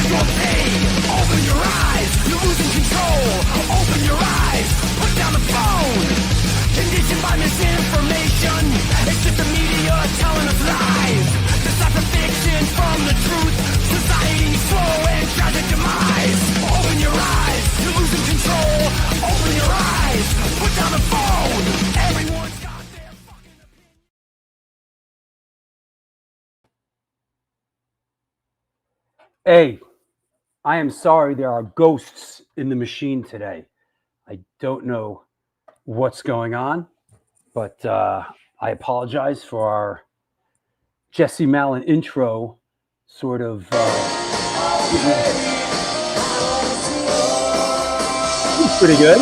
casualty. Open your eyes, you're losing control. Open your eyes, put down the phone. Conditioned by misinformation, it's just the media telling us lies. Decipher fiction from the truth. Society's slow and tragic demise. Open your eyes, you're losing control. Open your eyes, put down the phone. Everyone's got their fucking opinion. Hey, I am sorry there are ghosts in the machine today. I don't know what's going on, but I apologize for our Jesse Malin intro sort of pretty good.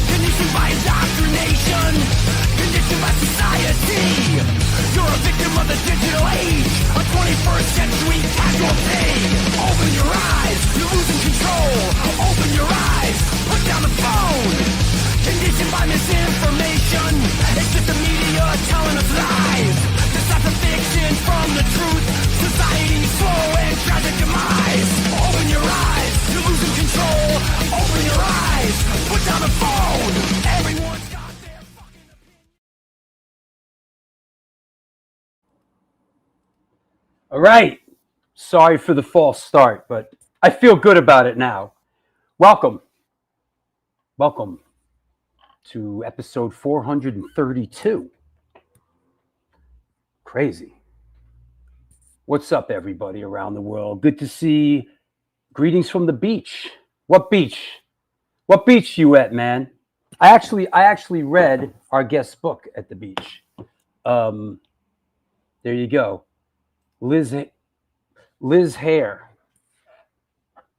Conditioned by indoctrination, conditioned by society. You're a victim of the digital age, a 21st century casualty. Open your eyes, you're losing control. Open your eyes, put down the phone. Conditioned by misinformation, it's just the media telling us lies. Decipher fiction from the truth. Society's slow and tragic demise. Open your eyes, you're losing control. Open your eyes, put down the phone. Everyone's got their fucking opinion. All right. Sorry for the false start, but I feel good about it now. Welcome to episode 432. Crazy. What's up, everybody around the world? Good to see. Greetings from the beach. What beach? What beach you at, man? I actually read our guest book at the beach. There you go. Liz Hare.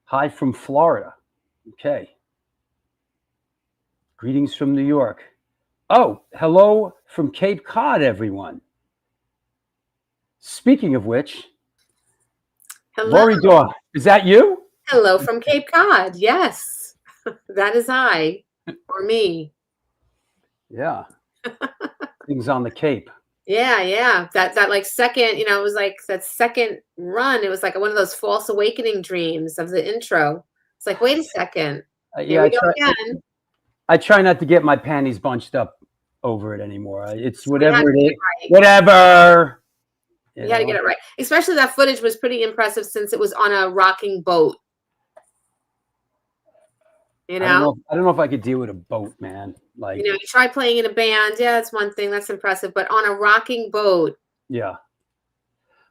Hi from Florida. Okay. Greetings from New York. Oh, hello from Cape Cod, everyone. Speaking of which, Hello. Lori Daw, is that you? Hello from Cape Cod. Yes, that is I, or me. Yeah. Things on the Cape. Yeah. That like second, it was like that second run. It was like one of those false awakening dreams of the intro. It's like, wait a second. Here we go again. I try not to get my panties bunched up over it anymore. It's So whatever it is. right. Whatever. You had to get it right. Especially that footage was pretty impressive since it was on a rocking boat. You know, I don't know if I could deal with a boat, man. Like, you try playing in a band. Yeah, that's one thing. That's impressive. But on a rocking boat. yeah.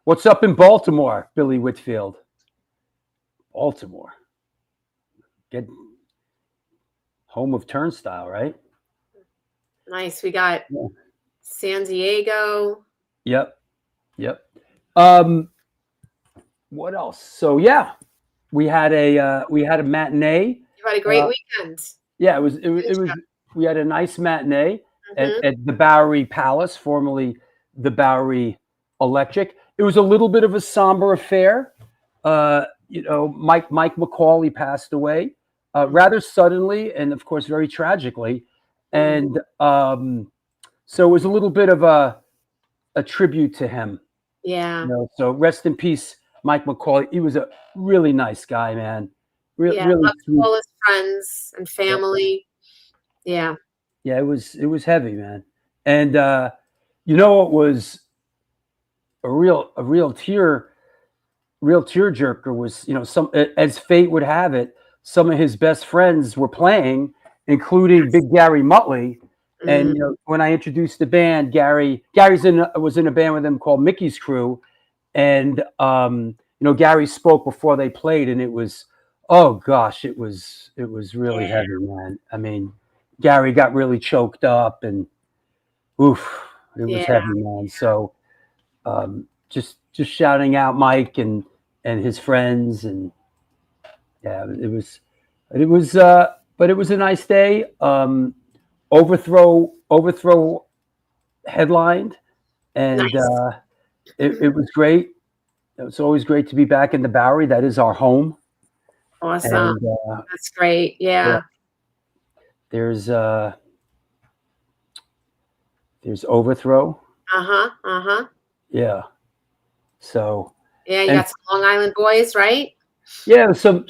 What's up in Baltimore, Billy Whitfield? Baltimore. Get home of Turnstile, right? Nice. We got San Diego. Yep. What else? So yeah, we had a matinee. You had a great weekend. Yeah, it was we had a nice matinee Mhm. at the Bowery Palace, formerly the Bowery Electric. It was a little bit of a somber affair. Mike McCauley passed away rather suddenly, and of course very tragically. And so it was a little bit of a tribute to him. Yeah. So rest in peace, Mike McCauley. He was a really nice guy, man. Yeah. Really Loved sweet. all his friends and family. Yeah. Yeah, it was heavy, man. And it was a real tearjerker was, some, as fate would have it, some of his best friends were playing, including Big Gary Muttley. And when I introduced the band, was in a band with him called Mickey's Crew, and Gary spoke before they played, and it was, oh gosh, it was really heavy, man. I mean, Gary got really choked up, and oof, it was heavy, man. So just shouting out Mike and his friends, and yeah, it was but it was a nice day. Overthrow headlined, and Nice. it was great. It's always great to be back in the Bowery. That is our home. Awesome. And, that's great. Yeah. There's Overthrow. Yeah. So. Yeah, you got some Long Island boys, right? Yeah, some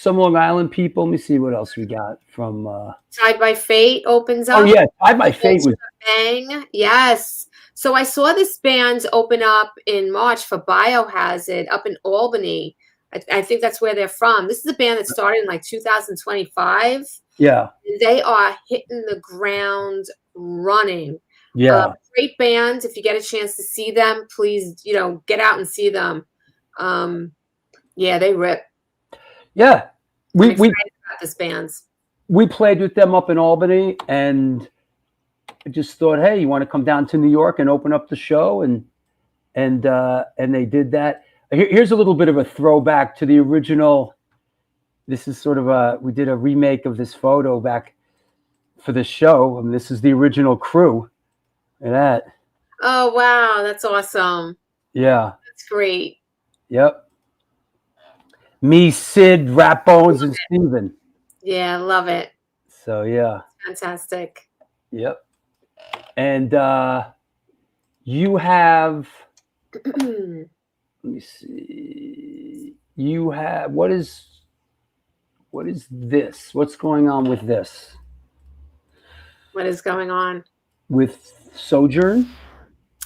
Long Island people. Let me see what else we got from. Tied by Fate opens up. Oh yeah, Tied by Fate was bang. Yes. So I saw this band open up in March for Biohazard up in Albany. I think that's where they're from. This is a band that started in like 2025. Yeah. And they are hitting the ground running. Yeah. Great band. If you get a chance to see them, please, get out and see them. Yeah, they rip. Yeah. I'm excited about this band. We played with them up in Albany, and I just thought, hey, you want to come down to New York and open up the show? And they did that. Here's a little bit of a throwback to the original. This is sort of we did a remake of this photo back for this show. I mean, this is the original crew. Look at that. Oh, wow. That's awesome. Yeah. That's great. Yep. Me, Sid, Rat Bones, and Steven. Yeah, love it. So, yeah. Fantastic. Yep. And you have, let me see. You have, what is this? What's going on with this? What is going on? With Sojourn?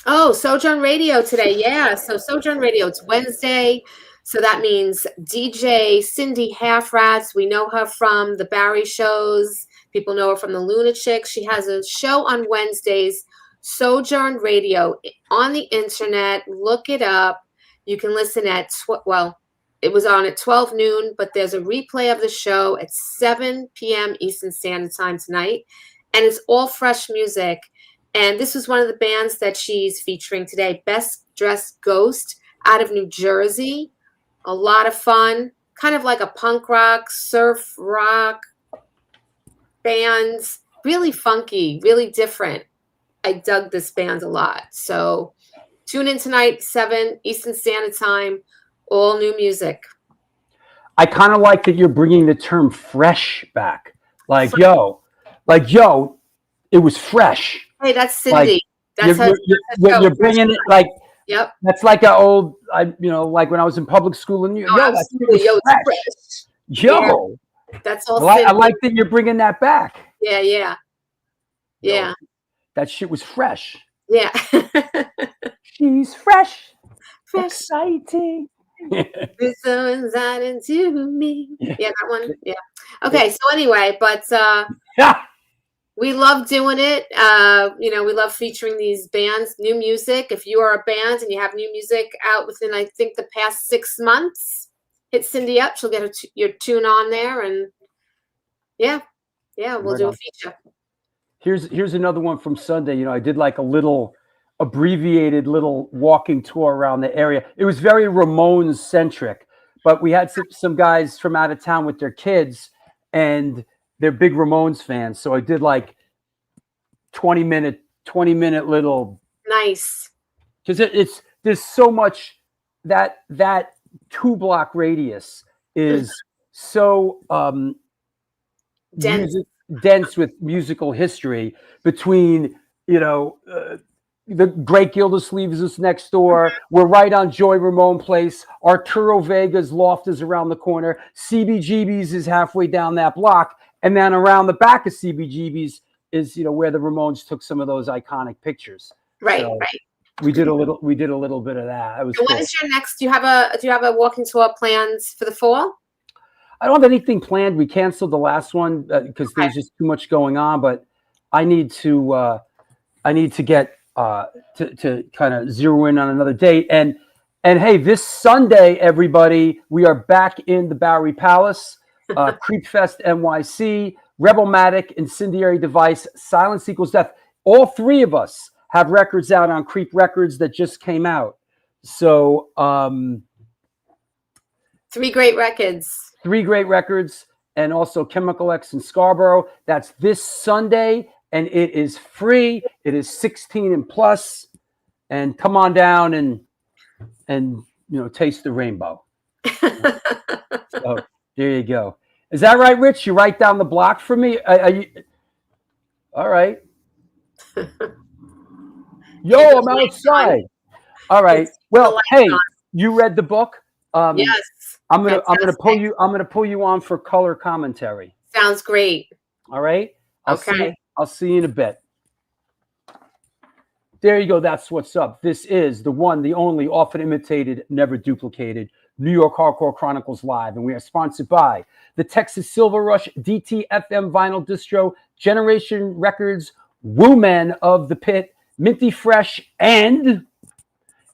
Oh, Sojourn Radio today. Yeah. So Sojourn Radio, it's Wednesday. So that means DJ Cindy Halfrats. We know her from the Barry shows. People know her from the Luna Chicks. She has a show on Wednesdays, Sojourn Radio, on the internet. Look it up. You can listen at, it was on at 12 noon, but there's a replay of the show at 7 p.m. Eastern Standard Time tonight. And it's all fresh music. And this was one of the bands that she's featuring today, Best Dressed Ghost out of New Jersey. A lot of fun, kind of like a punk rock, surf rock band. Really funky, really different. I dug this band a lot. So tune in tonight, 7 Eastern Standard Time, all new music. I kind of like that you're bringing the term fresh back. Like, yo, it was fresh. Hey, that's Cindy. Like, you're bringing it like, yep. That's like an old, like when I was in public school in New York. Oh, absolutely. Yo, it's fresh. Yo. Yeah. That's all. I like that you're bringing that back. Yeah. Yo, that shit was fresh. Yeah. She's fresh. Exciting. There's so exciting to me. Yeah, that one. Yeah. Okay, so anyway, but Yeah. we love doing it. We love featuring these bands, new music. If you are a band and you have new music out within, I think, the past 6 months, hit Cindy up. She'll get your tune on there, and we'll Right do a on. feature. Here's another one from Sunday. I did like a little abbreviated little walking tour around the area. It was very Ramones centric, but we had some guys from out of town with their kids, and they're big Ramones fans. So I did like 20-minute little, Nice. because there's so much that 2-block radius is so Dense. dense with musical history between the Great Gildersleeves is next door. We're right on Joy Ramone Place. Arturo Vega's loft is around the corner. CBGB's is halfway down that block, and then around the back of CBGB's is where the Ramones took some of those iconic pictures. Right, So right. we did a little bit of that. It was So cool. when is your next? Do you have a walking tour plans for the fall? I don't have anything planned. We canceled the last one because there's just too much going on. But I need to get to kind of zero in on another date. And hey, this Sunday, everybody, we are back in the Bowery Palace, Creep Fest NYC, Rebelmatic, Incendiary Device, Silence Equals Death. All three of us have records out on Creep Records that just came out. So 3 great records. 3 great records, and also Chemical X in Scarborough. That's this Sunday, and it is free. It is 16 and plus, and come on down and taste the rainbow. So there you go. Is that right, Rich? You write down the block for me? All right. Yo, I'm outside. All right. Well, hey, you read the book? Yes. I'm gonna pull you on for color commentary. Sounds great. All right. I'll see you in a bit. There you go. That's what's up. This is the one, the only, often imitated, never duplicated New York Hardcore Chronicles Live, and we are sponsored by the Texas Silver Rush DTFM Vinyl Distro, Generation Records, Woo Men of the Pit, Minty Fresh, and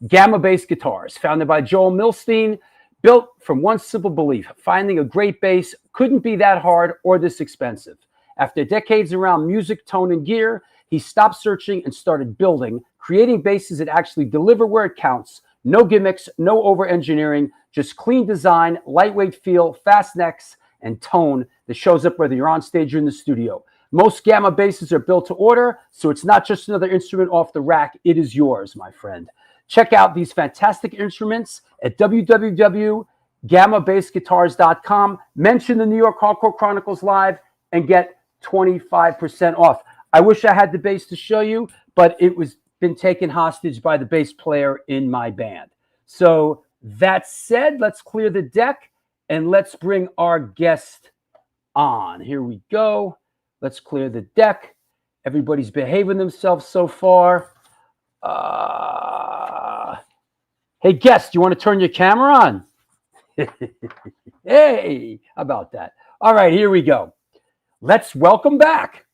Gamma Bass Guitars, founded by Joel Milstein. Built from one simple belief: finding a great bass couldn't be that hard or this expensive. After decades around music, tone, and gear, he stopped searching and started building, creating basses that actually deliver where it counts. No gimmicks, no over-engineering, just clean design, lightweight feel, fast necks, and tone that shows up whether you're on stage or in the studio. Most Gamma basses are built to order, so it's not just another instrument off the rack. It is yours, my friend. Check out these fantastic instruments at www.gammabassguitars.com. Mention the New York Hardcore Chronicles Live and get 25% off. I wish I had the bass to show you, but it was been taken hostage by the bass player in my band. So that said, let's clear the deck and let's bring our guest on. Here we go. Let's clear the deck. Everybody's behaving themselves so far. Hey, guest, you want to turn your camera on? Hey, how about that? All right, here we go. Let's welcome back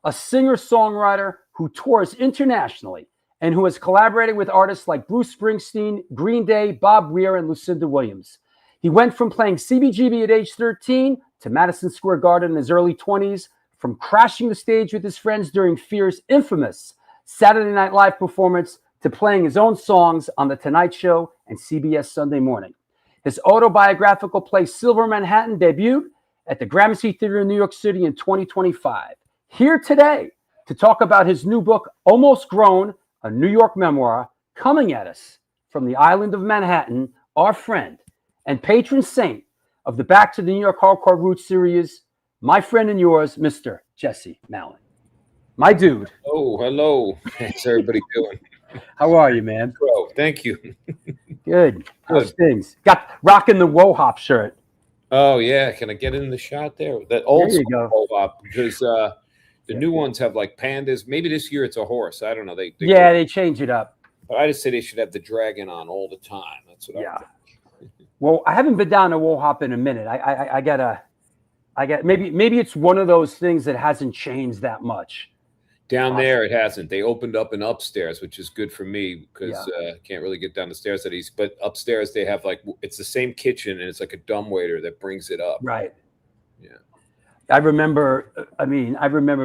a singer-songwriter who tours internationally and who has collaborated with artists like Bruce Springsteen, Green Day, Bob Weir, and Lucinda Williams. He went from playing CBGB at age 13 to Madison Square Garden in his early 20s, from crashing the stage with his friends during Fear's infamous Saturday Night Live performance to playing his own songs on The Tonight Show and CBS Sunday Morning. His autobiographical play Silver Manhattan debuted at the Gramercy Theater in New York City in 2025. Here today to talk about his new book, Almost Grown, a New York memoir, coming at us from the island of Manhattan, our friend and patron saint of the Back to the New York Hardcore Roots series, my friend and yours, Mr. Jesse Malin. My dude. Oh, hello. How's everybody doing? How are you, man? Bro, thank you. Good. How's things? Got rocking the Woe Hop shirt. Oh, yeah. Can I get in the shot there? That old There you go. Woe Hop, because the new ones have like pandas. Maybe this year it's a horse. I don't know. They change it up. But I just say they should have the dragon on all the time. That's what I think. Well, I haven't been down to Woe Hop in a minute. I gotta I get maybe it's one of those things that hasn't changed that much. Down there, it hasn't. They opened up an upstairs, which is good for me because can't really get down the stairs that easy. But upstairs, they have like it's the same kitchen, and it's like a dumbwaiter that brings it up. Right. Yeah. I remember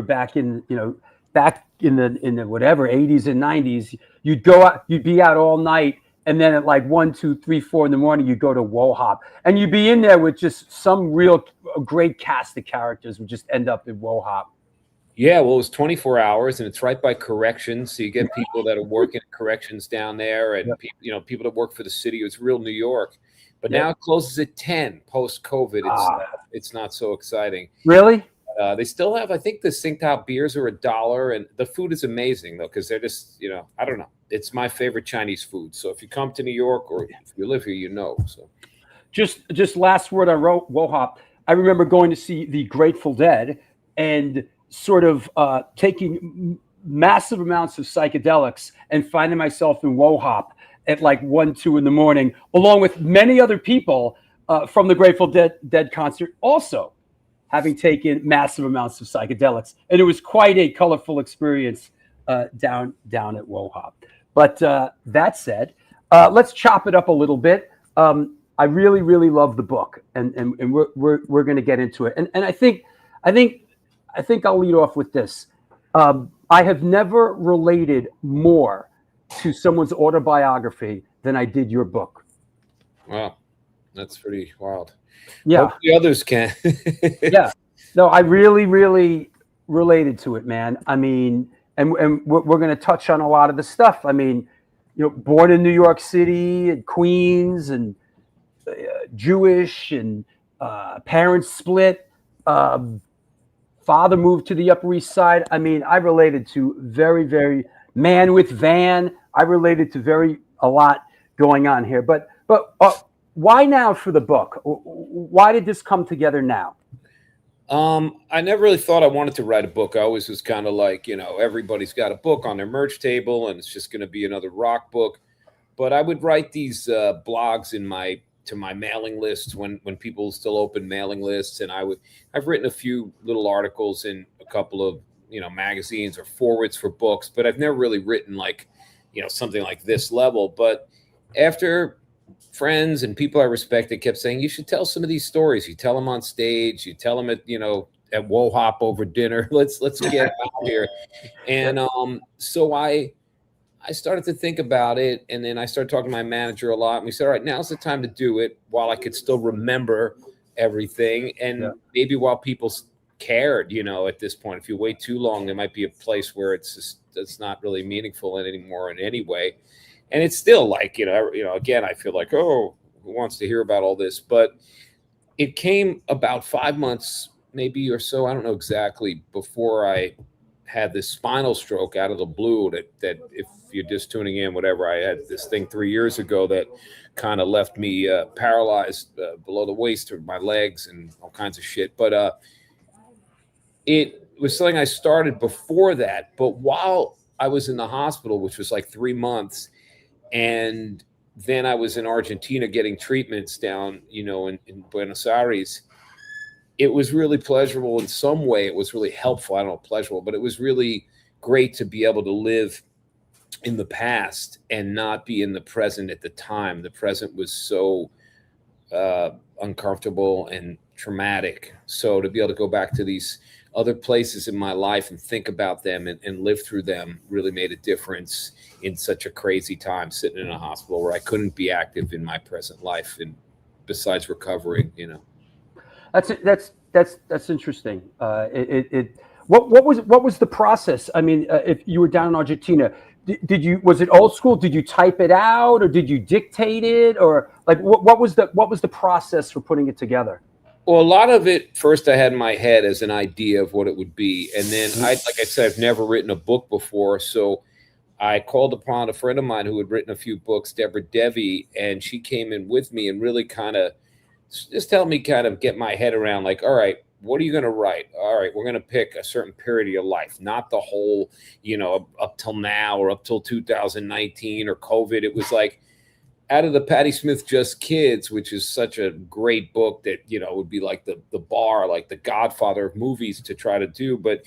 back in the whatever 80s and 90s, you'd go out, you'd be out all night, and then at like 1, 2, 3, 4 in the morning, you'd go to WoHop, and you'd be in there with just some real great cast of characters would just end up in WoHop. Yeah, well, it was 24 hours, and it's right by corrections, so you get people that are working at corrections down there, and people that work for the city. It's real New York, but now it closes at 10 post-COVID. It's not so exciting. Really? They still have, I think, the Tsingtao beers are $1, and the food is amazing though, because they're just, I don't know. It's my favorite Chinese food. So if you come to New York or if you live here, So, just last word on WoHop. I remember going to see the Grateful Dead and sort of taking massive amounts of psychedelics and finding myself in WoHop at like 1, 2 in the morning, along with many other people from the Grateful Dead concert, also having taken massive amounts of psychedelics. And it was quite a colorful experience down at WoHop. But that said, let's chop it up a little bit. I really, really love the book, and we're going to get into it. And I think I'll lead off with this. I have never related more to someone's autobiography than I did your book. Wow, that's pretty wild. Yeah, hope the others can. Yeah, no, I really, really related to it, man. I mean, and we're going to touch on a lot of the stuff. I mean, born in New York City and Queens, and Jewish, and parents split. Father moved to the Upper East Side. I mean, I related to very, very man with van. I related to a lot going on here. But why now for the book? Why did this come together now? I never really thought I wanted to write a book. I always was kind of like, everybody's got a book on their merch table, and it's just going to be another rock book. But I would write these blogs to my mailing lists when people still open mailing lists, and I've written a few little articles in a couple of magazines or forwards for books, but I've never really written like something like this level. But after friends and people I respected kept saying, you should tell some of these stories. You tell them on stage, you tell them at WoHop over dinner. Let's get out here. And so I started to think about it, and then I started talking to my manager a lot, and we said, all right, now's the time to do it while I could still remember everything, and maybe while people cared, at this point. If you wait too long, there might be a place where it's not really meaningful anymore in any way. And it's still like, again, I feel like, oh, who wants to hear about all this? But it came about 5 months, maybe or so, I don't know exactly, before I had this spinal stroke out of the blue that if you're just tuning in, whatever, I had this thing 3 years ago that kind of left me paralyzed below the waist of my legs and all kinds of shit. But it was something I started before that. But while I was in the hospital, which was like 3 months, and then I was in Argentina getting treatments down, in Buenos Aires, it was really pleasurable in some way. It was really helpful. I don't know, pleasurable, but it was really great to be able to live in the past and not be in the present at the time. The present was so uncomfortable and traumatic. So to be able to go back to these other places in my life and think about them and live through them really made a difference in such a crazy time, sitting in a hospital where I couldn't be active in my present life, and besides recovering, That's interesting. What was the process? I mean, if you were down in Argentina, was it old school? Did you type it out, or did you dictate it, or like what was the process for putting it together? Well, a lot of it, first I had in my head as an idea of what it would be. And then, like I said, I've never written a book before. So I called upon a friend of mine who had written a few books, Deborah Devi, and she came in with me and really kind of just helped me kind of get my head around, like, all right, what are you going to write? All right, we're going to pick a certain period of your life, not the whole, up till now or up till 2019 or COVID. It was like, out of the Patti Smith Just Kids, which is such a great book that, you know, would be like the bar, like the Godfather of movies to try to do. But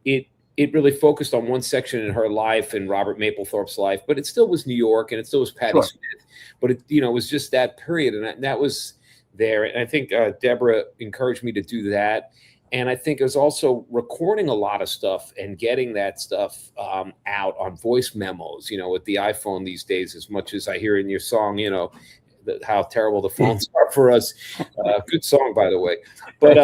it really focused on one section in her life and Robert Mapplethorpe's life, but it still was New York and it still was Patti Sure. Smith. But it, you know, it was just that period. And that was there. And I think Deborah encouraged me to do that. And I think it was also recording a lot of stuff and getting that stuff out on voice memos, you know, with the iPhone these days, as much as I hear in your song, you know, how terrible the phones are for us. Good song, by the way. But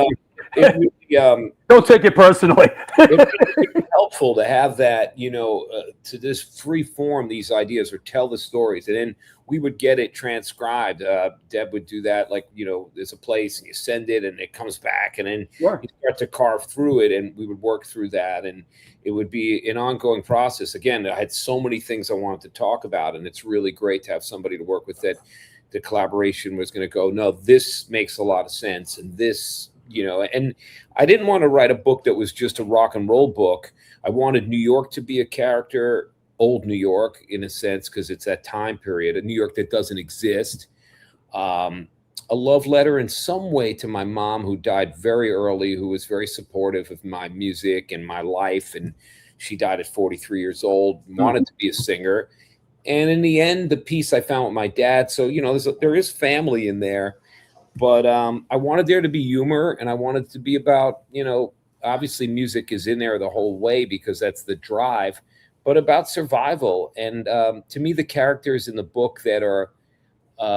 it really, don't take it personally. it's helpful to have that, you know, to just free form these ideas or tell the stories. And then we would get it transcribed. Deb would do that. Like, you know, there's a place and you send it and it comes back and then Sure. you start to carve through it and we would work through that. And it would be an ongoing process. Again, I had so many things I wanted to talk about and it's really great to have somebody to work with that the collaboration was going to go, no, this makes a lot of sense. And this, you know, and I didn't want to write a book that was just a rock and roll book. I wanted New York to be a character, old New York in a sense, because it's that time period, a New York that doesn't exist. A love letter in some way to my mom, who died very early, who was very supportive of my music and my life. And she died at 43 years old, wanted to be a singer. And in the end, the piece I found with my dad. So, you know, there is family in there. But I wanted there to be humor, and I wanted it to be about, you know, obviously music is in there the whole way because that's the drive, but about survival. And to me, the characters in the book that are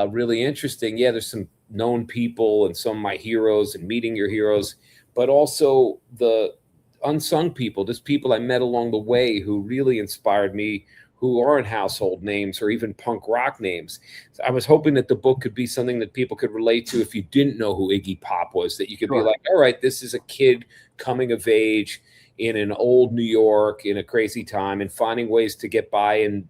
really interesting, yeah, there's some known people and some of my heroes and meeting your heroes, but also the unsung people, just people I met along the way who really inspired me, who aren't household names or even punk rock names. I was hoping that the book could be something that people could relate to if you didn't know who Iggy Pop was, that you could be like, all right, this is a kid coming of age in an old New York in a crazy time and finding ways to get by and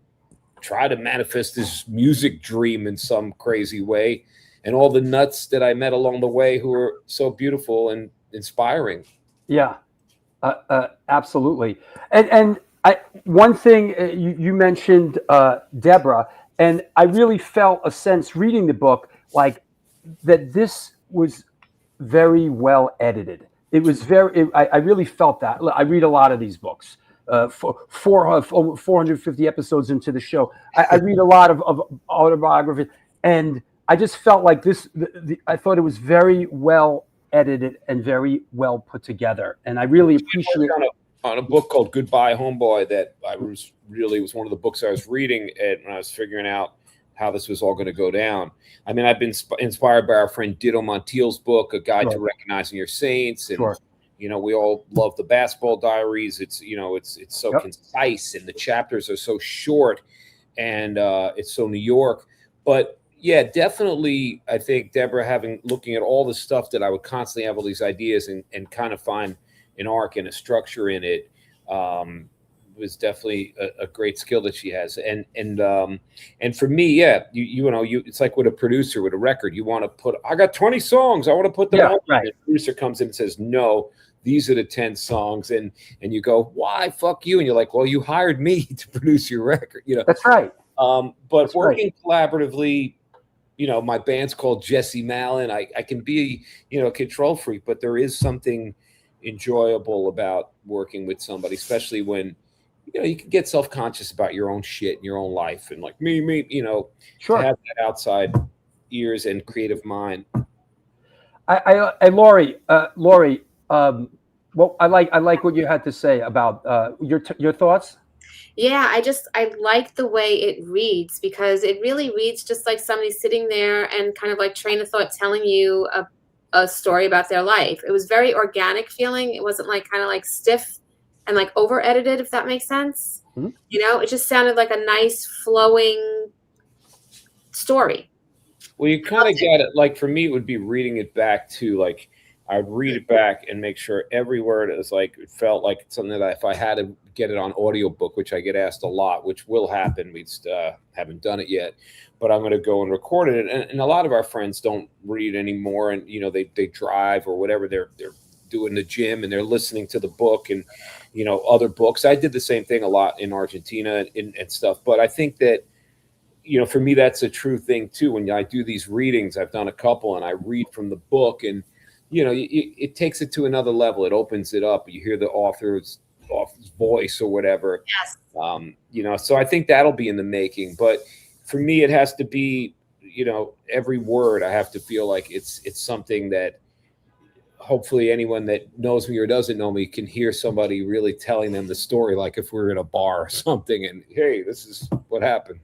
try to manifest his music dream in some crazy way. And all the nuts that I met along the way who are so beautiful and inspiring. Yeah, absolutely. And one thing you mentioned, Deborah, and I really felt a sense reading the book, like that this was very well edited. It was I really felt that. I read a lot of these books. 450 episodes into the show, I read a lot of autobiography, and I just felt like this. I thought it was very well edited and very well put together, and I really appreciate it. On a book called Goodbye Homeboy that I was one of the books I was reading when I was figuring out how this was all going to go down. I mean, I've been inspired by our friend Ditto Montiel's book, A Guide to Recognizing Your Saints. And, you know, we all love the Basketball Diaries. It's, you know, it's so concise and the chapters are so short and it's so New York. But yeah, definitely, I think, Deborah, looking at all the stuff that I would constantly have all these ideas and kind of find an arc and a structure in it was definitely a great skill that she has. And for me, yeah, you know, it's like with a producer, with a record, you want to I got 20 songs, I want to put them on. Right. The producer comes in and says, no, these are the 10 songs. And you go, why? Fuck you. And you're like, well, you hired me to produce your record. You know, that's right. But that's working collaboratively, you know, my band's called Jesse Malin. I can be, you know, a control freak, but there is something enjoyable about working with somebody, especially when, you know, you can get self-conscious about your own shit in your own life and like me, you know, to have that outside ears and creative mind. Lori, well, I like what you had to say about your thoughts. Yeah, I like the way it reads, because it really reads just like somebody sitting there and kind of like train of thought telling you a story about their life. It was very organic feeling. It wasn't like kind of like stiff and like over edited, if that makes sense. Mm-hmm. You know, it just sounded like a nice flowing story. Well, you kind of get it. Like for me, it would be reading it back to like, I'd read it back and make sure every word is like, it felt like something that if I had to get it on audiobook, which I get asked a lot, which will happen. We just haven't done it yet, but I'm going to go and record it. And a lot of our friends don't read anymore. And, you know, they drive or whatever. They're doing the gym and they're listening to the book and, you know, other books. I did the same thing a lot in Argentina and stuff. But I think that for me, that's a true thing too. When I do these readings, I've done a couple, and I read from the book, and it takes it to another level. It opens it up. You hear the author's voice or whatever. Yes. So I think that'll be in the making. But for me, it has to be, every word. I have to feel like it's something that hopefully anyone that knows me or doesn't know me can hear somebody really telling them the story, like if we're in a bar or something, and hey, this is what happened.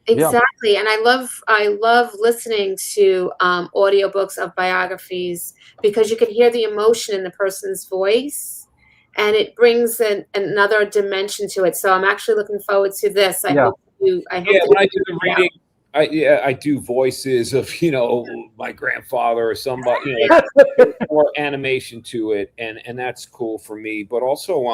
Exactly. And I love listening to audiobooks of biographies, because you can hear the emotion in the person's voice, and it brings another dimension to it. So I'm actually looking forward to this. I hope when I do the reading, I do voices of, my grandfather or somebody, more animation to it. And that's cool for me. But also,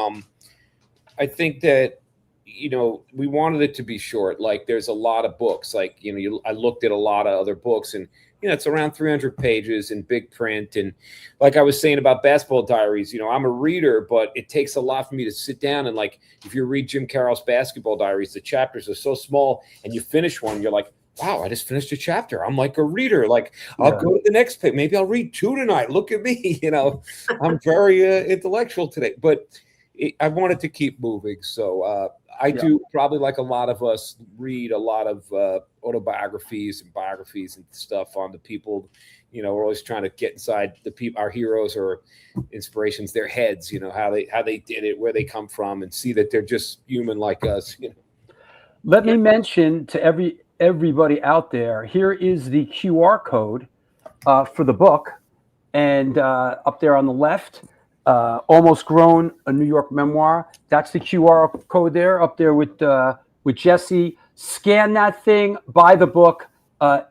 I think that, we wanted it to be short. Like, there's a lot of books, like, I looked at a lot of other books, and, it's around 300 pages in big print. And like I was saying about Basketball Diaries, I'm a reader, but it takes a lot for me to sit down. And like, if you read Jim Carroll's Basketball Diaries, the chapters are so small, and you finish one, you're like, wow, I just finished a chapter. I'm like a reader. Like, I'll go to the next page. Maybe I'll read 2 tonight. Look at me. I'm very intellectual today, but I wanted to keep moving. So I do, probably like a lot of us, read a lot of autobiographies and biographies and stuff on the people. We're always trying to get inside the people, our heroes or inspirations, their heads, how they did it, where they come from, and see that they're just human like us. Let me mention to everybody out there, here is the QR code for the book, and up there on the left, Almost Grown, a New York memoir. That's the QR code there, up there with Jesse. Scan that thing, buy the book.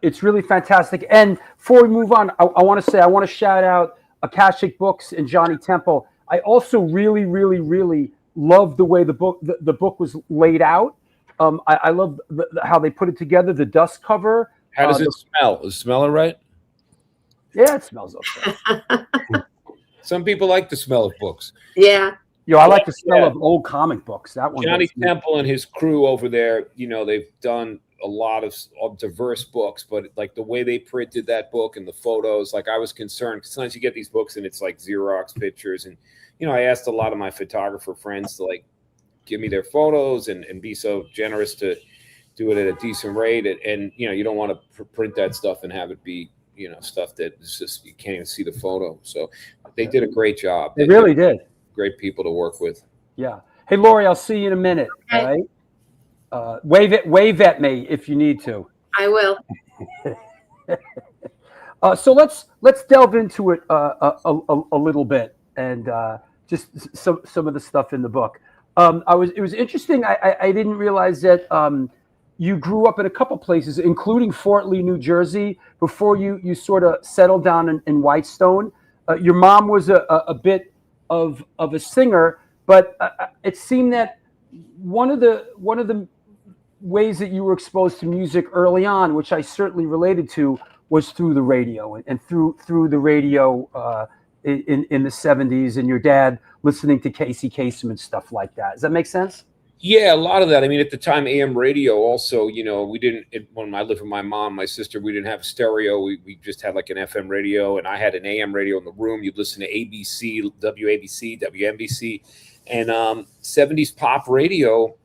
It's really fantastic. And before we move on, I want to shout out Akashic Books and Johnny Temple. I also really, really, really love the way the book was laid out. I love how they put it together, the dust cover. How does it smell? Does it smell it right? Yeah, it smells okay. Some people like the smell of books. Yeah. I like the smell of old comic books. That one. Johnny Temple and his crew over there, they've done a lot of diverse books, but like the way they printed that book and the photos, like I was concerned because sometimes you get these books and it's like Xerox pictures. And, I asked a lot of my photographer friends to like give me their photos and be so generous to do it at a decent rate. And you don't want to print that stuff and have it be, stuff that is just, you can't even see the photo. So they did a great job. They really did. Great people to work with. Yeah. Hey, Lori, I'll see you in a minute. Okay. All right. Wave at me if you need to. I will. So let's delve into it a little bit, and just some of the stuff in the book. It was interesting. I didn't realize that you grew up in a couple places, including Fort Lee, New Jersey, before you sort of settled down in Whitestone. Your mom was a bit of a singer, but it seemed that one of the ways that you were exposed to music early on, which I certainly related to, was through the radio and through the radio in the 70s, and your dad listening to Casey Kasem and stuff like that. Does that make sense? Yeah, a lot of that. I mean, at the time, AM radio also, we didn't, when I lived with my mom, my sister, we didn't have a stereo. We just had like an FM radio, and I had an AM radio in the room. You'd listen to ABC, WABC, WNBC, and 70s pop radio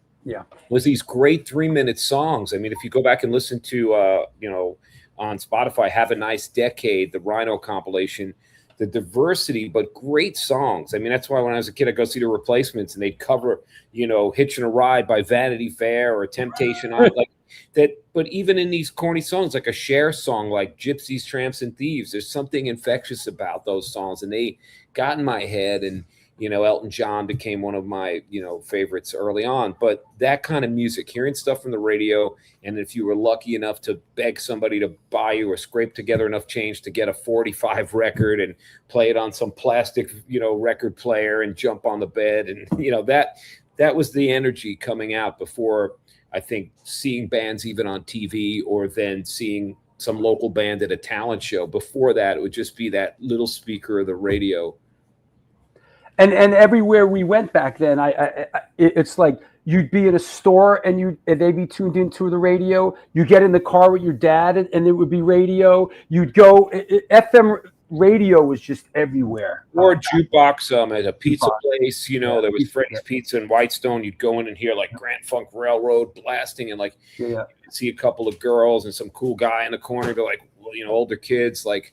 was these great 3-minute songs. I mean, if you go back and listen to, on Spotify, Have a Nice Decade, the Rhino compilation, the diversity, but great songs. I mean, that's why when I was a kid, I'd go see the Replacements, and they'd cover, Hitching a Ride by Vanity Fair or Temptation Island, like that. But even in these corny songs, like a Cher song, like Gypsies, Tramps, and Thieves, there's something infectious about those songs, and they got in my head. And Elton John became one of my, favorites early on. But that kind of music, hearing stuff from the radio, and if you were lucky enough to beg somebody to buy you or scrape together enough change to get a 45 record and play it on some plastic, record player and jump on the bed. And, that was the energy coming out before, I think, seeing bands even on TV or then seeing some local band at a talent show. Before that, it would just be that little speaker of the radio. And everywhere we went back then, it's like you'd be in a store and they'd be tuned into the radio. You get in the car with your dad and it would be radio. You'd go FM radio was just everywhere. Or a jukebox at a pizza Jukebox. place, there was Freddy's Pizza in Whitestone. You'd go in and hear like Grand Funk Railroad blasting, and like you'd see a couple of girls and some cool guy in the corner go like, older kids like,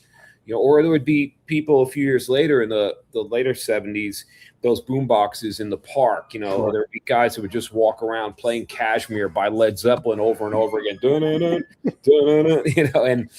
or there would be people a few years later in the later 70s, those boom boxes in the park, there would be guys who would just walk around playing Kashmir by Led Zeppelin over and over again, and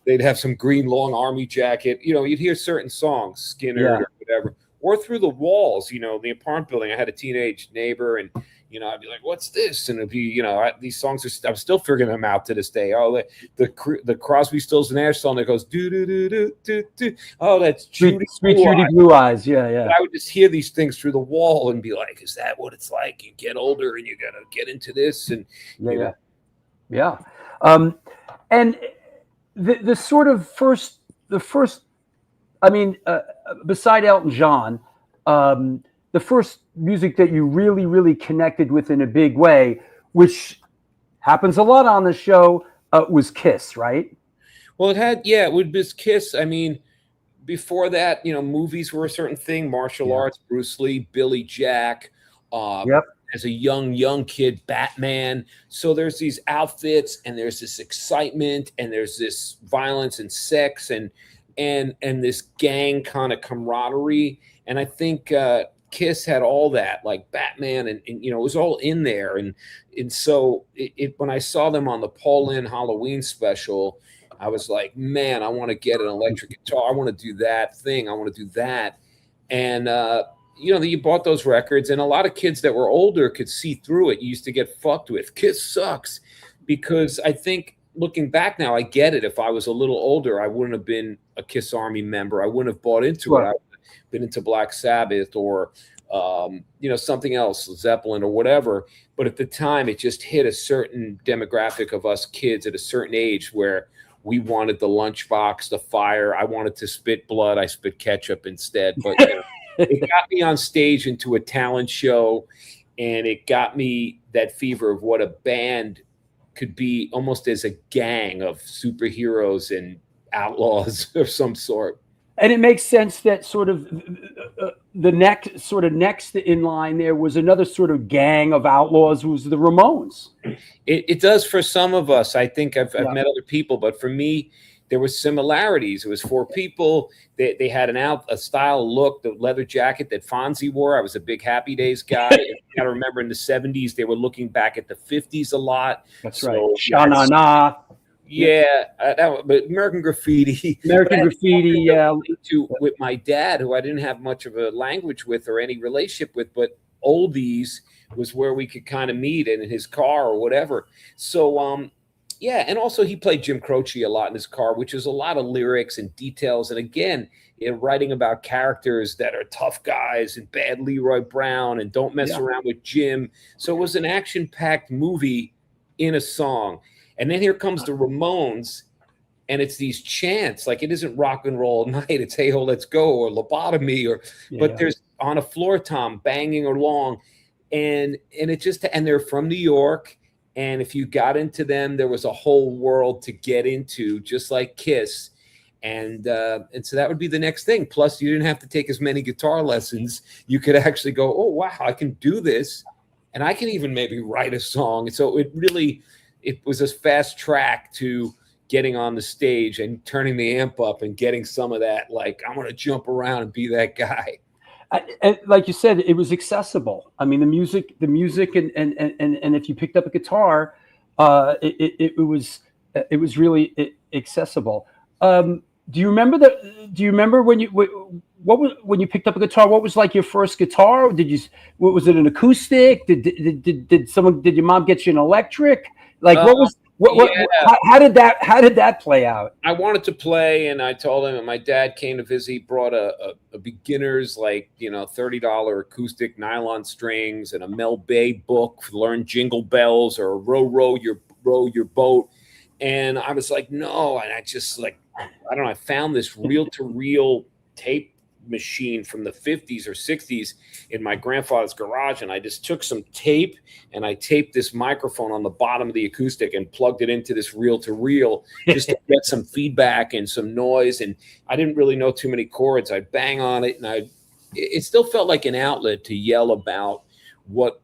they'd have some green long army jacket. You'd hear certain songs, Skinner or whatever, or through the walls. The apartment building. I had a teenage neighbor, and I'd be like, "What's this?" And it'd be, these songs I'm still figuring them out to this day. Oh, the Crosby, Stills and Nash song that goes do do do do do do. Oh, that's Sweet Judy Blue Eyes. Yeah. And I would just hear these things through the wall and be like, "Is that what it's like? You get older and you gotta get into this." And and the sort of first, beside Elton John, the first music that you really, really connected with in a big way, which happens a lot on the show, was Kiss, right? Well, it would be Kiss. I mean, before that, movies were a certain thing, martial arts, Bruce Lee, Billy Jack, as a young kid, Batman. So there's these outfits and there's this excitement and there's this violence and sex and this gang kind of camaraderie. And I think Kiss had all that, like Batman, and it was all in there. And so when I saw them on the Paul Lynde Halloween special, I was like, man, I want to get an electric guitar. I want to do that thing. I want to do that. And you bought those records, and a lot of kids that were older could see through it. You used to get fucked with. Kiss sucks, because I think looking back now, I get it. If I was a little older, I wouldn't have been a Kiss Army member. I wouldn't have bought into it. I would have been into Black Sabbath or something else, Zeppelin or whatever. But at the time, it just hit a certain demographic of us kids at a certain age where we wanted the lunchbox, the fire. I wanted to spit blood. I spit ketchup instead. But it got me on stage into a talent show, and it got me that fever of what a band could be, almost as a gang of superheroes and outlaws of some sort. And it makes sense that sort of the next in line there was another sort of gang of outlaws, was the Ramones. It does for some of us. I think I've met other people, but for me, there were similarities. It was four people. They had a style look, the leather jacket that Fonzie wore. I was a big Happy Days guy. You got to remember in the 70s, they were looking back at the 50s a lot. That's right. Sha-na-na. But American Graffiti. With my dad, who I didn't have much of a language with or any relationship with, but oldies was where we could kind of meet, in his car or whatever. So, and also he played Jim Croce a lot in his car, which is a lot of lyrics and details. And again, writing about characters that are tough guys and bad Leroy Brown and don't mess around with Jim. So it was an action-packed movie in a song. And then here comes the Ramones, and it's these chants. Like, it isn't rock and roll night. It's Hey Ho, Let's Go, or Lobotomy, but there's On a Floor Tom banging along. And it just, and they're from New York. And if you got into them, there was a whole world to get into, just like Kiss. And so that would be the next thing. Plus, you didn't have to take as many guitar lessons. You could actually go, oh, wow, I can do this. And I can even maybe write a song. And so it was a fast track to getting on the stage and turning the amp up and getting some of that, like, I'm going to jump around and be that guy. And like you said, it was accessible. I mean, the music, and if you picked up a guitar, it was really accessible. Do you remember when you picked up a guitar? What was like your first guitar? Was it an acoustic? Did your mom get you an electric? Like, how did that play out? I wanted to play, and I told him, and my dad came to visit. He brought a beginner's, $30 acoustic nylon strings and a Mel Bay book to learn Jingle Bells or row your boat. And I was like, no. And I just I found this reel-to-reel tape machine from the 50s or 60s in my grandfather's garage, and I just took some tape and I taped this microphone on the bottom of the acoustic and plugged it into this reel-to-reel just to get some feedback and some noise. And I didn't really know too many chords. I'd bang on it, and it still felt like an outlet to yell about what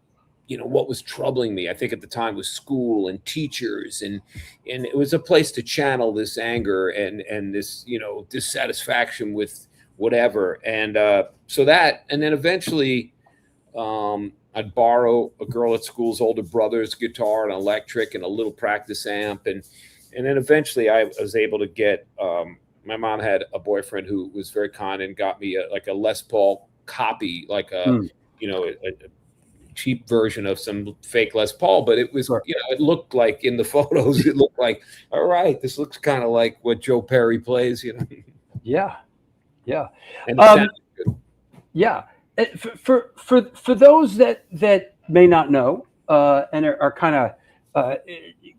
was troubling me. I think at the time was school and teachers, and it was a place to channel this anger and this, dissatisfaction with whatever. And so that, and then eventually I'd borrow a girl at school's older brother's guitar, an electric, and a little practice amp. And then eventually I was able to get, my mom had a boyfriend who was very kind and got me a Les Paul copy, like a cheap version of some fake Les Paul, but it was, it looked like in the photos, it looked like, all right, this looks kind of like what Joe Perry plays, Yeah. Yeah. And yeah. For those that may not know, and are kind of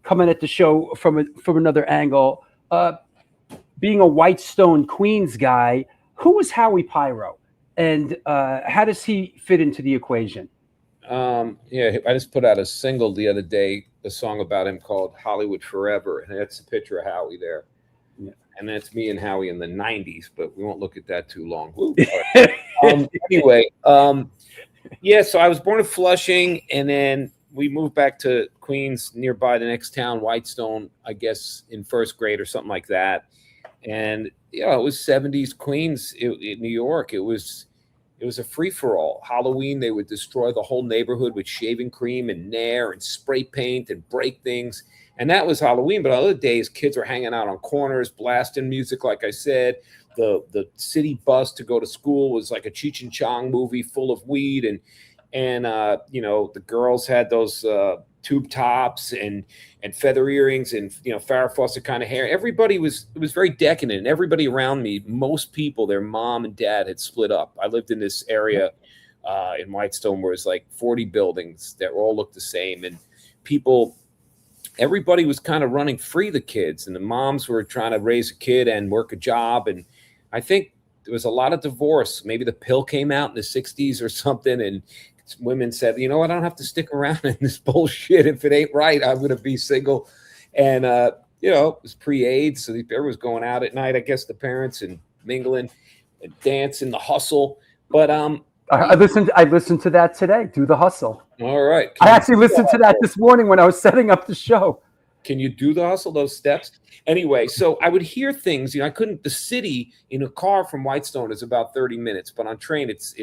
coming at the show from another angle, being a Whitestone Queens guy, who was Howie Pyro, and how does he fit into the equation? I just put out a single the other day, a song about him called Hollywood Forever, and that's a picture of Howie there. Yeah. And that's me and Howie in the 90s, but we won't look at that too long. Anyway, so I was born in Flushing, and then we moved back to Queens, nearby the next town, Whitestone, I guess in first grade or something like that. And it was 70s Queens in New York. It was a free-for-all. Halloween, they would destroy the whole neighborhood with shaving cream and Nair and spray paint and break things. And that was Halloween. But other days, kids were hanging out on corners, blasting music, like I said. The city bus to go to school was like a Cheech and Chong movie full of weed. And the girls had those tube tops and feather earrings and Farrah Fawcett kind of hair. Everybody it was very decadent. And everybody around me, most people, their mom and dad had split up. I lived in this area in Whitestone where it was like 40 buildings that all looked the same, and everybody was kind of running free, the kids, and the moms were trying to raise a kid and work a job. And I think there was a lot of divorce. Maybe the pill came out in the 60s or something, and women said, I don't have to stick around in this bullshit. If it ain't right, I'm going to be single. And, it was pre-AIDS. So everyone was going out at night, I guess, the parents, and mingling and dancing, the hustle. But I listened to that today. Do the hustle. All right. I actually listened to that this morning when I was setting up the show. Can you do the hustle, those steps? Anyway, so I would hear things. I couldn't. The city in a car from Whitestone is about 30 minutes, but on train it's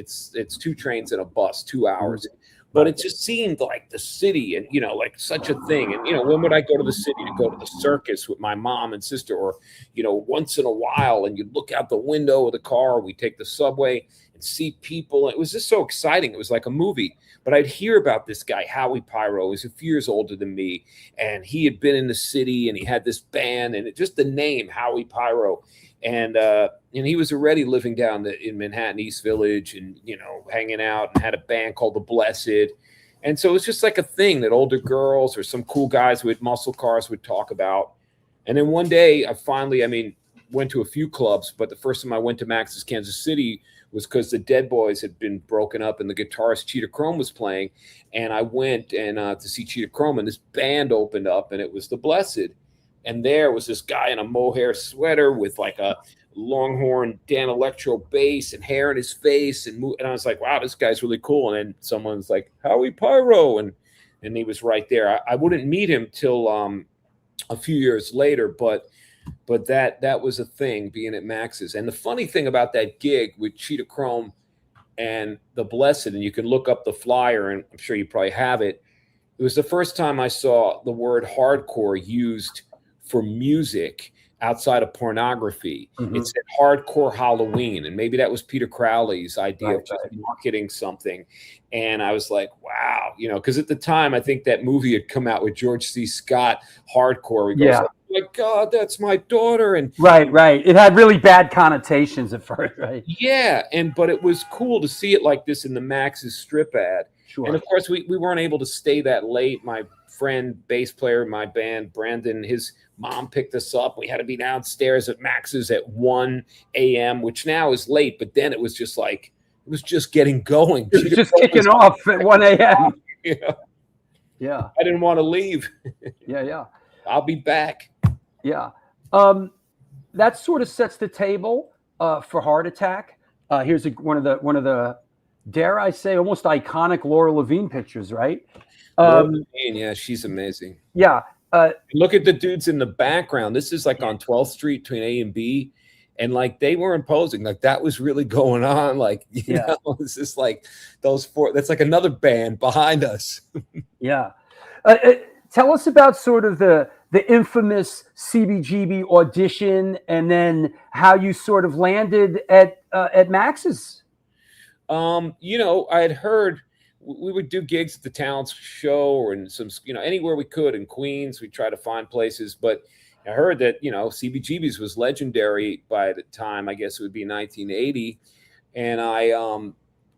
2 trains and a bus, 2 hours. But it just seemed like the city, and like such a thing. And when would I go to the city to go to the circus with my mom and sister, or once in a while? And you'd look out the window of the car, we take the subway and see people. It was just so exciting. It was like a movie. But I'd hear about this guy, Howie Pyro. He was a few years older than me, and he had been in the city, and he had this band, and just the name Howie Pyro. And he was already living down in Manhattan East Village, and hanging out, and had a band called The Blessed. And so it was just like a thing that older girls or some cool guys with muscle cars would talk about. And then one day I finally, went to a few clubs, but the first time I went to Max's Kansas City was because the Dead Boys had been broken up and the guitarist Cheetah Chrome was playing. And I went to see Cheetah Chrome, and this band opened up, and it was The Blessed. And there was this guy in a mohair sweater with like a Longhorn Dan Electro bass and hair in his face. And I was like, wow, this guy's really cool. And then someone's like, Howie Pyro. And he was right there. I wouldn't meet him till a few years later, but that was a thing, being at Max's. And the funny thing about that gig with Cheetah Chrome and The Blessed, and you can look up the flyer, and I'm sure you probably have it. It was the first time I saw the word hardcore used for music outside of pornography. Mm-hmm. It said Hardcore Halloween, and maybe that was Peter Crowley's idea of just marketing something. And I was like, wow, because at the time I think that movie had come out with George C. Scott, Hardcore. He goes, oh my God, that's my daughter. And right. It had really bad connotations at first, right? Yeah, but it was cool to see it like this in the Max's strip ad. Sure. And of course, we weren't able to stay that late. My friend, bass player in my band, Brandon, his mom picked us up. We had to be downstairs at Max's at 1 a.m., which now is late, but then it was just like, it was just getting going. It was just kicking off at 1 a.m. Yeah. Yeah. I didn't want to leave. Yeah. I'll be back. Yeah. That sort of sets the table for Heart Attack. Here's one of the, dare I say, almost iconic Laura Levine pictures, right? Yeah, she's amazing. Yeah. Look at the dudes in the background. This is like on 12th Street between A and B. And like they weren't posing, like that was really going on. Like, you know, it's just like those four. That's like another band behind us. Yeah. Tell us about sort of the infamous CBGB audition, and then how you sort of landed at Max's. You know, I had heard we would do gigs at the Talents Show or in some, you know, anywhere we could in Queens. We try to find places, but I heard that, you know, CBGB's was legendary by the time, I guess it would be 1980. And I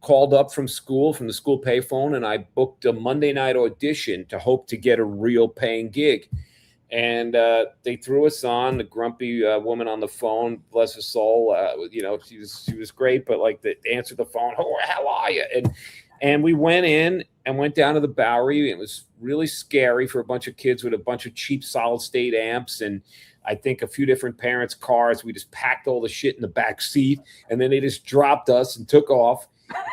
called up from the school payphone, and I booked a Monday night audition to hope to get a real paying gig. And they threw us on. The grumpy woman on the phone, bless her soul, you know, she was great, but like they answered the phone, "Oh, how are you?" And we went in and went down to the Bowery. It was really scary for a bunch of kids with a bunch of cheap solid state amps, and I think a few different parents' cars. We just packed all the shit in the back seat, and then they just dropped us and took off.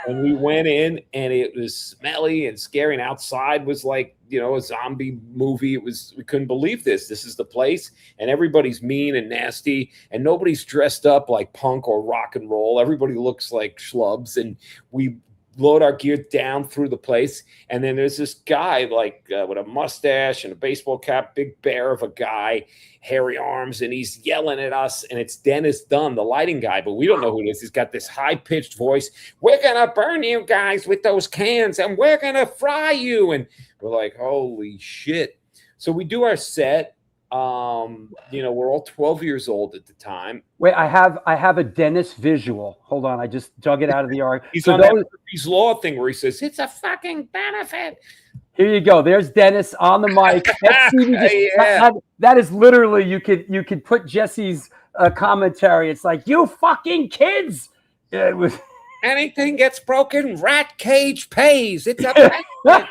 And we went in, and it was smelly and scary. And outside was like, you know, a zombie movie. We couldn't believe this. This is the place, and everybody's mean and nasty, and nobody's dressed up like punk or rock and roll. Everybody looks like schlubs, and we load our gear down through the place. And then there's this guy like with a mustache and a baseball cap, big bear of a guy, hairy arms, and he's yelling at us. And it's Dennis Dunn, the lighting guy, but we don't know who it is. He's got this high-pitched voice. "We're going to burn you guys with those cans, and we're going to fry you." And we're like, holy shit. So we do our set. You know, we're all 12 years old at the time. Wait, I have a Dennis visual. Hold on, I just dug it out of the arc. He's on that Murphy's Law thing where he says, "It's a fucking benefit." Here you go. There's Dennis on the mic. Yeah. That is literally, you could put Jesse's commentary. It's like, "You fucking kids." Yeah, it was. Anything gets broken, Rat Cage pays. It's a benefit.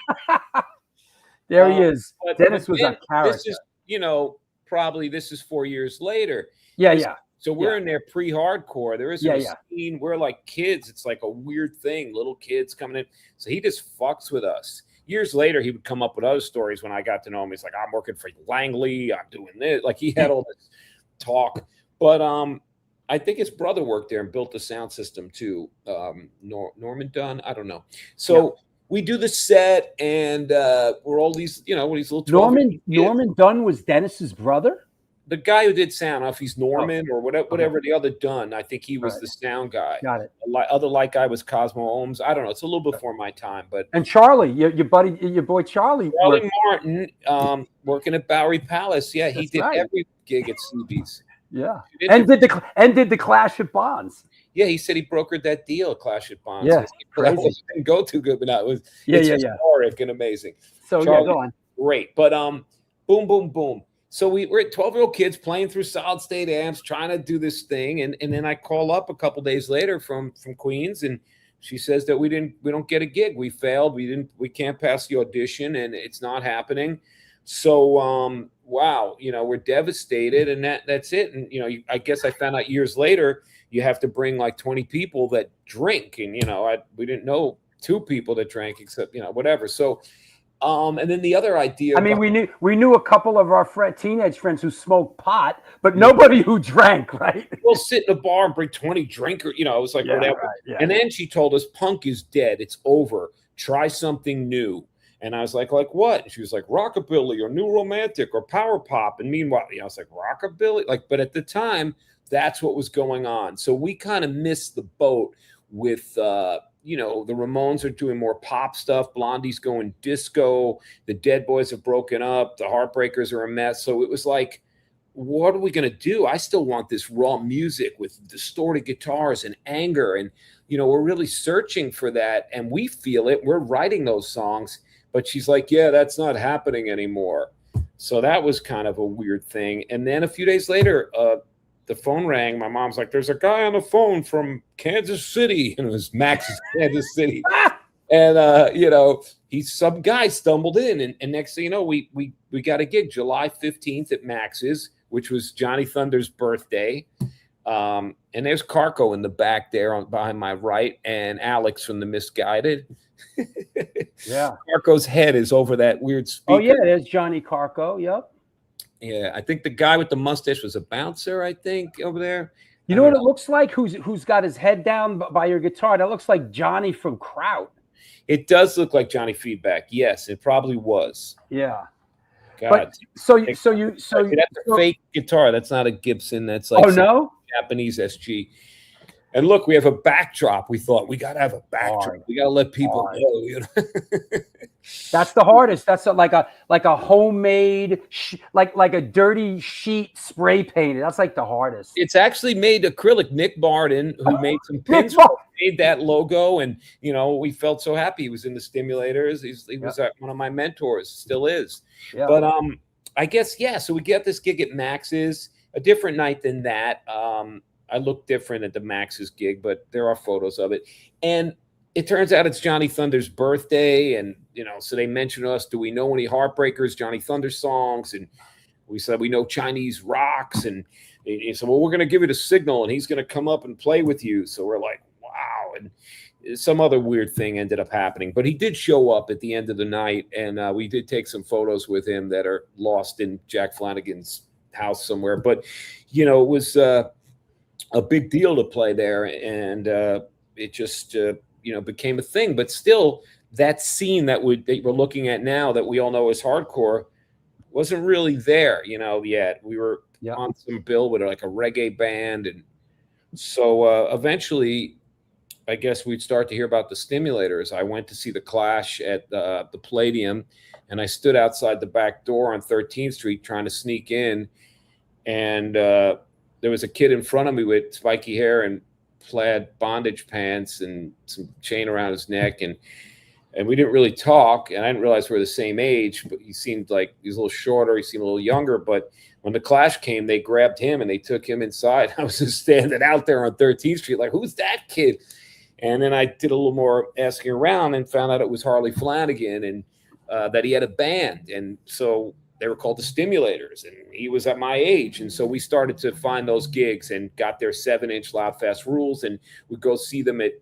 There he is. But Dennis was a character. This is, you know, probably this is 4 years later. Yeah. So we're in there pre-hardcore. There isn't a Yeah. scene. We're like kids. It's like a weird thing. Little kids coming in. So he just fucks with us. Years later, he would come up with other stories when I got to know him. He's like, "I'm working for Langley. I'm doing this." Like he had all this talk. But I think his brother worked there and built the sound system too. Norman Dunn. I don't know. So we do the set, and we're all these, you know, these little Norman Dunn was Dennis's brother. The guy who did sound, I don't know if he's Norman or whatever the other Dunn. I think he was the sound guy. Got it. The other light guy was Cosmo Ohms. I don't know. It's a little before my time, but And Charlie, your boy Charlie. Charlie Martin, working at Bowery Palace. Yeah, he That's did right. every gig at CB's. Yeah, and did the Clash at Bonds. Yeah, he said he brokered that deal, Clash at Bonds. Yeah, that didn't go too good, but no, it was historic and amazing. So Charlie, go on. Great, but boom, boom, boom. So we're 12-year-old kids playing through solid state amps, trying to do this thing, and then I call up a couple days later from Queens, and she says that we don't get a gig. We failed. We can't pass the audition, and it's not happening. So wow, you know, we're devastated, and that's it. And you know, I guess I found out years later you have to bring like 20 people that drink, and you know, we didn't know 2 people that drank, except, you know, whatever. So. And then the other idea. I mean, we knew a couple of our teenage friends who smoked pot, but nobody who drank, right? We'll sit in a bar and bring 20 drinkers. You know, it was like whatever. Right, yeah. And then she told us, "Punk is dead. It's over. Try something new." And I was like what? And she was like, "Rockabilly or new romantic or power pop." And meanwhile, you know, I was like, "Rockabilly?" But at the time, that's what was going on. So we kind of missed the boat with. You know, the Ramones are doing more pop stuff. Blondie's going disco. The Dead Boys have broken up. The Heartbreakers are a mess. So it was like what are we going to do? I still want this raw music with distorted guitars and anger. And, we're really searching for that. And we feel it. We're writing those songs. But she's like, yeah, that's not happening anymore. So that was kind of a weird thing. And then a few days later, the phone rang. My mom's like, there's a guy on the phone from Kansas City. And it was Max's Kansas City. And, he's some guy stumbled in. And next thing you know, we got a gig July 15th at Max's, which was Johnny Thunder's birthday. And there's Carco in the back there behind my right, and Alex from the Misguided. Yeah. Carco's head is over that weird speaker. Oh, yeah, there's Johnny Carco. Yep. Yeah, I think the guy with the mustache was a bouncer, I think, over there. You know what it looks like? Who's got his head down by your guitar? That looks like Johnny from Kraut. It does look like Johnny Feedback. Yes, it probably was. Yeah. God. But that's a fake guitar. That's not a Gibson. That's like Japanese SG. And look, we have a backdrop. We thought we got to have a backdrop. We got to let people know. That's the hardest. That's like a homemade, like a dirty sheet spray painted. That's like the hardest. It's actually made acrylic. Nick Barden, who made some pins, made that logo, and we felt so happy. He was in the Stimulators. He was one of my mentors. Still is. Yeah. But I guess So we get this gig at Max's. A different night than that. I look different at the Max's gig, but there are photos of it. And it turns out it's Johnny Thunder's birthday. And, so they mentioned us. Do we know any Heartbreakers, Johnny Thunder songs? And we said, we know Chinese rocks. And he said, well, we're going to give it a signal and he's going to come up and play with you. So we're like, wow. And some other weird thing ended up happening. But he did show up at the end of the night. And we did take some photos with him that are lost in Jack Flanagan's house somewhere. But, it was a big deal to play there, and it just became a thing. But still, that scene that we're looking at now, that we all know is hardcore, wasn't really there, yet. We were on some bill with like a reggae band, and so eventually, I guess we'd start to hear about the Stimulators. I went to see the Clash at the Palladium, and I stood outside the back door on 13th Street trying to sneak in, and there was a kid in front of me with spiky hair and plaid bondage pants and some chain around his neck. And we didn't really talk. And I didn't realize we were the same age, but he seemed like he was a little shorter. He seemed a little younger. But when the Clash came, they grabbed him and they took him inside. I was just standing out there on 13th Street like, who's that kid? And then I did a little more asking around and found out it was Harley Flanagan and that he had a band. And so they were called the Stimulators, and he was at my age. And so we started to find those gigs and got their 7-inch Loud Fast Rules, and we'd go see them at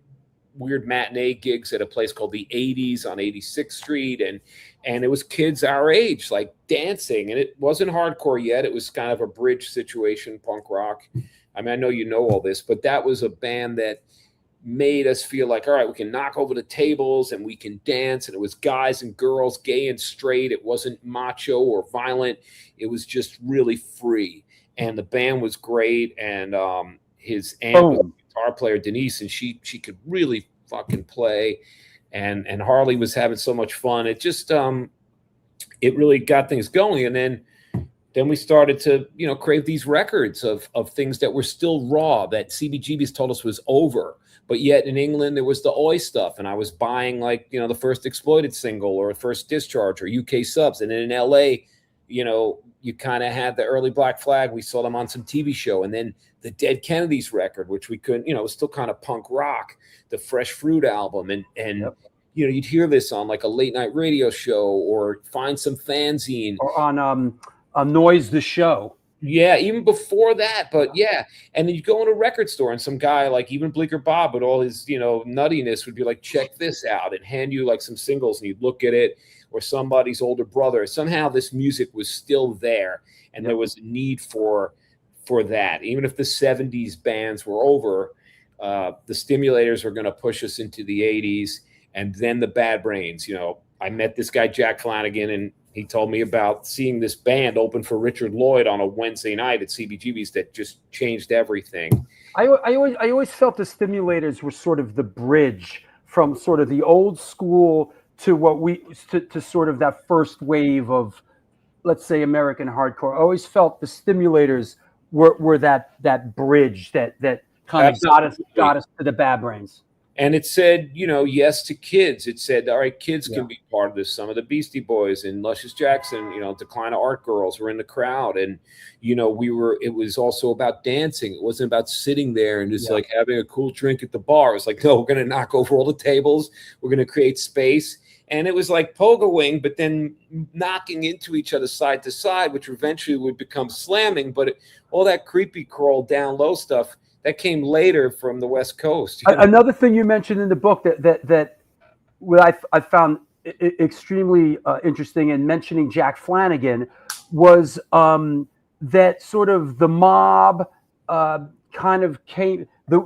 weird matinee gigs at a place called the 80s on 86th Street. And it was kids our age, like dancing. And it wasn't hardcore yet. It was kind of a bridge situation, punk rock. I mean, I know you know all this, but that was a band that made us feel like, all right, we can knock over the tables and we can dance. And it was guys and girls, gay and straight. It wasn't macho or violent. It was just really free. And the band was great. And his aunt, guitar player Denise, and she could really fucking play. And Harley was having so much fun. It just it really got things going. And then we started to, crave these records of things that were still raw, that CBGB's told us was over. But yet in England, there was the Oi stuff. And I was buying the first Exploited single or first Discharge or UK subs. And then in LA, you kind of had the early Black Flag. We saw them on some TV show. And then the Dead Kennedys record, which we couldn't, it was still kind of punk rock, the Fresh Fruit album. And you'd hear this on like a late night radio show or find some fanzine. Or on Noise the Show. Yeah, even before that, but yeah. And then you go in a record store and some guy like even Bleecker Bob with all his, nuttiness would be like, check this out, and hand you like some singles and you'd look at it, or somebody's older brother. Somehow this music was still there, and there was a need for that. Even if the 70s bands were over, the Stimulators were going to push us into the 80s, and then the Bad Brains. I met this guy, Jack Flanagan, and he told me about seeing this band open for Richard Lloyd on a Wednesday night at CBGB's that just changed everything. I always felt the Stimulators were sort of the bridge from sort of the old school to what to sort of that first wave of let's say, American hardcore. I always felt the Stimulators were that bridge that kind of got us to the Bad Brains. And it said, yes to kids. It said, all right, kids can be part of this. Some of the Beastie Boys and Luscious Jackson, Decline of Art Girls were in the crowd. And, it was also about dancing. It wasn't about sitting there and just like having a cool drink at the bar. It was like, no, we're going to knock over all the tables. We're going to create space. And it was like pogo wing, but then knocking into each other side to side, which eventually would become slamming. But all that creepy crawl down low stuff, that came later from the West Coast. Another thing you mentioned in the book that what I found extremely interesting in mentioning Jack Flanagan was that sort of the mob kind of came the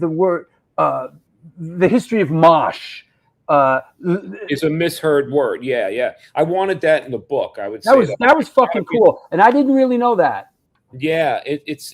word the history of mosh. It's a misheard word. Yeah. I wanted that in the book. I would say that was fucking cool, and I didn't really know that. Yeah,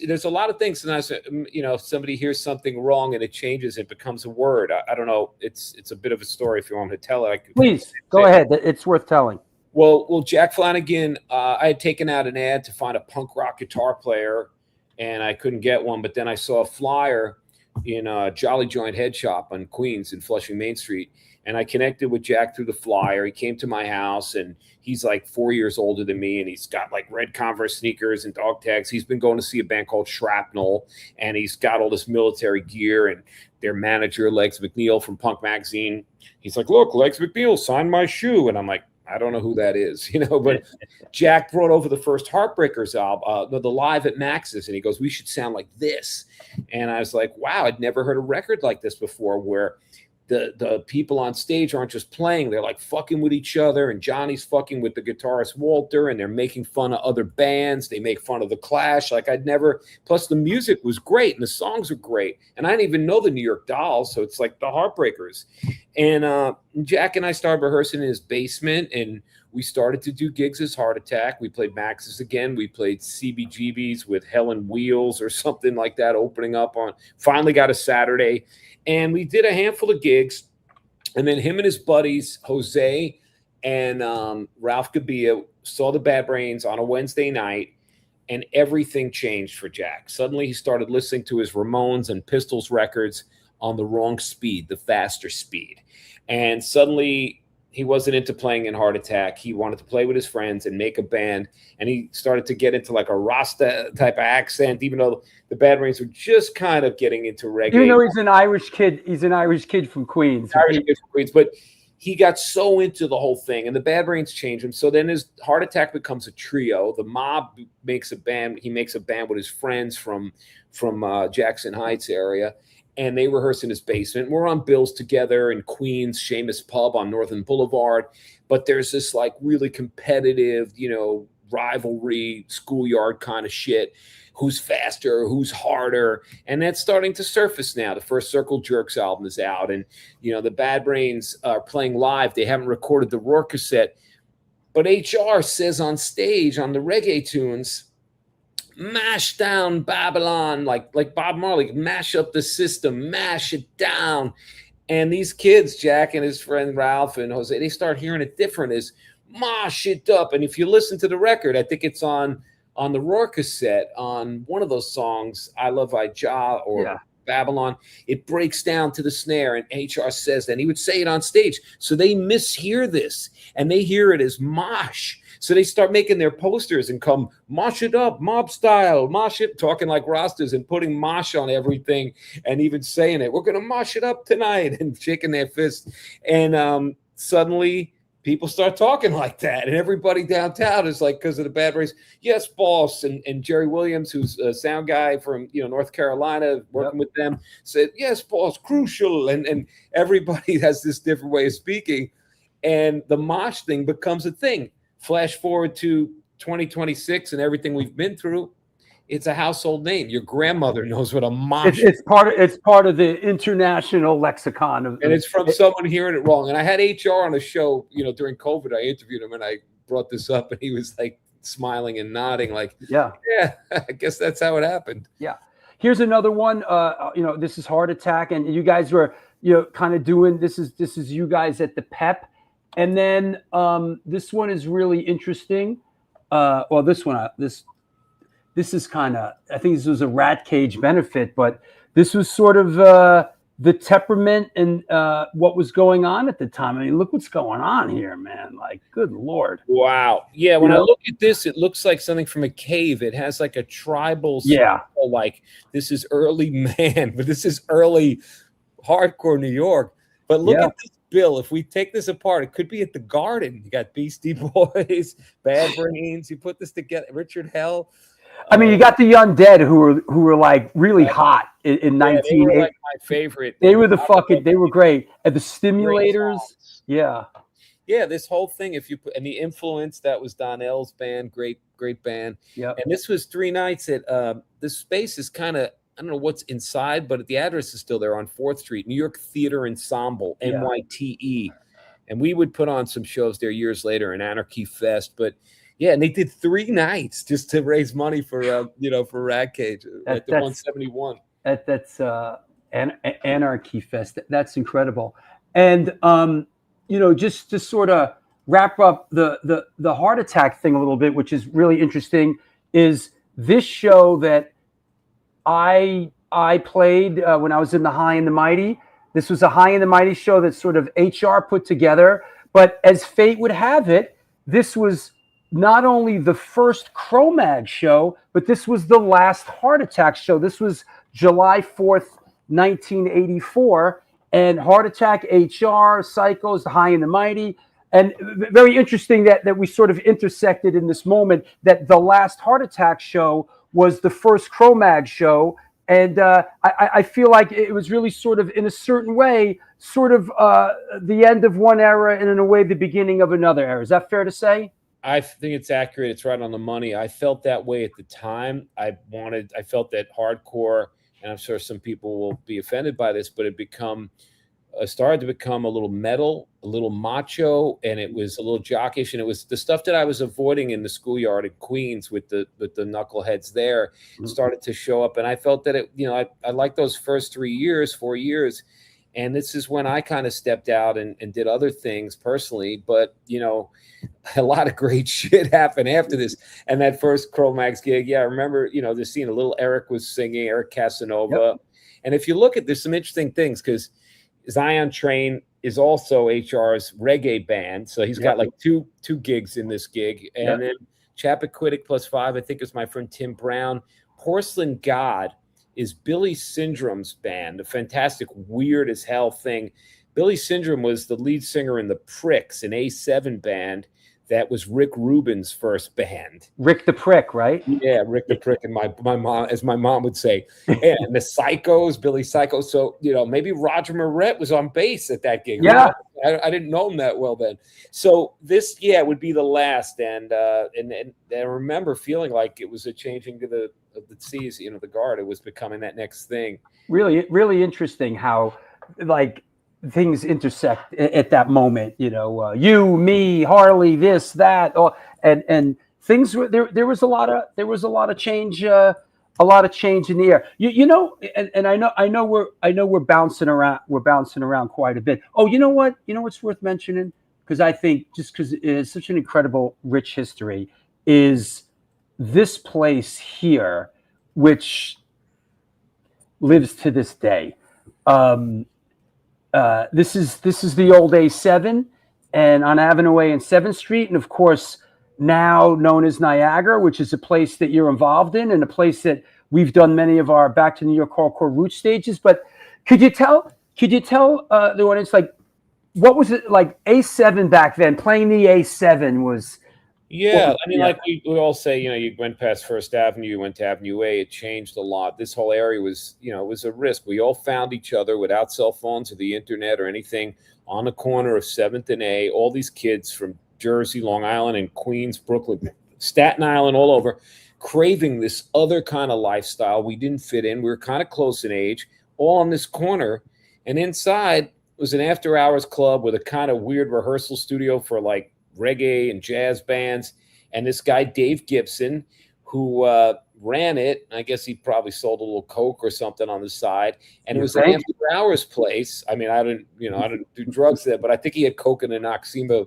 there's a lot of things. And if somebody hears something wrong and it changes, it becomes a word. I don't know. It's a bit of a story. If you want me to tell it, please go ahead. It's worth telling. Well, Jack Flanagan. I had taken out an ad to find a punk rock guitar player, and I couldn't get one. But then I saw a flyer in a Jolly Joint Head Shop on Queens in Flushing Main Street. And I connected with Jack through the flyer. He came to my house, and he's like 4 years older than me, and he's got like red Converse sneakers and dog tags. He's been going to see a band called Shrapnel, and he's got all this military gear. And their manager, Legs McNeil from Punk Magazine, he's like, look, Legs McNeil signed my shoe. And I'm like, I don't know who that is, but Jack brought over the first Heartbreakers album, the Live at Max's, and he goes, we should sound like this. And I was like, wow, I'd never heard a record like this before, where the people on stage aren't just playing, they're like fucking with each other, and Johnny's fucking with the guitarist Walter, and they're making fun of other bands. They make fun of the Clash. Plus the music was great and the songs were great. And I didn't even know the New York Dolls, so it's like the Heartbreakers. And Jack and I started rehearsing in his basement, and we started to do gigs as Heart Attack. We played Max's again. We played CBGB's with Helen Wheels or something like that, opening up on, finally got a Saturday. And we did a handful of gigs. And then him and his buddies, Jose and Ralph Gabia, saw the Bad Brains on a Wednesday night, and everything changed for Jack. Suddenly he started listening to his Ramones and Pistols records on the wrong speed, the faster speed. And suddenly he wasn't into playing in Heart Attack. He wanted to play with his friends and make a band. And he started to get into like a Rasta type of accent, even though the Bad Brains were just kind of getting into reggae. Even though he's an Irish kid. He's an Irish kid from Queens. But he got so into the whole thing, and the Bad Brains changed him. So then his Heart Attack becomes a trio. The Mob makes a band. He makes a band with his friends from Jackson Heights area. And they rehearse in his basement. We're on bills together in Queens, Seamus Pub on Northern Boulevard. But there's this like really competitive, rivalry, schoolyard kind of shit. Who's faster, who's harder. And that's starting to surface now. The first Circle Jerks album is out. And, the Bad Brains are playing live. They haven't recorded the Roar cassette. But HR says on stage on the reggae tunes, mash down Babylon, like Bob Marley, mash up the system, mash it down. And these kids, Jack and his friend Ralph and Jose, they start hearing it different as mash it up. And if you listen to the record, I think it's on the Roar cassette, on one of those songs, I Love Ijah or Babylon, it breaks down to the snare, and HR says that. And he would say it on stage. So they mishear this, and they hear it as mosh. So they start making their posters and come mosh it up, mob style, mosh it, talking like Rastas and putting mosh on everything and even saying it. We're going to mosh it up tonight and shaking their fists. And suddenly people start talking like that. And everybody downtown is like, because of the Bad Brains, yes, boss. And Jerry Williams, who's a sound guy from North Carolina, working with them, said, yes, boss, crucial. And everybody has this different way of speaking. And the mosh thing becomes a thing. Flash forward to 2026 and everything we've been through, it's a household name. Your grandmother knows what a mosh is. It's part of the international lexicon of, and it's from someone hearing it wrong. And I had HR on a show, during COVID. I interviewed him and I brought this up, and he was like smiling and nodding, like, yeah, I guess that's how it happened. Yeah. Here's another one. This is Heart Attack, and you guys were kind of doing this is you guys at the Pep. And then this one is really interesting. well, this one, this is kind of, I think this was a rat cage benefit, but this was sort of the temperament and what was going on at the time. I mean, look what's going on here, man. Like, good Lord. Wow. Yeah, when I look at this, it looks like something from a cave. It has like a tribal circle, like this is early man, but this is early hardcore New York. But look at this bill. If we take this apart, it could be at the Garden. You got Beastie Boys, Bad Brains. You put this together, Richard Hell. I mean, you got the Undead who were like really hot in 1980. They were like my favorite. They were they were great. And the Stimulators. Yeah. Yeah, this whole thing, if you put, and the Influence, that was Donnell's band, great band. Yeah. And this was 3 nights at this space is kind of, I don't know what's inside, but the address is still there on 4th Street, New York Theater Ensemble, NYTE. And we would put on some shows there years later in Anarchy Fest. But yeah, and they did 3 nights just to raise money for for Rag Cage at the 171. That's Anarchy Fest. That's incredible. And just to sort of wrap up the heart attack thing a little bit, which is really interesting, is this show that I played when I was in the High and the Mighty. This was a High and the Mighty show that sort of HR put together. But as fate would have it, this was not only the first Cro-Mag show, but this was the last Heart Attack show. This was July 4th, 1984. And Heart Attack, HR, Psychos, the High and the Mighty. And very interesting that we sort of intersected in this moment, that the last Heart Attack show was the first Cro-Mag show. And I feel like it was really sort of, in a certain way, sort of the end of one era and in a way the beginning of another era. Is that fair to say? I think it's accurate. It's right on the money. I felt that way at the time. I felt that hardcore, and I'm sure some people will be offended by this, but it started to become a little metal, a little macho, and it was a little jockish, and it was the stuff that I was avoiding in the schoolyard in Queens with the knuckleheads there started to show up. And I felt that I liked those first 4 years. And this is when I kind of stepped out and did other things personally. But, a lot of great shit happened after this. And that first Cro-Mags gig, I remember, the scene, a little Eric was singing, Eric Casanova. Yep. And if you look at, there's some interesting things, because Zion Train is also HR's reggae band. So he's got like two gigs in this gig. And then Chappaquiddick +5, I think, is my friend Tim Brown. Porcelain God is Billy Syndrome's band, a fantastic, weird as hell thing. Billy Syndrome was the lead singer in the Pricks, an A7 band that was Rick Rubin's first band. Rick the Prick, right? Yeah, Rick the Prick, and my mom, as my mom would say. And the Psychos, Billy Psycho. So, maybe Roger Moret was on bass at that gig. Yeah. I didn't know him that well then. So this, would be the last. And I remember feeling like it was a changing to the seas, the guard. It was becoming that next thing. Really, really interesting how, like, things intersect at that moment. You, me, Harley, this, that, and things were there. There was a lot of change. A lot of change in the air. And I know we're bouncing around. We're bouncing around quite a bit. Oh, you know what? What's worth mentioning? Because I think just because it is such an incredible, rich history, is this place here, which lives to this day. This is the old A7, and on Avenue A and 7th Street, and of course now known as Niagara, which is a place that you're involved in, and a place that we've done many of our Back to New York hardcore root stages. But could you tell the audience, like, what was it like A7 back then? Playing the A7 was. Yeah, I mean, like we all say, you went past First Avenue, you went to Avenue A, it changed a lot. This whole area was, it was a risk. We all found each other without cell phones or the internet or anything on the corner of 7th and A. All these kids from Jersey, Long Island, and Queens, Brooklyn, Staten Island, all over, craving this other kind of lifestyle. We didn't fit in. We were kind of close in age, all on this corner. And inside was an after-hours club with a kind of weird rehearsal studio for, like, reggae and jazz bands, and this guy Dave Gibson, who ran it. I guess he probably sold a little coke or something on the side, and it was an after-hours place. I mean, I didn't do drugs there, but I think he had coke in an Oxima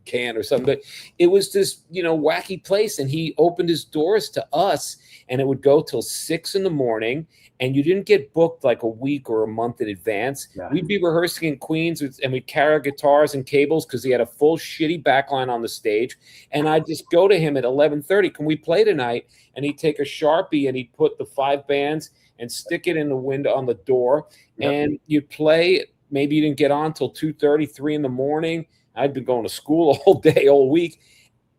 can or something. But it was this, wacky place. And he opened his doors to us, and it would go till 6 a.m. And you didn't get booked like a week or a month in advance. Yeah. We'd be rehearsing in Queens, and we'd carry our guitars and cables because he had a full shitty backline on the stage. And I'd just go to him at 11:30, can we play tonight? And he'd take a Sharpie and he'd put the 5 bands and stick it in the window on the door. Yep. And you'd play. Maybe you didn't get on till 2:30, 3 a.m. I'd been going to school all day, all week.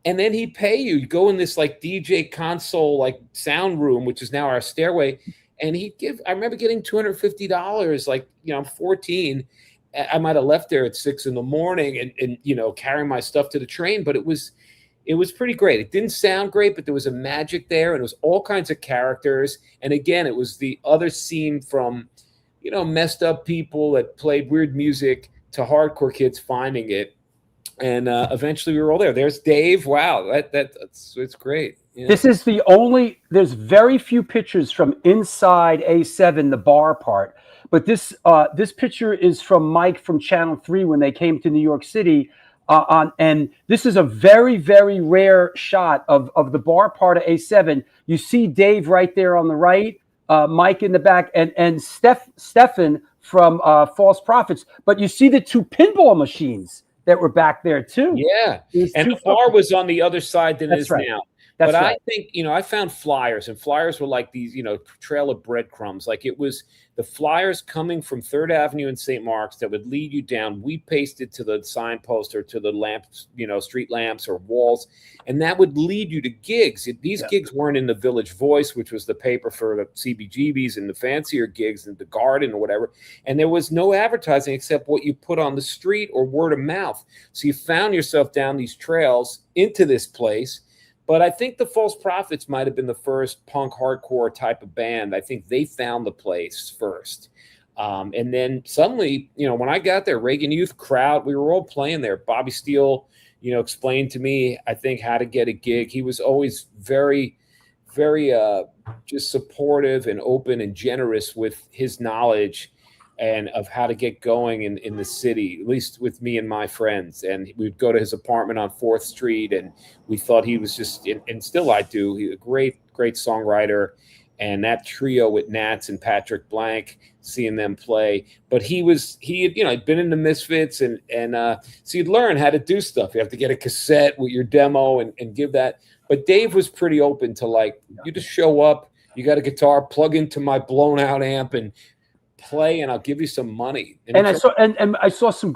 And then he'd pay you. You go in this like DJ console, like sound room, which is now our stairway. And I remember getting $250, like, I'm 14. I might have left there at 6 a.m. and carrying my stuff to the train, but it was pretty great. It didn't sound great, but there was a magic there, and it was all kinds of characters. And again, it was the other scene from, messed up people that played weird music to hardcore kids finding it. And eventually we were all there. There's Dave. Wow. It's great. Yeah. This is there's very few pictures from inside A7, the bar part. But this picture is from Mike from Channel 3 when they came to New York City. And this is a very, very rare shot of the bar part of A7. You see Dave right there on the right, Mike in the back, and Stefan from False Prophets. But you see the 2 pinball machines that were back there too. Yeah. And the bar was on the other side than it is now. That's right. I think, I found flyers, and flyers were like these, trail of breadcrumbs. Like it was the flyers coming from 3rd Avenue in St. Mark's that would lead you down. We pasted to the signpost or to the lamps, street lamps or walls, and that would lead you to gigs. These gigs weren't in the Village Voice, which was the paper for the CBGBs and the fancier gigs and the Garden or whatever. And there was no advertising except what you put on the street or word of mouth. So you found yourself down these trails into this place. But I think the False Prophets might have been the first punk hardcore type of band. I think they found the place first. And then suddenly, when I got there, Reagan Youth crowd, we were all playing there. Bobby Steele, explained to me, I think, how to get a gig. He was always very, very just supportive and open and generous with his knowledge and of how to get going in the city, at least with me and my friends. And we'd go to his apartment on 4th Street, and we thought he was just, and still I do, he's a great, great songwriter. And that trio with Nats and Patrick Blank, seeing them play. But he had been in the Misfits, and so you'd learn how to do stuff. You have to get a cassette with your demo and give that. But Dave was pretty open to, like, you just show up, you got a guitar, plug into my blown out amp and play, and I'll give you some money. And I saw some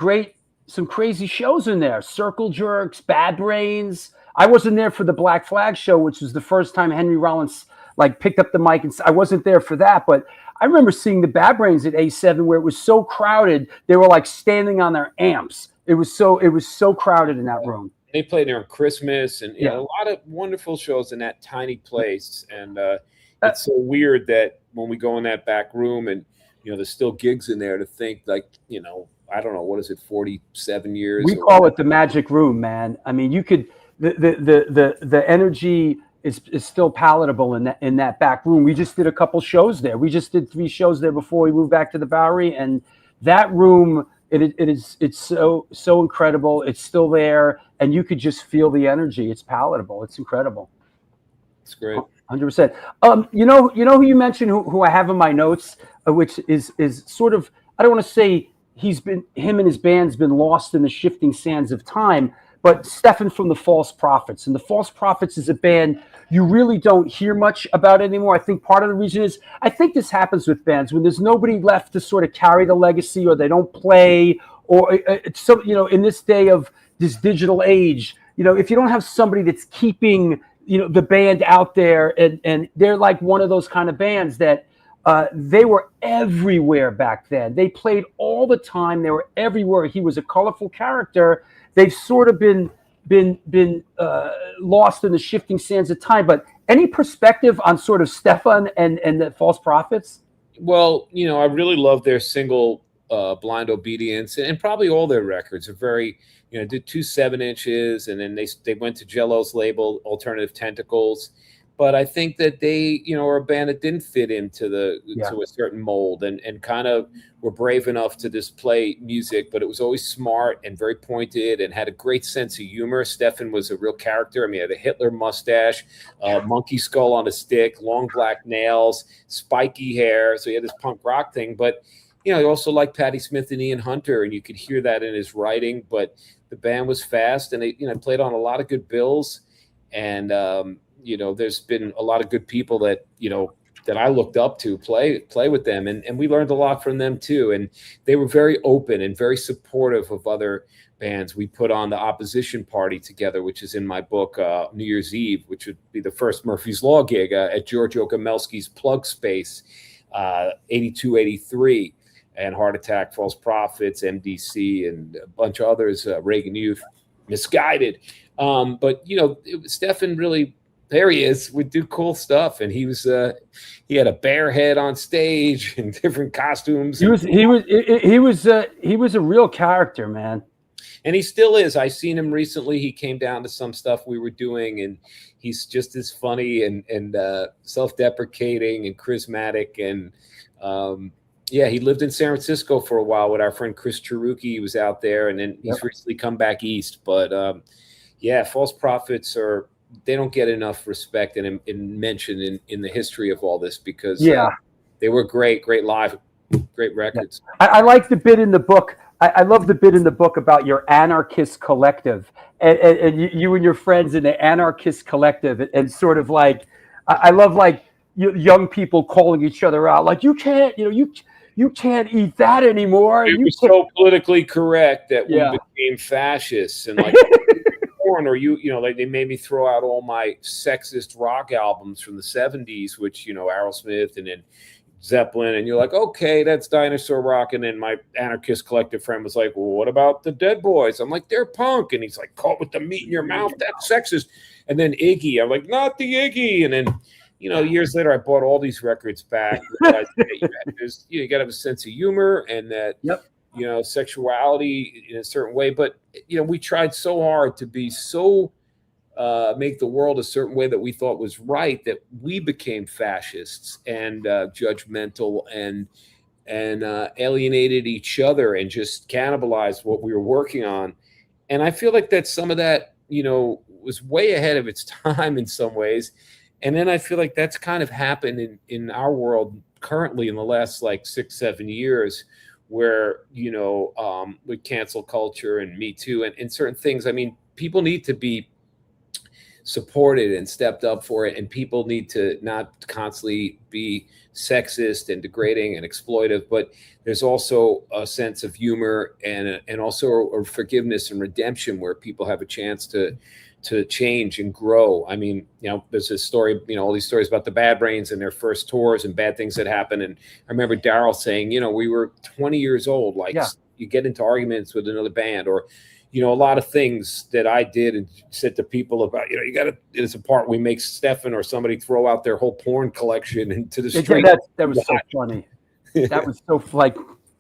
crazy shows in there. Circle Jerks, Bad Brains. I wasn't there for the Black Flag show, which was the first time Henry Rollins picked up the mic, and I wasn't there for that. But I remember seeing the Bad Brains at A7 where it was so crowded they were like standing on their amps. It was so crowded in that room. They played there on Christmas, and a lot of wonderful shows in that tiny place. And it's so weird that when we go in that back room and there's still gigs in there, to think I don't know, what is it, 47 years? We call it the magic room, man. I mean, you could, the energy is still palatable in that back room. We just did a couple shows there. We just did 3 shows there before we moved back to the Bowery, and that room, it's so incredible. It's still there, and you could just feel the energy. It's palatable. It's incredible. It's great. 100%. You know who you mentioned, who I have in my notes, which is sort of, I don't want to say him and his band's been lost in the shifting sands of time, but Stefan from the False Prophets. And the False Prophets is a band you really don't hear much about anymore. I think part of the reason is, I think this happens with bands when there's nobody left to sort of carry the legacy, or they don't play, or it's so, in this day of this digital age, if you don't have somebody that's keeping the band out there, and they're like one of those kind of bands that they were everywhere back then. They played all the time. They were everywhere. He was a colorful character. They've sort of been lost in the shifting sands of time. But any perspective on sort of Stefan and the False Prophets? Well, I really love their single Blind Obedience, and probably all their records are very, did 2 7-inches, and then they went to Jello's label, Alternative Tentacles. but I think that they, are a band that didn't fit into Yeah. to a certain mold, and kind of were brave enough to just play music, but it was always smart and very pointed and had a great sense of humor. Stefan was a real character. I mean, he had a Hitler mustache, monkey skull on a stick, long black nails, spiky hair. So he had this punk rock thing, but he also liked Patti Smith and Ian Hunter, and you could hear that in his writing. But the band was fast, and they, played on a lot of good bills. And there's been a lot of good people that that I looked up to play with them, and we learned a lot from them too. And they were very open and very supportive of other bands. We put on the Opposition Party together, which is in my book, New Year's Eve, which would be the first Murphy's Law gig at George Okomelski's Plug Space, 82, 83. And Heart Attack, False Prophets, MDC, and a bunch of others, Reagan Youth, Misguided. But Stefan really, there he is, would do cool stuff, and he had a bear head on stage and different costumes. He was a real character, man. And he still is. I seen him recently. He came down to some stuff we were doing, and he's just as funny and self-deprecating and charismatic. And yeah, he lived in San Francisco for a while with our friend Chris Cheruki. He was out there, and then he's recently come back east. But yeah, False Prophets they don't get enough respect and mention in the history of all this, because they were great live, great records. I like the bit in the book. I love the bit in the book about your anarchist collective and you and your friends in the anarchist collective, and sort of like, I love like young people calling each other out, like, you can't, you can't eat that anymore. It was so politically correct that we became fascists, and like porn, or like they made me throw out all my sexist rock albums from the 70s, which Aerosmith and then Zeppelin, and you're like, okay, that's dinosaur rock. And then my anarchist collective friend was like, well, what about the Dead Boys? I'm like, they're punk. And he's like, caught with the meat in your mouth, that's sexist. And then Iggy, I'm like, not the Iggy. And then years later, I bought all these records back. You got to have a sense of humor, and that sexuality in a certain way. But we tried so hard to be so make the world a certain way that we thought was right, that we became fascists and judgmental and alienated each other and just cannibalized what we were working on. And I feel like that some of that was way ahead of its time in some ways. And then I feel like that's kind of happened in our world currently in the last like 6-7 years, where with cancel culture and Me Too and certain things. I mean, people need to be supported and stepped up for it, and people need to not constantly be sexist and degrading and exploitive, but there's also a sense of humor and also a forgiveness and redemption, where people have a chance to change and grow. I mean, there's this story, all these stories about the Bad Brains and their first tours and bad things that happen. And I remember Daryl saying, we were 20 years old, like you get into arguments with another band, or a lot of things that I did and said to people about, you got to, it's a part we make Stefan or somebody throw out their whole porn collection into the street. That was so funny. That was so, like,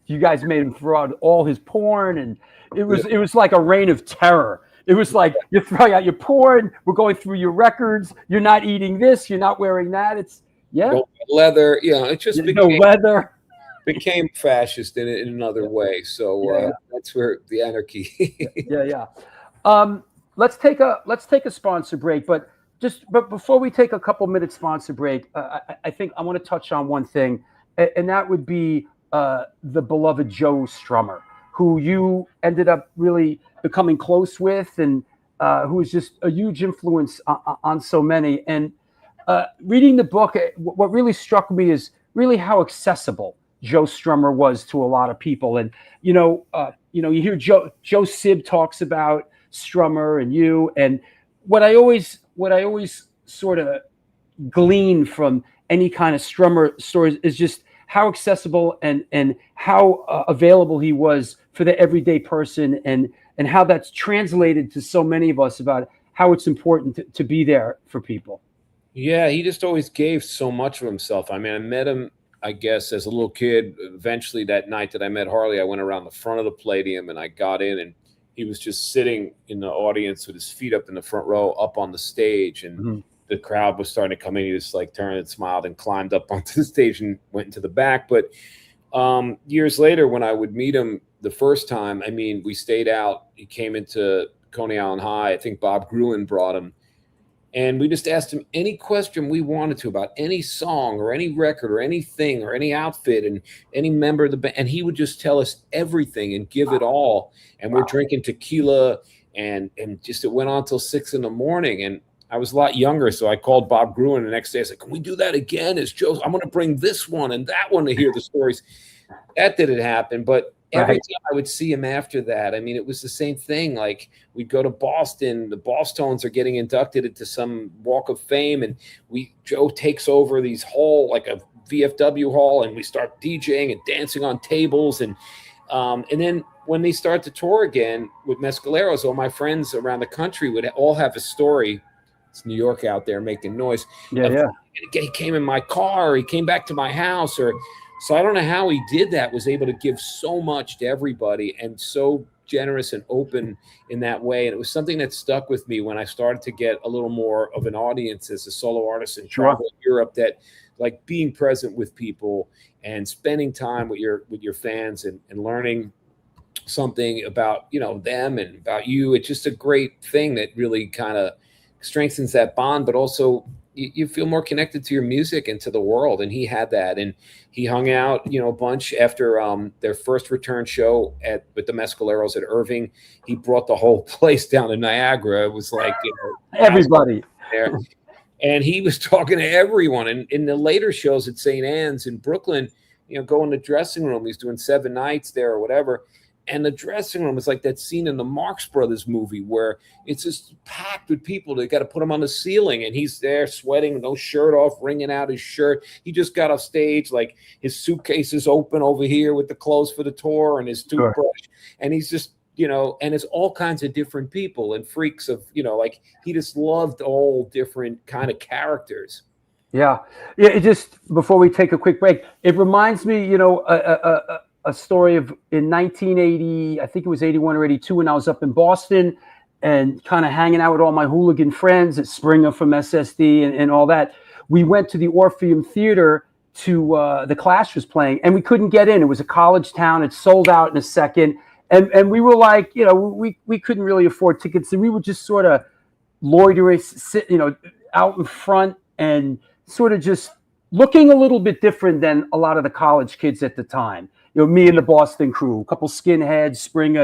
you guys made him throw out all his porn, and it was like a reign of terror. It was like, you're throwing out your porn, we're going through your records, you're not eating this, you're not wearing that. It's no leather. It just became fascist in another way. So that's where the anarchy. Let's take a sponsor break, but before we take a couple minutes sponsor break, I think I want to touch on one thing, and that would be the beloved Joe Strummer, who you ended up really becoming close with, and who is just a huge influence on so many. And reading the book, what really struck me is really how accessible Joe Strummer was to a lot of people. And you hear Joe Sib talks about Strummer and you, and what I always sort of glean from any kind of Strummer stories is just how accessible and how available he was for the everyday person, and how that's translated to so many of us about how it's important to be there for people. Yeah, he just always gave so much of himself. I mean, I met him, I guess, as a little kid. Eventually that night that I met Harley, I went around the front of the Palladium and I got in, and he was just sitting in the audience with his feet up in the front row, up on the stage. And the crowd was starting to come in, he just like turned and smiled and climbed up onto the stage and went into the back. But years later, when I would meet him the first time, I mean, we stayed out. He came into Coney Island High. I think Bob Gruen brought him. And we just asked him any question we wanted to about any song or any record or anything or any outfit and any member of the band. And he would just tell us everything and give it all. And we're drinking tequila and just it went on till 6 a.m. And I was a lot younger. So I called Bob Gruen the next day. I said, can we do that again? As Joe, I'm going to bring this one and that one to hear the stories. That didn't happen. But every time I would see him after that, I mean, it was the same thing. Like we'd go to Boston, the Bosstones are getting inducted into some Walk of Fame, and Joe takes over these hall, like a VFW hall, and we start DJing and dancing on tables. And then when they start to tour again with Mescaleros, all my friends around the country would all have a story. It's New York out there making noise. He came in my car, he came back to my house, so I don't know how he did that, was able to give so much to everybody and so generous and open in that way. And it was something that stuck with me when I started to get a little more of an audience as a solo artist and travel in Europe, that like being present with people and spending time with your fans and learning something about, you know, them and about you. It's just a great thing that really kind of strengthens that bond, but also you feel more connected to your music and to the world. And he had that, and he hung out, you know, a bunch after their first return show with the Mescaleros at Irving. He brought the whole place down to Niagara. It was like, you know, everybody there. And he was talking to everyone. And in the later shows at St. Anne's in Brooklyn, you know, go in the dressing room. He's doing 7 nights there or whatever. And the dressing room is like that scene in the Marx Brothers movie where it's just packed with people. They got to put him on the ceiling, and he's there sweating, no shirt off, wringing out his shirt. He just got off stage, like his suitcase is open over here with the clothes for the tour and his toothbrush. And he's just, you know, and it's all kinds of different people and freaks of, you know, like he just loved all different kind of characters. Yeah. It just, before we take a quick break, it reminds me, you know, a story of in 1980, I think it was 81 or 82, when I was up in Boston and kind of hanging out with all my hooligan friends at Springer from SSD and all that. We went to the Orpheum Theater to the Clash was playing, and we couldn't get in. It was a college town. It sold out in a second. And we were like, you know, we couldn't really afford tickets. And we were just sort of loitering, you know, out in front and sort of just looking a little bit different than a lot of the college kids at the time. You know, me and the Boston crew, a couple skinheads, Springer,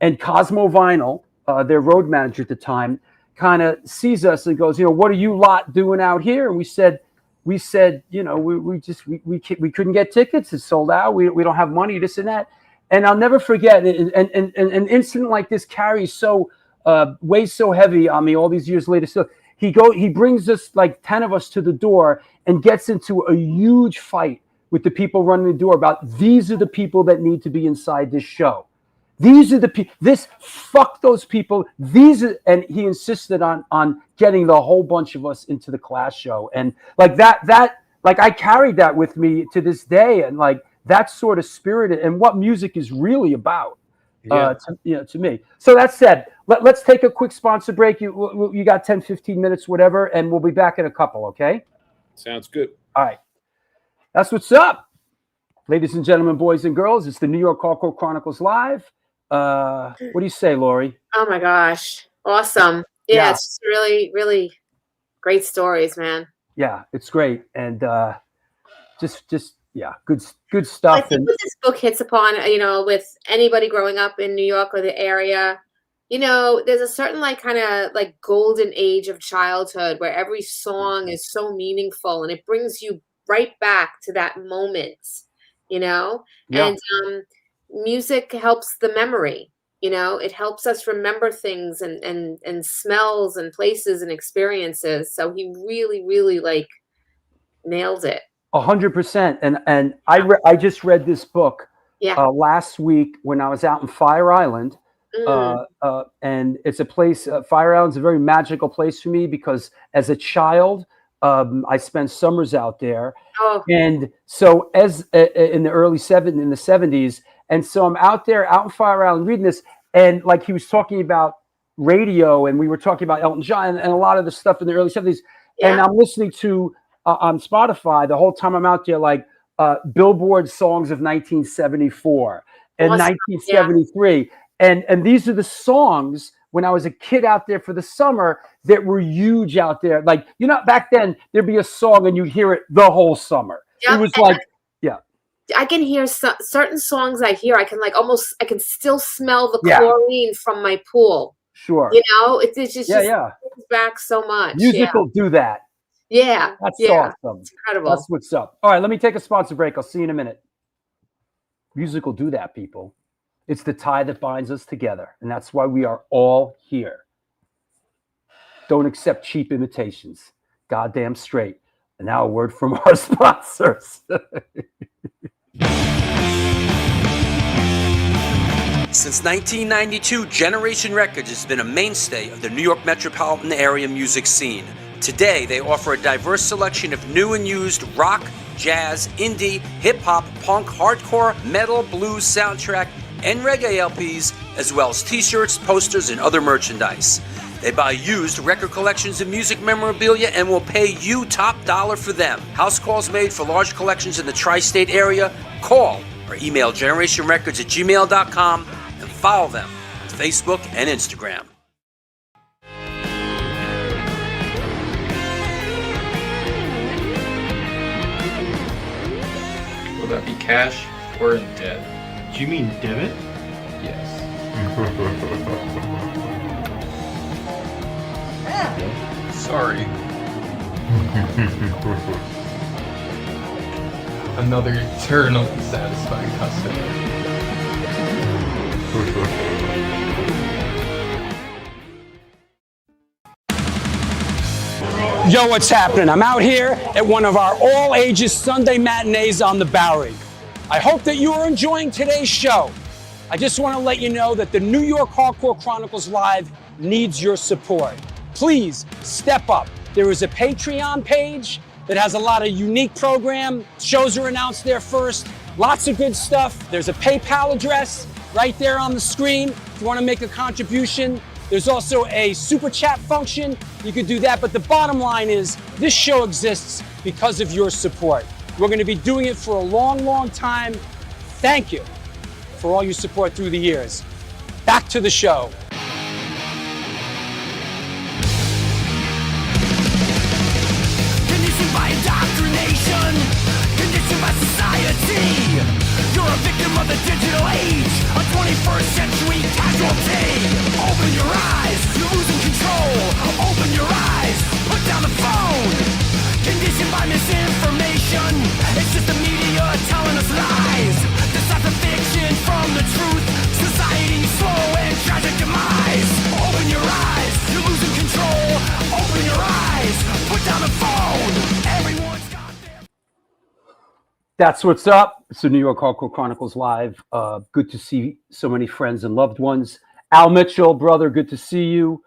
and Cosmo Vinyl, their road manager at the time, kind of sees us and goes, you know, what are you lot doing out here? And we said, you know, we couldn't get tickets. It's sold out. We don't have money, this and that. And I'll never forget. And an incident like this carries weighs so heavy on me all these years later. So he brings us, like 10 of us, to the door and gets into a huge fight with the people running the door about, these are the people that need to be inside this show. These are the people, fuck those people. And he insisted on getting the whole bunch of us into the Clash show. And like that, like I carried that with me to this day. And like that sort of spirit and what music is really about, to me. So that said, let's take a quick sponsor break. You got 10, 15 minutes, whatever, and we'll be back in a couple. Okay. Sounds good. All right. That's what's up, ladies and gentlemen, boys and girls. It's the New York Hardcore Chronicles Live. What do you say, Lori? Oh my gosh, awesome! Yeah, it's just really, really great stories, man. Yeah, it's great, and just good stuff. I think what this book hits upon, you know, with anybody growing up in New York or the area, you know, there's a certain like kind of like golden age of childhood where every song is so meaningful and it brings you right back to that moment, you know. And music helps the memory, you know. It helps us remember things and smells and places and experiences. So he really, really like nailed it. 100%. And I just read this book last week when I was out in Fire Island. And it's a place, Fire Island's a very magical place for me because as a child, I spent summers out there, and so as in the early in the 70s, and so I'm out there, out in Fire Island, reading this, and like he was talking about radio, and we were talking about Elton John and a lot of the stuff in the early 70s. Yeah. And I'm listening to on Spotify the whole time I'm out there, like Billboard songs of 1974 and Awesome. 1973. And these are the songs when I was a kid out there for the summer that were huge out there. Like, you know, back then there'd be a song and you'd hear it the whole summer. Yep. It was like, I can hear certain songs I hear. I can still smell the Yeah. chlorine from my pool. Sure. You know, it's just Yeah. brings back so much. Music will do that. Yeah. That's yeah. awesome. It's incredible. That's what's up. All right, let me take a sponsor break. I'll see you in a minute. Music will do that, people. It's the tie that binds us together, and that's why we are all here. Don't accept cheap imitations. Goddamn straight. And now a word from our sponsors. Since 1992, Generation Records has been a mainstay of the New York metropolitan area music scene. Today, they offer a diverse selection of new and used rock, jazz, indie, hip-hop, punk, hardcore, metal, blues, soundtrack, and reggae LPs, as well as t-shirts, posters, and other merchandise. They buy used record collections and music memorabilia and will pay you top dollar for them. House calls made for large collections in the tri-state area. Call or email generationrecords@gmail.com and follow them on Facebook and Instagram. Will that be cash or in debt? Do you mean debit? Yes. Sorry. Another eternally satisfied customer. Yo, what's happening? I'm out here at one of our all-ages Sunday matinees on the Bowery. I hope that you are enjoying today's show. I just want to let you know that the New York Hardcore Chronicles Live needs your support. Please step up. There is a Patreon page that has a lot of unique program. Shows are announced there first. Lots of good stuff. There's a PayPal address right there on the screen if you want to make a contribution. There's also a super chat function. You could do that. But the bottom line is this show exists because of your support. We're going to be doing it for a long, long time. Thank you for all your support through the years. Back to the show. Conditioned by indoctrination, conditioned by society. You're a victim of the digital age, a 21st century casualty. Open your eyes, you're losing control. Open your eyes, put down the phone. Conditioned by misinformation, it's just the media telling us lies. Decipher fiction from the truth, society's slow and tragic demise. Open your eyes, you're losing control. Open your eyes, put down the phone. Everyone's got their... That's what's up. It's the New York Hardcore Chronicles Live. Good to see so many friends and loved ones. Al Mitchell, brother, good to see you.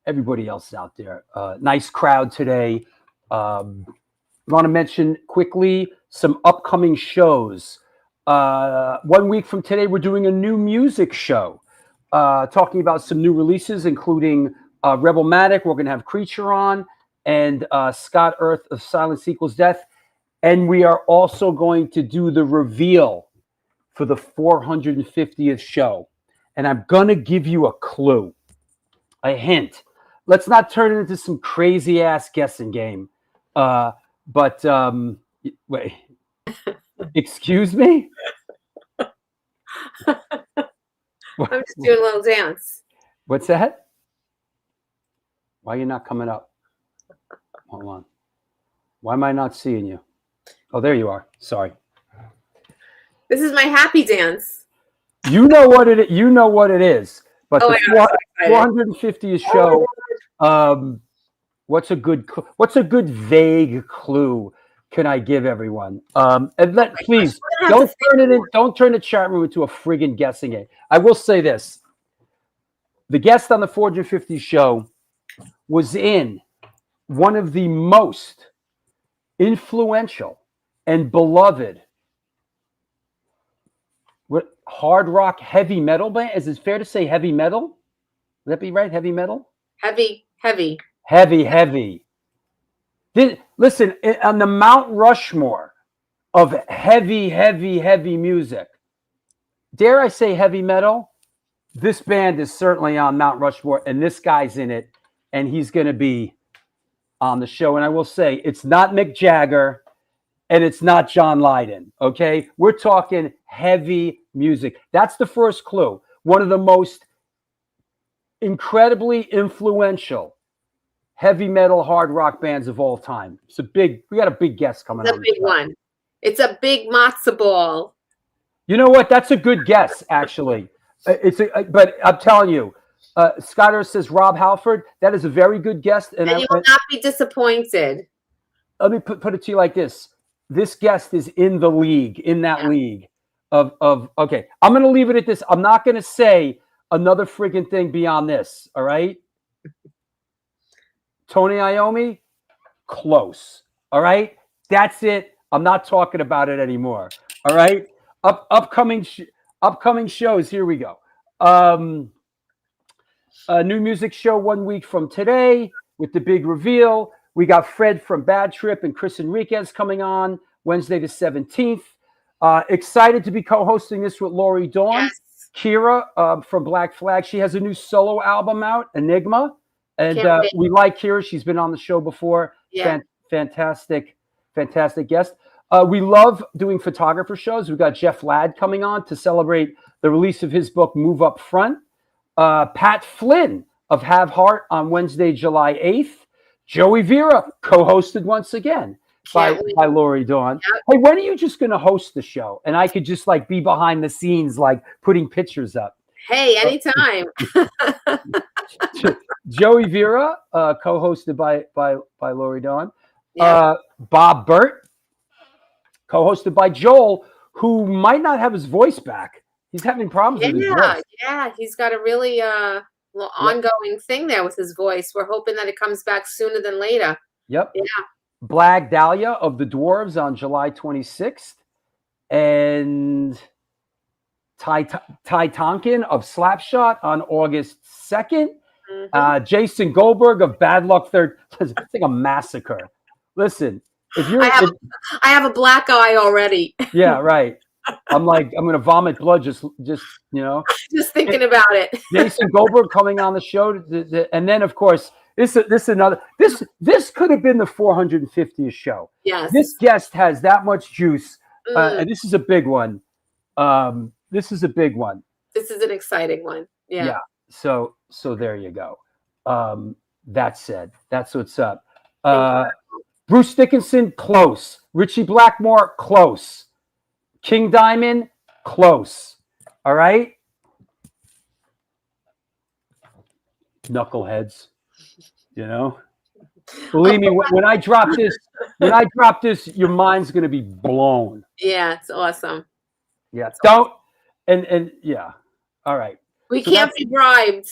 Everybody else out there. Nice crowd today. I want to mention quickly some upcoming shows. 1 week from today, we're doing a new music show, talking about some new releases, including Rebelmatic. We're going to have Creature on, and Scott Earth of Silence Equals Death. And we are also going to do the reveal for the 450th show. And I'm going to give you a clue, a hint. Let's not turn it into some crazy ass guessing game. But wait, excuse me? I'm just doing a little dance. What's that? Why are you not coming up? Hold on. Why am I not seeing you? Oh, there you are. Sorry. This is my happy dance. You know what it. You know what it is. But Oh the my God, I'm so 450th show. What's a good vague clue can I give everyone? And please don't turn the chat room into a friggin' guessing game. I will say this: the guest on the 450th show was in one of the most influential and beloved hard rock heavy metal band. Is it fair to say heavy metal? Would that be right? Heavy metal? Heavy. Heavy. Listen, on the Mount Rushmore of heavy music, dare I say heavy metal, this band is certainly on Mount Rushmore, and this guy's in it, and he's going to be on the show. And I will say, it's not Mick Jagger, and it's not John Lydon, okay? We're talking heavy music. That's the first clue. One of the most incredibly influential heavy metal, hard rock bands of all time. We got a big guest coming on. It's a big one. It's a big matzo ball. You know what? That's a good guess, actually. But I'm telling you, Skyler says Rob Halford. That is a very good guess. And you will not be disappointed. Let me put it to you like this. This guest is in the league, league of okay. I'm going to leave it at this. I'm not going to say another friggin' thing beyond this. All right. Tony Iommi, close. All right. That's it. I'm not talking about it anymore. All right. Upcoming shows. Here we go. A new music show 1 week from today with the big reveal. We got Fred from Bad Trip and Chris Enriquez coming on Wednesday the 17th. Excited to be co-hosting this with Lori Dawn. Yes. Kira from Black Flag. She has a new solo album out, Enigma. And we like Kira. She's been on the show before. Yeah. Fantastic guest. We love doing photographer shows. We've got Jeff Ladd coming on to celebrate the release of his book, Move Up Front. Pat Flynn of Have Heart on Wednesday, July 8th. Joey Vera co-hosted once again by Lori Dawn. Yep. Hey, when are you just going to host the show? And I could just like be behind the scenes, like putting pictures up. Hey, anytime. Joey Vera, co-hosted by Lori Dawn. Yep. Bob Burt, co-hosted by Joel, who might not have his voice back. He's having problems with his voice. Yeah, he's got a really ongoing thing there with his voice. We're hoping that it comes back sooner than later. Yep. Yeah. Blag Dahlia of the Dwarves on July 26th. And Ty Tonkin of Slapshot on August 2nd. Mm-hmm. Jason Goldberg of Bad Luck Third. It's like a massacre. Listen, if you're... I have a black eye already. Yeah, right. I'm going to vomit blood just just thinking about it. Jason Goldberg coming on the show, and then of course this could have been the 450th show. Yes, this guest has that much juice, and this is a big one. This is an exciting one. Yeah. So there you go. That said, that's what's up. Bruce Dickinson, close. Richie Blackmore, close. King Diamond, close. All right? Knuckleheads. Believe me, when I drop this, your mind's gonna be blown. Yeah, it's awesome. Yeah. Don't and yeah. All right. We can't be bribed.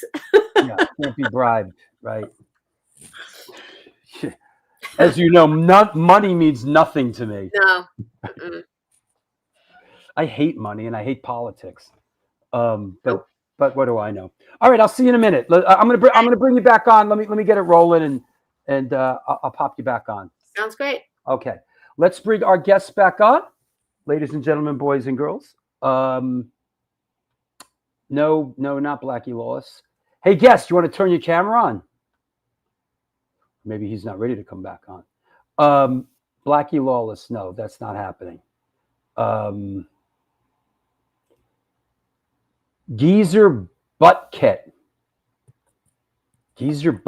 Yeah, can't be bribed, right? As you know, money means nothing to me. No. I hate money and I hate politics. But what do I know? All right, I'll see you in a minute. I'm gonna bring you back on. Let me get it rolling and I'll pop you back on. Sounds great. Okay, let's bring our guests back on, ladies and gentlemen, boys and girls. No, not Blackie Lawless. Hey, guest, you want to turn your camera on? Maybe he's not ready to come back on. Blackie Lawless, no, that's not happening. Geezer Buttkit. Geezer.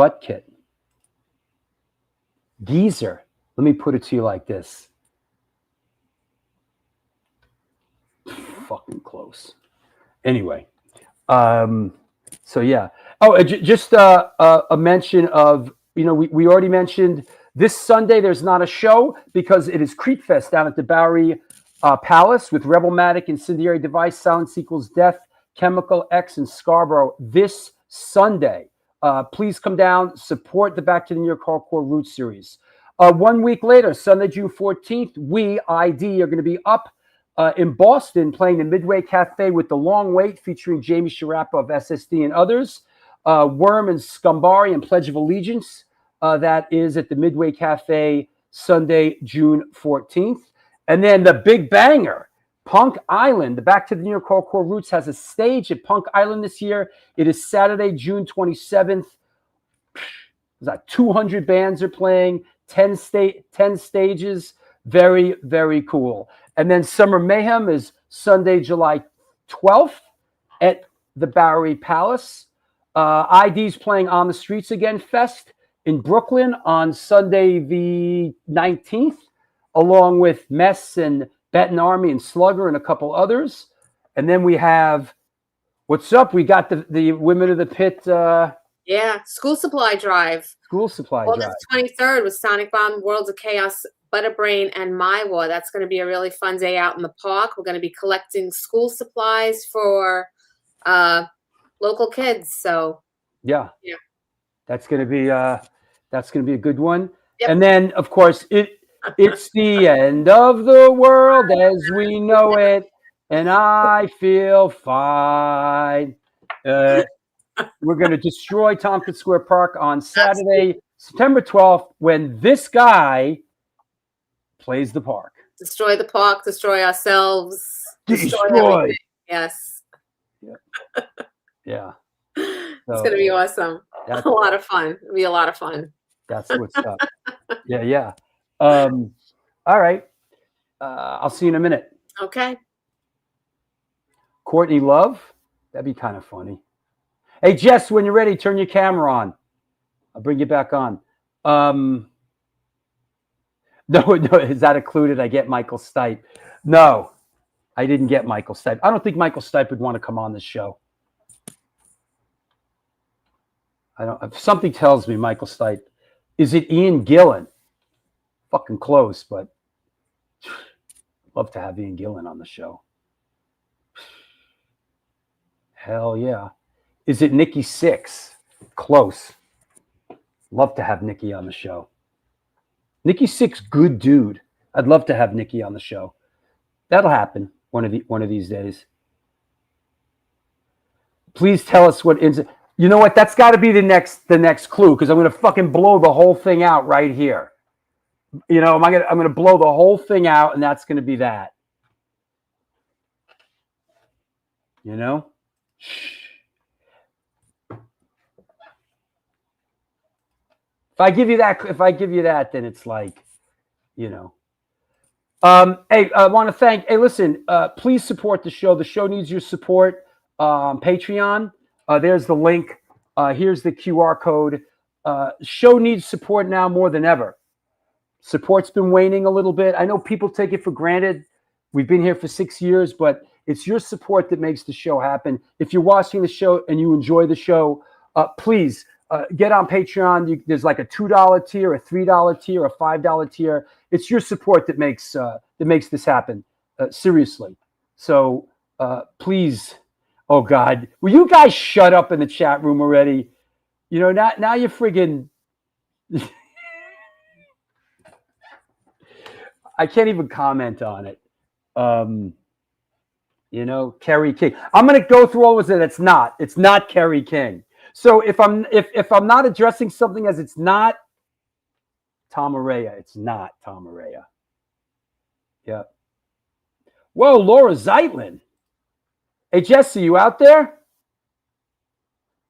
Let me put it to you like this. Fucking close. Anyway. So yeah. Oh, just a mention of, we already mentioned this Sunday there's not a show because it is Creep Fest down at the Bowery Palace with Rebelmatic, Incendiary Device, Silence Equals Death, Chemical X, and Scarborough this Sunday. Please come down, support the Back to the New York Hardcore Roots series. 1 week later, Sunday, June 14th, we, ID, are going to be up in Boston playing the Midway Cafe with The Long Wait featuring Jamie Sharappa of SSD and others. Worm and Scumbari and Pledge of Allegiance. That is at the Midway Cafe Sunday, June 14th. And then the big banger, Punk Island. The Back to the New York Hardcore Roots has a stage at Punk Island this year. It is Saturday, June 27th. There's like 200 bands are playing, 10 stages. Very, very cool. And then Summer Mayhem is Sunday, July 12th at the Bowery Palace. ID's playing On the Streets Again Fest in Brooklyn on Sunday the 19th, along with Mess and Benton Army and Slugger and a couple others. And then we have, what's up? We got the Women of the Pit. School Supply Drive. August 23rd with Sonic Bomb, Worlds of Chaos, Butterbrain, and Maiwa. That's going to be a really fun day out in the park. We're going to be collecting school supplies for local kids. So yeah, that's going to be a good one. Yep. And then of course it's the end of the world as we know it, and I feel fine. We're going to destroy Tompkins Square Park on Saturday, September 12th, when this guy plays the park. Destroy the park, destroy ourselves, Destroy. everything. Yes. Yeah. It's going to be awesome. A lot of fun. It'll be a lot of fun. That's what's up. Yeah. All right. I'll see you in a minute. Okay. Courtney Love. That'd be kind of funny. Hey, Jess, when you're ready, turn your camera on. I'll bring you back on. No, is that included? I get Michael Stipe. No, I didn't get Michael Stipe. I don't think Michael Stipe would want to come on this show. Something tells me Michael Stipe. Is it Ian Gillan? Fucking close, but love to have Ian Gillan on the show. Hell yeah. Is it Nikki Sixx? Close. Love to have Nikki on the show. Nikki Sixx, good dude. I'd love to have Nikki on the show. That'll happen one of these days. Please tell us what is. You know what? That's got to be the next clue, because I'm going to fucking blow the whole thing out right here. You know, I'm going to blow the whole thing out, and that's going to be that. You know? If I give you that, then it's like, you know. Hey, I want to thank. Hey, listen. Please support the show. The show needs your support. Patreon. There's the link. Here's the QR code. Show needs support now more than ever. Support's been waning a little bit. I know people take it for granted. We've been here for 6 years, but it's your support that makes the show happen. If you're watching the show and you enjoy the show, please get on Patreon. There's like a $2 tier, a $3 tier, a $5 tier. It's your support that makes this happen. Seriously. So please. Oh God, will you guys shut up in the chat room already? You know, now you're friggin'. I can't even comment on it. You know, Kerry King. I'm gonna go through all of it. It's not Kerry King. So if I'm not addressing something as it's not Tom Araya, it's not Tom Araya. Yep. Whoa, Laura Zeitlin. Hey, Jesse, you out there?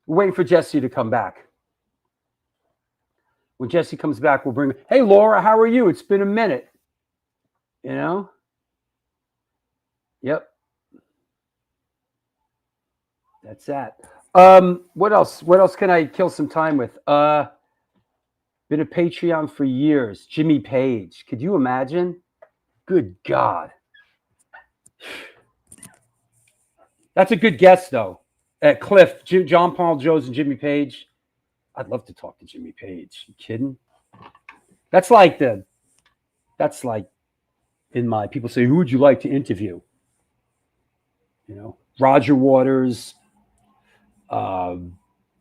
We're waiting for Jesse to come back. When Jesse comes back, we'll bring. Hey, Laura, how are you? It's been a minute. You know? Yep. That's that. What else? What else can I kill some time with? Been a Patreon for years. Jimmy Page. Could you imagine? Good God. That's a good guess, though. Cliff, John Paul Jones, and Jimmy Page. I'd love to talk to Jimmy Page. You kidding? That's like in my people say, who would you like to interview? You know, Roger Waters, Bob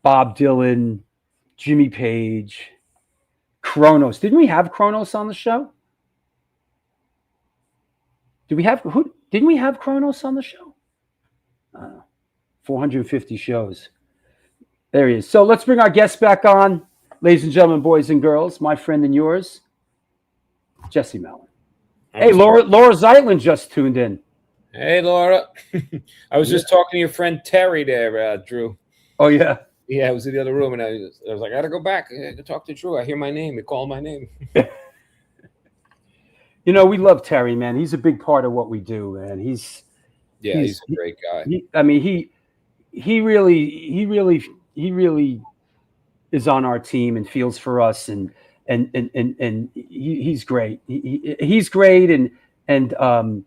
Dylan, Jimmy Page, Kronos. Didn't we have Kronos on the show? Didn't we have Kronos on the show? 450 shows. There he is. So let's bring our guest back on, ladies and gentlemen, boys and girls, my friend and yours, Jesse Malin. Hey, Laura Zeitlin just tuned in. Hey, Laura. I was just talking to your friend Terry there, Drew. Oh, yeah. Yeah, I was in the other room, and I was like, I got to go back. I got to talk to Drew. I hear my name. He called my name. You know, we love Terry, man. He's a big part of what we do, man. He's a great guy. He really is on our team and feels for us, and he's great. He's great, and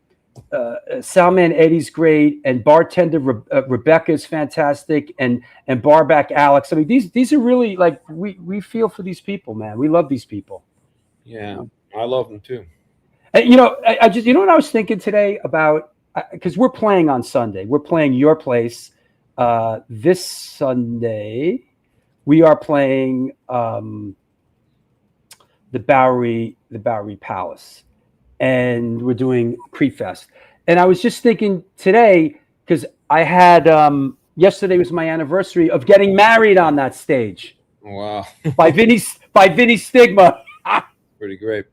Salman Eddie's great, and bartender Rebecca is fantastic, and barback Alex. I mean, these are really, like, we feel for these people, man. We love these people. Yeah, I love them too. And, you know, I just, you know what I was thinking today about, because we're playing on Sunday. We're playing your place this Sunday. We are playing the Bowery Palace, and we're doing pre-fest. And I was just thinking today, because I had yesterday was my anniversary of getting married on that stage. Wow. by Vinny Stigma. Pretty great.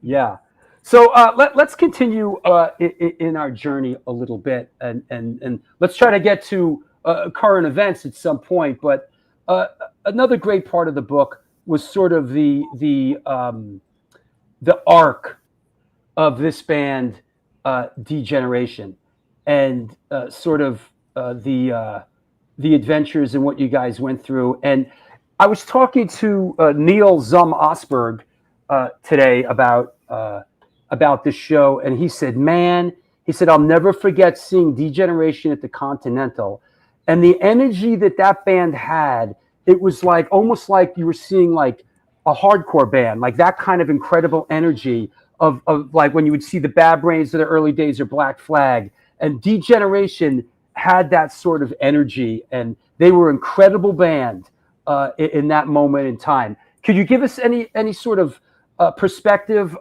Yeah. So let's continue in our journey a little bit, and let's try to get to current events at some point. But another great part of the book was sort of the arc of this band, Degeneration, and sort of the adventures and what you guys went through. And I was talking to Neil Zum Osberg today about this show, and he said, I'll never forget seeing Degeneration at the Continental, and the energy that band had. It was like almost like you were seeing like a hardcore band, like that kind of incredible energy of like when you would see the Bad Brains of the early days or Black Flag, and Degeneration had that sort of energy, and they were an incredible band in that moment in time. Could you give us any sort of perspective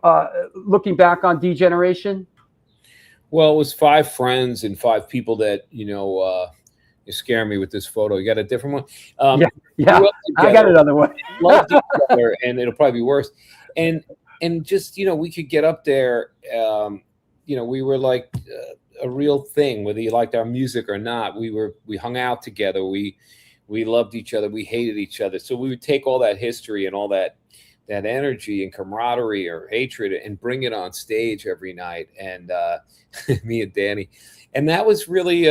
looking back on Degeneration? Well, it was 5 friends and 5 people that, you scare me with this photo. You got a different one? Yeah. I got another one. Loved each other, and it'll probably be worse. And just, we could get up there. We were like a real thing, whether you liked our music or not. We hung out together. We loved each other. We hated each other. So we would take all that history and all that energy and camaraderie or hatred and bring it on stage every night. And me and Danny, and that was really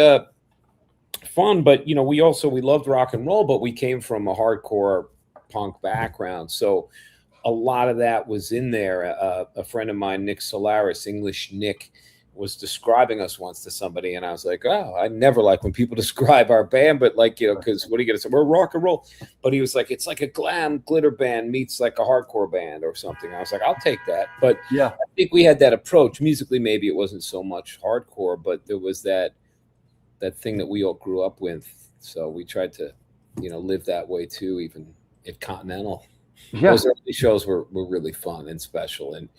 fun. But we loved rock and roll, but we came from a hardcore punk background, so a lot of that was in there. A friend of mine, Nick Solaris, English Nick, was describing us once to somebody, and I was like, oh, I never like when people describe our band, but because what are you gonna say? We're rock and roll. But he was like, it's like a glam glitter band meets like a hardcore band or something. I was like, I'll take that. But yeah, I think we had that approach. Musically, maybe it wasn't so much hardcore, but there was that thing that we all grew up with. So we tried to, live that way too, even at Continental. Yeah. Those early shows were really fun and special. And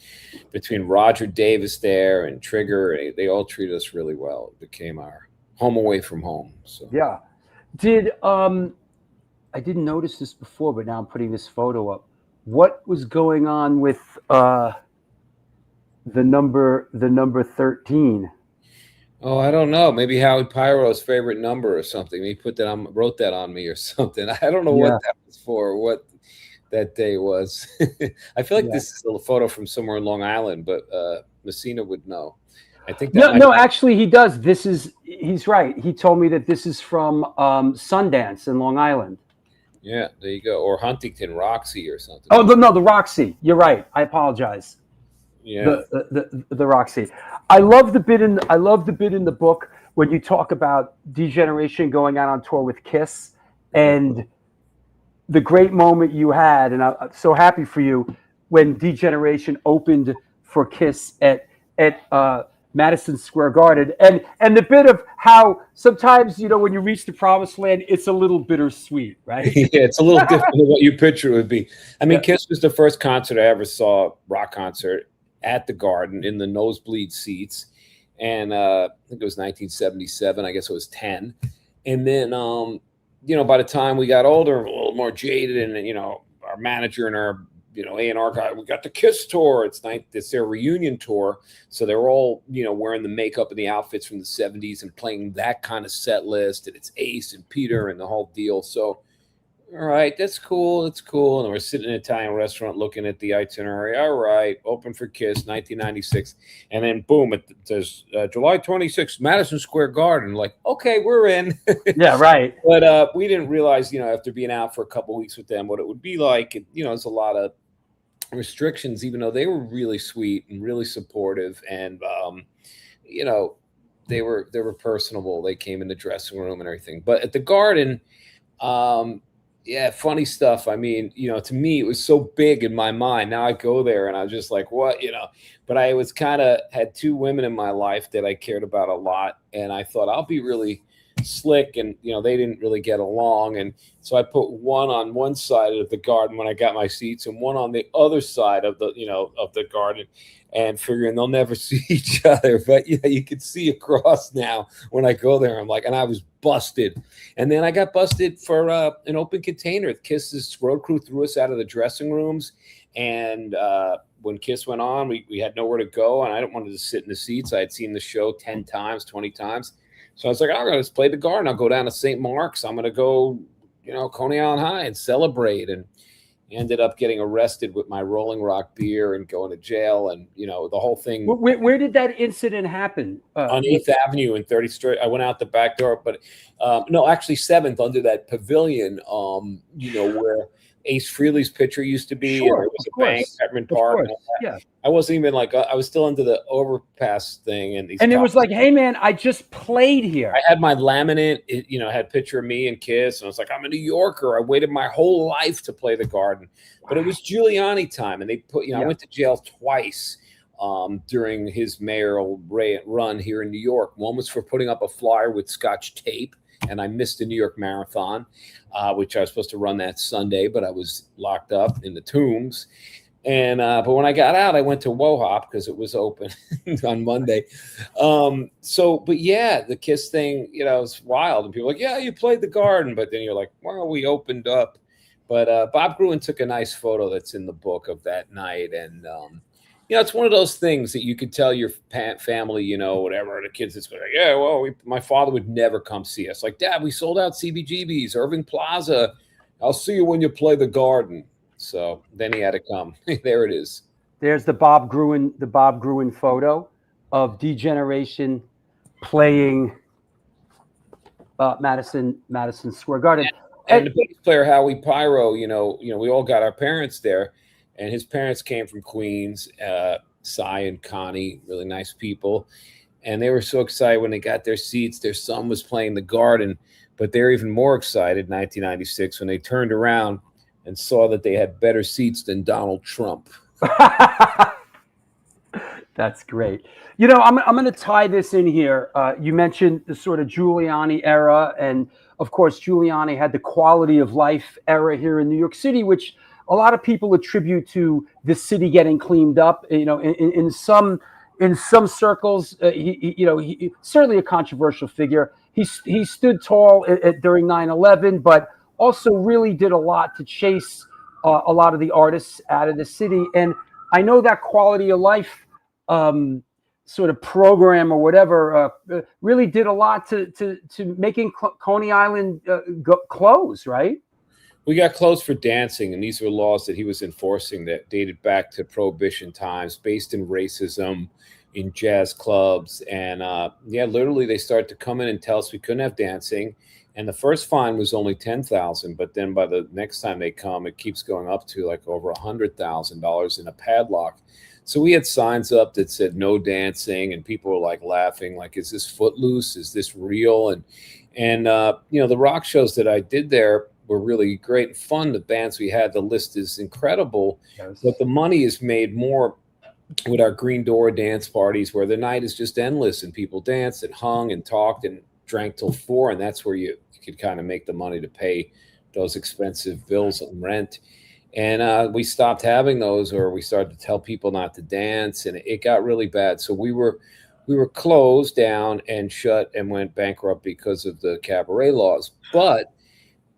between Roger Davis there and Trigger, they all treated us really well. It became our home away from home. So yeah. I didn't notice this before, but now I'm putting this photo up. What was going on with the number 13? Oh, I don't know. Maybe Howie Pyro's favorite number or something. He wrote that on me or something. I don't know what that was for, what that day was. I feel like this is a photo from somewhere in Long Island, but Messina would know. I think actually he does. He's right. He told me that this is from Sundance in Long Island. Yeah, there you go. Or Huntington Roxy or something. Oh, no, the Roxy. You're right. I apologize. Yeah, the Roxy. I love the bit in the book when you talk about Degeneration going out on tour with Kiss, and the great moment you had, and I'm so happy for you, when Degeneration opened for Kiss at Madison Square Garden, and the bit of how sometimes, when you reach the promised land, it's a little bittersweet, right? Yeah, it's a little different than what you picture it would be. I mean, Kiss was the first concert I ever saw, rock concert, at the Garden in the nosebleed seats, and I think it was 1977. I guess it was 10, and then by the time we got older, a little more jaded, and our manager and our A&R guy, we got the Kiss tour. It's their reunion tour, so they're all wearing the makeup and the outfits from the '70s and playing that kind of set list, and it's Ace and Peter and the whole deal. So, all right, that's cool. It's cool. And we're sitting in an Italian restaurant looking at the itinerary. All right, open for Kiss, 1996. And then, boom, it says July 26th, Madison Square Garden. Like, okay, we're in. Yeah, right. But we didn't realize, after being out for a couple of weeks with them, what it would be like. And, there's a lot of restrictions, even though they were really sweet and really supportive. And, they were personable. They came in the dressing room and everything. But at the Garden, yeah, funny stuff. I mean, to me, it was so big in my mind. Now I go there and I was just like, what, but I was had two women in my life that I cared about a lot. And I thought I'll be really slick, and, they didn't really get along. And so I put one on one side of the Garden when I got my seats and one on the other side of the, of the Garden, and figuring they'll never see each other. But you could see across now when I go there. I'm like, and I was busted. And then I got busted for an open container. Kiss's road crew threw us out of the dressing rooms. And when Kiss went on, we had nowhere to go. And I didn't want to sit in the seats. I had seen the show 10 times, 20 times. So I was like, I'm going to play the Garden. I'll go down to St. Mark's. I'm going to go, Coney Island High and celebrate. And ended up getting arrested with my Rolling Rock beer and going to jail. And, the whole thing. Where did that incident happen? On 8th Avenue and 30th Street. I went out the back door, but no, actually 7th, under that pavilion, where Ace Frehley's picture used to be. Sure, and there was a bank, Peppermint Park. And all that. Yeah. I wasn't even I was still under the overpass thing. And it was like, hey, man, I just played here. I had my laminate, it had a picture of me and Kiss. And I was like, I'm a New Yorker. I waited my whole life to play the Garden. But it was Giuliani time. And they put, I went to jail twice during his mayoral run here in New York. One was for putting up a flyer with Scotch tape. And I missed the New York Marathon, which I was supposed to run that Sunday, but I was locked up in the Tombs. And but when I got out, I went to WoHop because it was open on Monday. But yeah, the Kiss thing, it's wild. And people are like, yeah, you played the Garden. But then you're like, well, we opened up. But Bob Gruen took a nice photo that's in the book of that night. And, it's one of those things that you could tell your family, whatever, the kids, it's like, yeah, well, my father would never come see us. Like, Dad, we sold out CBGB's, Irving Plaza. I'll see you when you play the Garden. So then he had to come. There it is. There's the Bob Gruen photo of D-Generation playing Madison Square Garden. And the bass player, Howie Pyro, we all got our parents there. And his parents came from Queens, Cy and Connie, really nice people. And they were so excited when they got their seats. Their son was playing the Garden, but they're even more excited in 1996 when they turned around and saw that they had better seats than Donald Trump. That's great. I'm going to tie this in here. You mentioned the sort of Giuliani era. And, of course, Giuliani had the quality of life era here in New York City, which a lot of people attribute to the city getting cleaned up. In some circles, he certainly a controversial figure. He stood tall during 9/11, but also really did a lot to chase a lot of the artists out of the city. And I know that quality of life sort of program or whatever really did a lot to making Coney Island close, right? We got closed for dancing, and these were laws that he was enforcing that dated back to Prohibition times, based in racism, in jazz clubs. And literally they started to come in and tell us we couldn't have dancing. And the first fine was only $10,000, but then by the next time they come, it keeps going up to like over $100,000 in a padlock. So we had signs up that said no dancing, and people were like laughing, like, is this Footloose? Is this real? And the rock shows that I did there were really great and fun. The bands we had, the list is incredible, yes. But the money is made more with our Green Door dance parties, where the night is just endless and people danced and hung and talked and drank till 4. And that's where you could kind of make the money to pay those expensive bills and rent. And we stopped having those, or we started to tell people not to dance, and it got really bad. So we were closed down and shut and went bankrupt because of the cabaret laws. But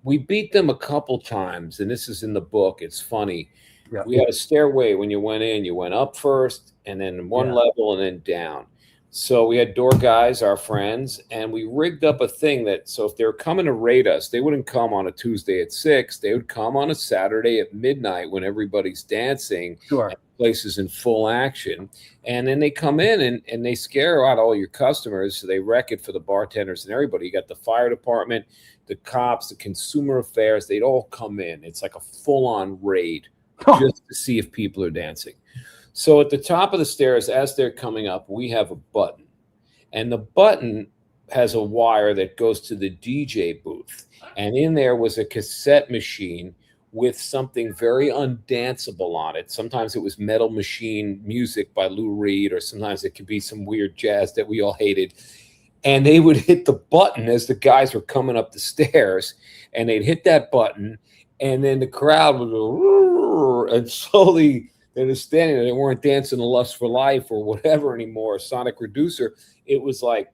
We beat them a couple times, and this is in the book. It's funny. Yeah. We had a stairway when you went in. You went up first, and then one level, and then down. So we had door guys, our friends, and we rigged up a thing that, so if they were coming to raid us, they wouldn't come on a Tuesday at 6. They would come on a Saturday at midnight when everybody's dancing. Sure. And the place is in full action. And then they come in and they scare out all your customers. So they wreck it for the bartenders and everybody. You got the fire department, the cops, the consumer affairs. They'd all come in. It's like a full-on raid just to see if people are dancing. So at the top of the stairs, as they're coming up, we have a button. And the button has a wire that goes to the DJ booth. And in there was a cassette machine with something very undanceable on it. Sometimes it was Metal Machine music by Lou Reed, or sometimes it could be some weird jazz that we all hated. And they would hit the button as the guys were coming up the stairs. And they'd hit that button. And then the crowd would go, and slowly... They were standing there. They weren't dancing the Lust for Life or whatever anymore, Sonic Reducer. It was like,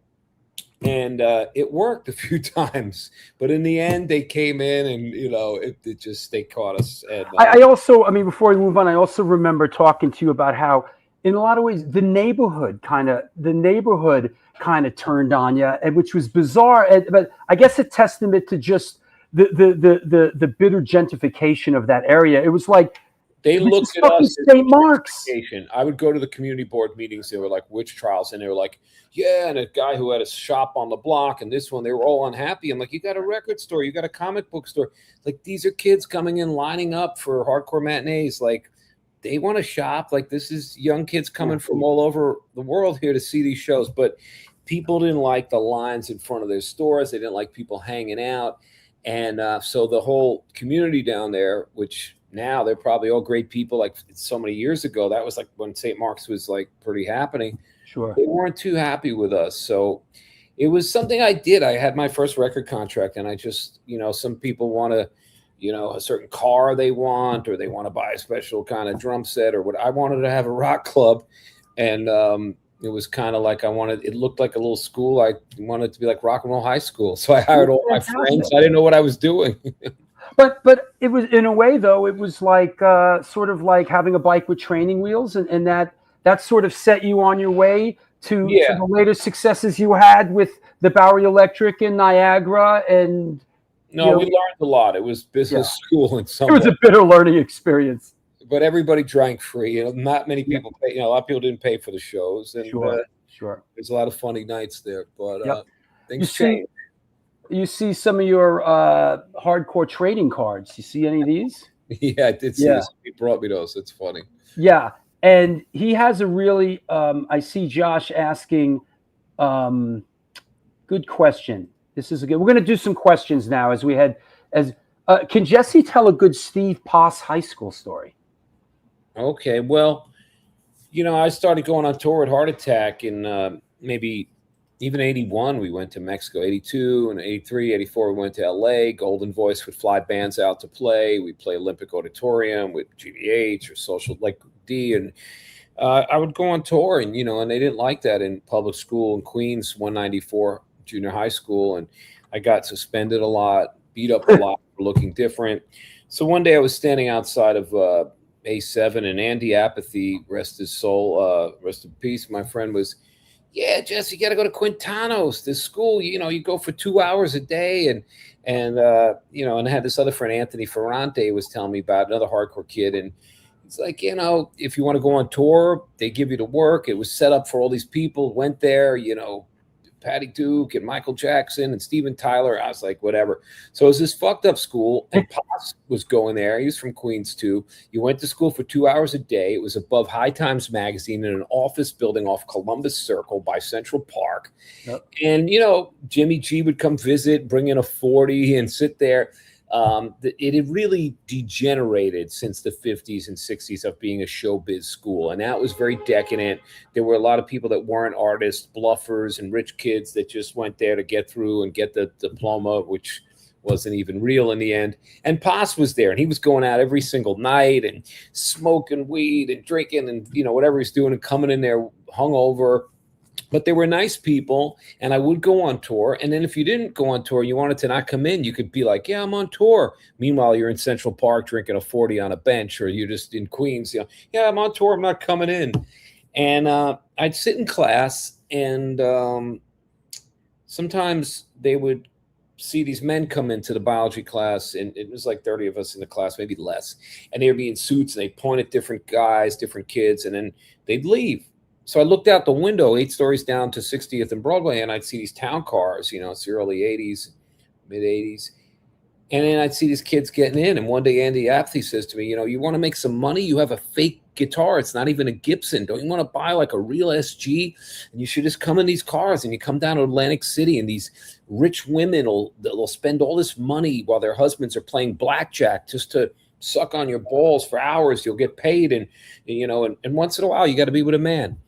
and it worked a few times. But in the end, they came in and, you know, it just, they caught us. And, I also, I mean, before we move on, I also remember talking to you about how, in a lot of ways, the neighborhood kind of turned on you, which was bizarre. But I guess a testament to just the bitter gentrification of that area. It was like, they looked at us as St. Mark's. I would go to the community board meetings. They were like, witch trials. And they were like, yeah. And a guy who had a shop on the block and this one, they were all unhappy. I'm like, you got a record store. You got a comic book store. Like, these are kids coming in, lining up for hardcore matinees. Like, they want to shop. Like, this is young kids coming from all over the world here to see these shows. But people didn't like the lines in front of their stores. They didn't like people hanging out. And so the whole community down there, which... now they're probably all great people. Like so many years ago, that was like when St. Mark's was like pretty happening. Sure. They weren't too happy with us. So it was something I did. I had my first record contract and I just, you know, some people want to, you know, a certain car they want, or they want to buy a special kind of drum set or what. I wanted to have a rock club. And it was kind of like it looked like a little school. I wanted it to be like rock and roll high school. So I hired all my friends. I didn't know what I was doing. But it was, in a way, though, it was like sort of like having a bike with training wheels, and that sort of set you on your way to the later successes you had with the Bowery Electric in Niagara. And we learned a lot. It was business school in some way. It was a bitter learning experience. But everybody drank free. You know, not many people pay. You know, a lot of people didn't pay for the shows. And sure. There's a lot of funny nights there, but things change. You see some of your hardcore trading cards. You see any of these? Yeah, I did see this. He brought me those. It's funny. Yeah. And he has a really, I see Josh asking, good question. This is a good, we're going to do some questions now can Jesse tell a good Steve Poss high school story? Okay. Well, you know, I started going on tour with Heart Attack in maybe even 81, we went to Mexico. 82 and 83, 84, we went to LA. Golden Voice would fly bands out to play. We'd play Olympic Auditorium with GBH or Social like D. And I would go on tour, and, you know, and they didn't like that in public school in Queens, 194 junior high school. And I got suspended a lot, beat up a lot for looking different. So one day I was standing outside of A7, and Andy Apathy, rest his soul, rest in peace, my friend, was, yeah, Jesse, you got to go to Quintanos, this school. You know, you go for 2 hours a day. And you know, and I had this other friend, Anthony Ferrante, was telling me about another hardcore kid. And it's like, you know, if you want to go on tour, they give you the work. It was set up for all these people, went there, you know, Patty Duke and Michael Jackson and Steven Tyler. I was like, whatever. So it was this fucked up school, and Pops was going there. He was from Queens too. You went to school for 2 hours a day. It was above High Times magazine in an office building off Columbus Circle by Central Park. Yep. And, you know, Jimmy G would come visit, bring in a 40 and sit there. It had really degenerated since the 50s and 60s of being a showbiz school. And that was very decadent. There were a lot of people that weren't artists, bluffers, and rich kids that just went there to get through and get the diploma, which wasn't even real in the end. And Poss was there, and he was going out every single night and smoking weed and drinking and, you know, whatever he's doing, and coming in there hungover. But they were nice people, and I would go on tour. And then if you didn't go on tour, you wanted to not come in, you could be like, yeah, I'm on tour. Meanwhile, you're in Central Park drinking a 40 on a bench, or you're just in Queens. Yeah, I'm on tour. I'm not coming in. And I'd sit in class, and sometimes they would see these men come into the biology class, and it was like 30 of us in the class, maybe less. And they would be in suits, and they'd point at different guys, different kids, and then they'd leave. So I looked out the window 8 stories down to 60th and Broadway, and I'd see these town cars, it's the early 80s, mid 80s. And then I'd see these kids getting in. And one day Andy Apthy says to me, you want to make some money? You have a fake guitar. It's not even a Gibson. Don't you want to buy like a real SG? And you should just come in these cars, and you come down to Atlantic City, and these rich women they'll spend all this money while their husbands are playing blackjack just to suck on your balls for hours. You'll get paid. And once in a while, you got to be with a man.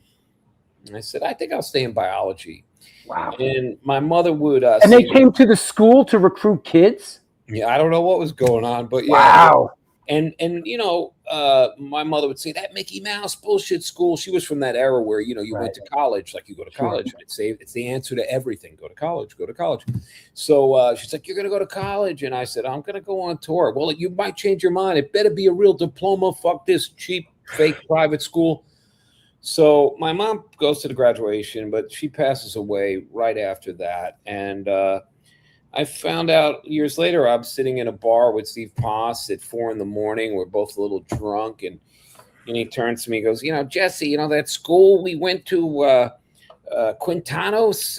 And I said, I think I'll stay in biology. Wow. And my mother would. And they came to the school to recruit kids? Yeah, I don't know what was going on, but yeah. Wow. And my mother would say, that Mickey Mouse bullshit school. She was from that era where, you Right. went to college, like you go to Sure. college. And I'd say it's the answer to everything. Go to college, go to college. So she's like, you're going to go to college. And I said, I'm going to go on tour. Well, you might change your mind. It better be a real diploma. Fuck this cheap, fake private school. So my mom goes to the graduation, but she passes away right after that. And I found out years later, I'm sitting in a bar with Steve Poss at 4 a.m. We're both a little drunk. And he turns to me and goes, Jesse, that school we went to, Quintanos,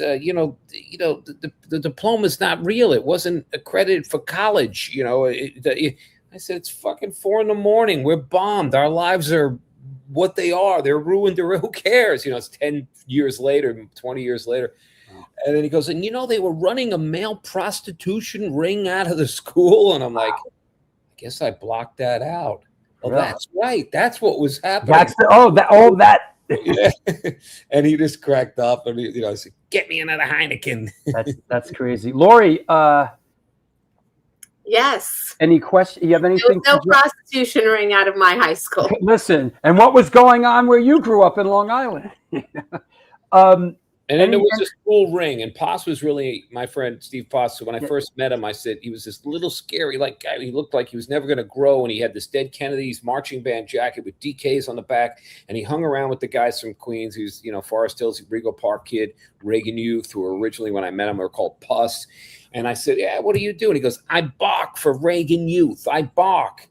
the diploma's not real. It wasn't accredited for college. I said, it's fucking 4 a.m. We're bombed. Our lives are what they are. They're ruined. Who cares? It's 10 years later, 20 years later. And then he goes, and they were running a male prostitution ring out of the school. And I'm like, I guess I blocked that out. Oh, Yeah. That's right. That's what was happening. That. Yeah. And he just cracked up, and I said, get me another Heineken. That's crazy. Lori, Yes. any question? You have There anything? was no prostitution ring out of my high school. Listen, and what was going on where you grew up in Long Island? And then there was a school ring, and Poss was really my friend, Steve Poss. So when I first met him, I said he was this little scary guy. He looked like he was never going to grow, and he had this Dead Kennedys marching band jacket with DKs on the back, and he hung around with the guys from Queens, who's Forest Hills, Rego Park kid, Reagan Youth, who were originally, when I met him, they were called Puss. And I said, yeah, what do you do? And he goes, I bark for Reagan Youth. I bark.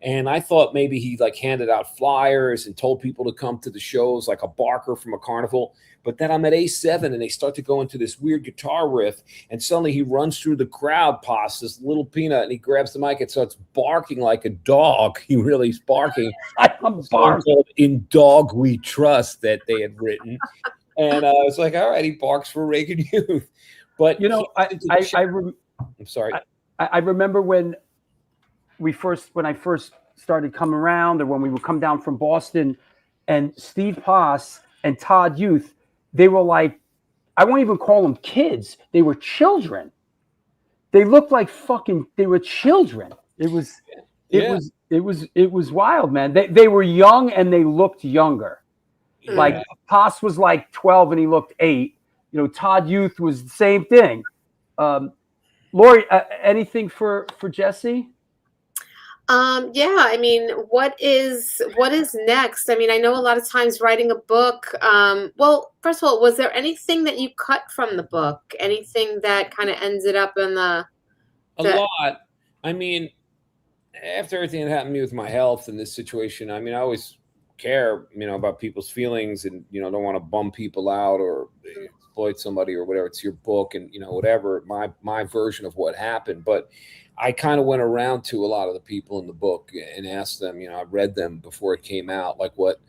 And I thought maybe he handed out flyers and told people to come to the shows like a barker from a carnival. But then I'm at A7, and they start to go into this weird guitar riff, and suddenly he runs through the crowd, Poss, this little peanut, and he grabs the mic and starts barking like a dog. He really is barking. I'm barking. In Dog We Trust that they had written. And I was like, all right, he barks for Reagan Youth. But I'm sorry. I remember when I first started coming around, or when we would come down from Boston, and Steve Poss and Todd Youth, they were like, I won't even call them kids. They were children. They looked like they were children. It was wild, man. They were young, and they looked younger. Yeah. Like Poss was like 12 and he looked 8. Todd Youth was the same thing. Lori, anything for Jesse? Yeah, I mean, what is next? I mean, I know a lot of times writing a book. Well, first of all, was there anything that you cut from the book? Anything that kind of ended up in a lot. I mean, after everything that happened to me with my health and this situation, I mean, I always care, about people's feelings, and don't want to bum people out or exploit somebody or whatever. It's your book, and whatever my version of what happened, but I kind of went around to a lot of the people in the book and asked them, I read them before it came out, like what,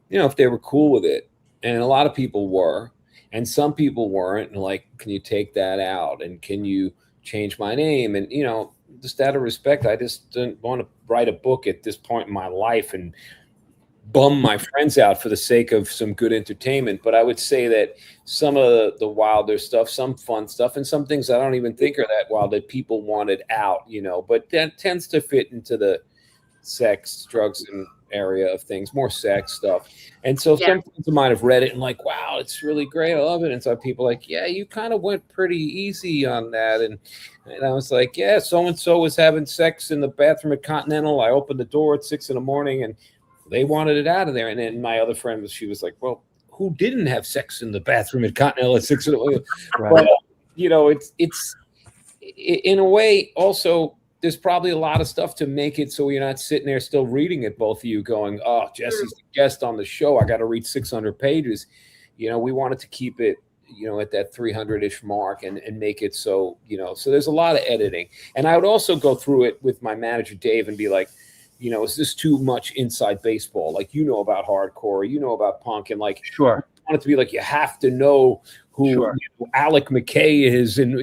if they were cool with it. And a lot of people were, and some people weren't. And like, can you take that out? And can you change my name? And, just out of respect, I just didn't want to write a book at this point in my life and bum my friends out for the sake of some good entertainment. But I would say that some of the wilder stuff, some fun stuff, and some things I don't even think are that wild that people wanted out, but that tends to fit into the sex, drugs, and area of things, more sex stuff. And so some friends of mine have read it and like, wow, it's really great. I love it. And so people are like, yeah, you kind of went pretty easy on that. And I was like, yeah, so-and-so was having sex in the bathroom at Continental. I opened the door at 6 a.m. and they wanted it out of there. And then my other friend she was like, well, who didn't have sex in the bathroom at Continental at 6 a.m.? Right. But, it's in a way also, there's probably a lot of stuff to make it so you're not sitting there still reading it, both of you going, oh, Jesse's the guest on the show, I got to read 600 pages. We wanted to keep it, at that 300-ish mark and make it so, so there's a lot of editing. And I would also go through it with my manager, Dave, and be like, is this too much inside baseball? Like, about hardcore, about punk, and like, sure. I want it to be like, you have to know who Alec McKay is. And,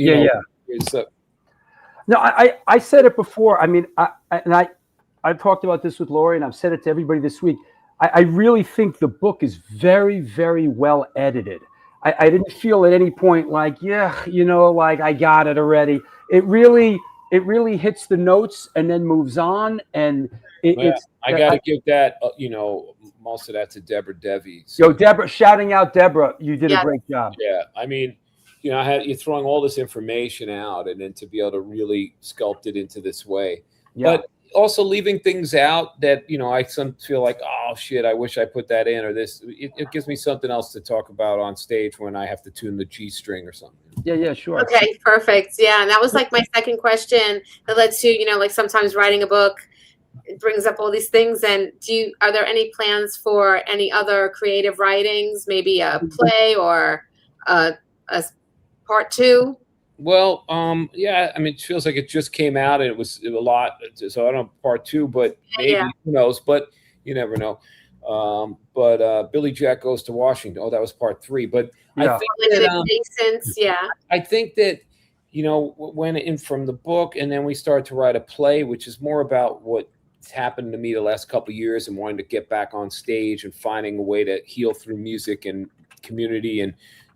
No, I said it before. I mean, I've talked about this with Lori, and I've said it to everybody this week. I really think the book is very, very well edited. I didn't feel at any point like, like I got it already. It really hits the notes and then moves on. And I got to give that, most of that to Deborah Devi. So. Yo, Deborah, shouting out Deborah, you did a great job. Yeah, I mean, you're throwing all this information out, and then to be able to really sculpt it into this way, but also leaving things out that I feel like, oh shit, I wish I put that in, or this. It gives me something else to talk about on stage when I have to tune the G string or something. Yeah, sure. Okay, perfect. Yeah, and that was like my second question that led to like sometimes writing a book, it brings up all these things. And are there any plans for any other creative writings, maybe a play or a part 2? Well, yeah, I mean, it feels like it just came out and it was a lot. So I don't know part 2, but maybe who knows? But you never know. But Billy Jack Goes to Washington. Oh, that was part 3. But I think that, I think that went in from the book, and then we started to write a play, which is more about what's happened to me the last couple of years and wanting to get back on stage and finding a way to heal through music and community and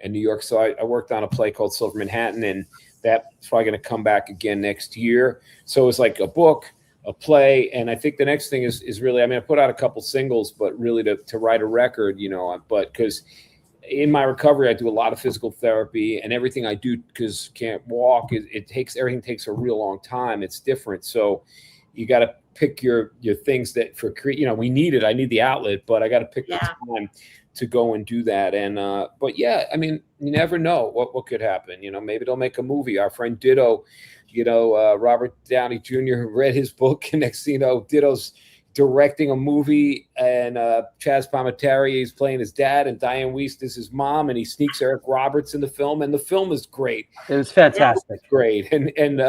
New York. So I worked on a play called Silver Manhattan, and that's probably going to come back again next year. So it's like a book, a play, and I think the next thing is really, I mean, I put out a couple singles, but really to write a record, but because in my recovery, I do a lot of physical therapy, and everything I do, because can't walk, everything takes a real long time. It's different. So you got to pick your things that we need it. I need the outlet, but I got to pick the time to go and do that. And but yeah, I mean, you never know what could happen. Maybe they'll make a movie. Our friend Ditto, Robert Downey Jr. read his book, and next thing you know, Ditto's directing a movie, and Chaz Palminteri is playing his dad, and Diane Wiest is his mom, and he sneaks Eric Roberts in the film, and the film is great. It was fantastic. Great. And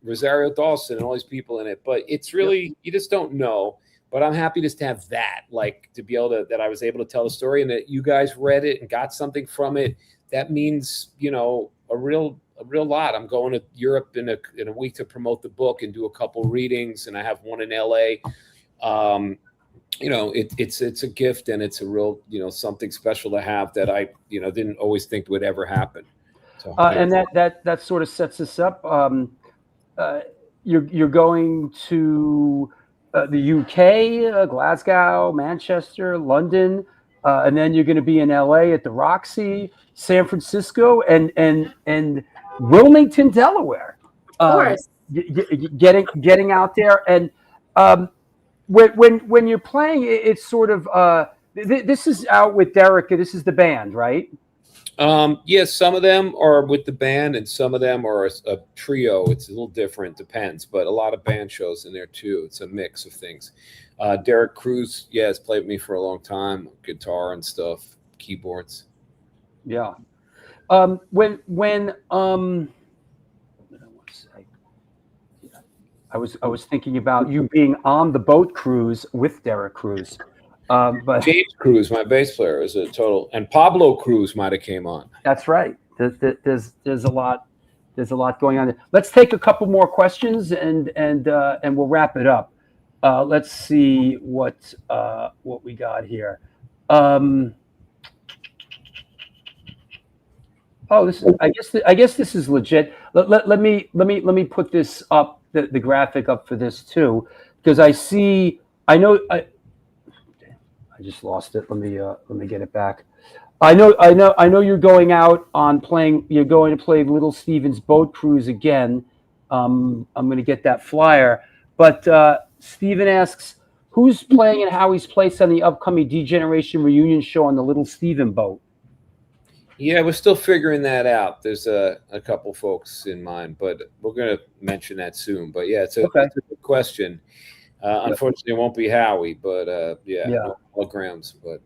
Rosario Dawson and all these people in it. But it's really, you just don't know. But I'm happy just to have that, like to be able to, that I was able to tell the story and that you guys read it and got something from it. That means, a real lot. I'm going to Europe in a week to promote the book and do a couple readings, and I have one in LA. It's a gift, and it's a real, something special to have that I, didn't always think would ever happen. So, and that sort of sets us up. You're going to the UK, Glasgow, Manchester, London, and then you're going to be in LA at the Roxy, San Francisco, and Wilmington, Delaware. Of course, getting out there, and when you're playing, it's sort of this is out with Derica. This is the band, right? Yes, some of them are with the band, and some of them are a trio. It's a little different, depends, but a lot of band shows in there too. It's a mix of things. Derek Cruz, has played with me for a long time, guitar and stuff, keyboards. Yeah. I was thinking about you being on the boat cruise with Derek Cruz. But James Cruz, my bass player, is a total, and Pablo Cruz might have came on. That's right. There's a lot going on there. Let's take a couple more questions and we'll wrap it up. Let's see what we got here. I guess this is legit. Let me put this up, the graphic up for this too. because I know I just lost it. Let me get it back. I know you're going out on playing. You're going to play Little Steven's Boat Cruise again. I'm going to get that flyer. But Steven asks, who's playing and how he's placed on the upcoming D-Generation reunion show on the Little Steven boat? Yeah, we're still figuring that out. There's a couple folks in mind, but we're going to mention that soon. But yeah, it's a good question. Unfortunately, it won't be Howie, but no holograms. But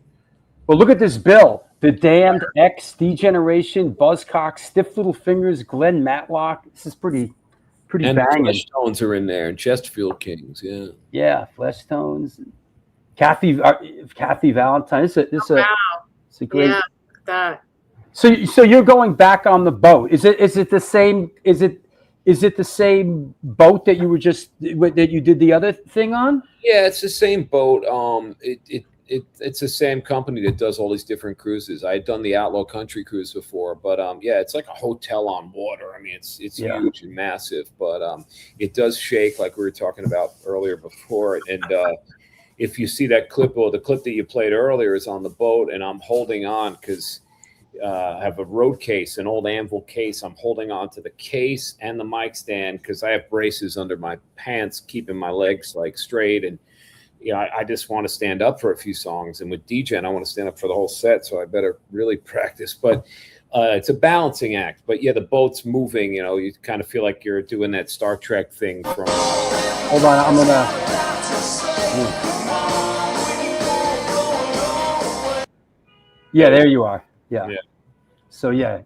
well, look at this bill: The Damned, X, D-Generation, Buzzcock, Stiff Little Fingers, Glenn Matlock. This is pretty and banging. Flesh Tones are in there, and Chesterfield Kings. Yeah, Flesh Tones. Kathy Valentine. It's a great. Yeah, that. So you're going back on the boat. Is it the same? Is it the same boat that you did the other thing on? Yeah, it's the same boat. It's the same company that does all these different cruises. I had done the Outlaw Country cruise before, but it's like a hotel on water. I mean, it's huge and massive, but it does shake like we were talking about earlier before. And if you see that clip, or the clip that you played earlier is on the boat, and I'm holding on because I have a road case, an old Anvil case. I'm holding on to the case and the mic stand because I have braces under my pants, keeping my legs like straight. And I just want to stand up for a few songs. And with DJ, I want to stand up for the whole set, so I better really practice. But it's a balancing act. But yeah, the boat's moving. You kind of feel like you're doing that Star Trek thing from. Hold on, I'm gonna. Yeah, there you are. Yeah. So yeah,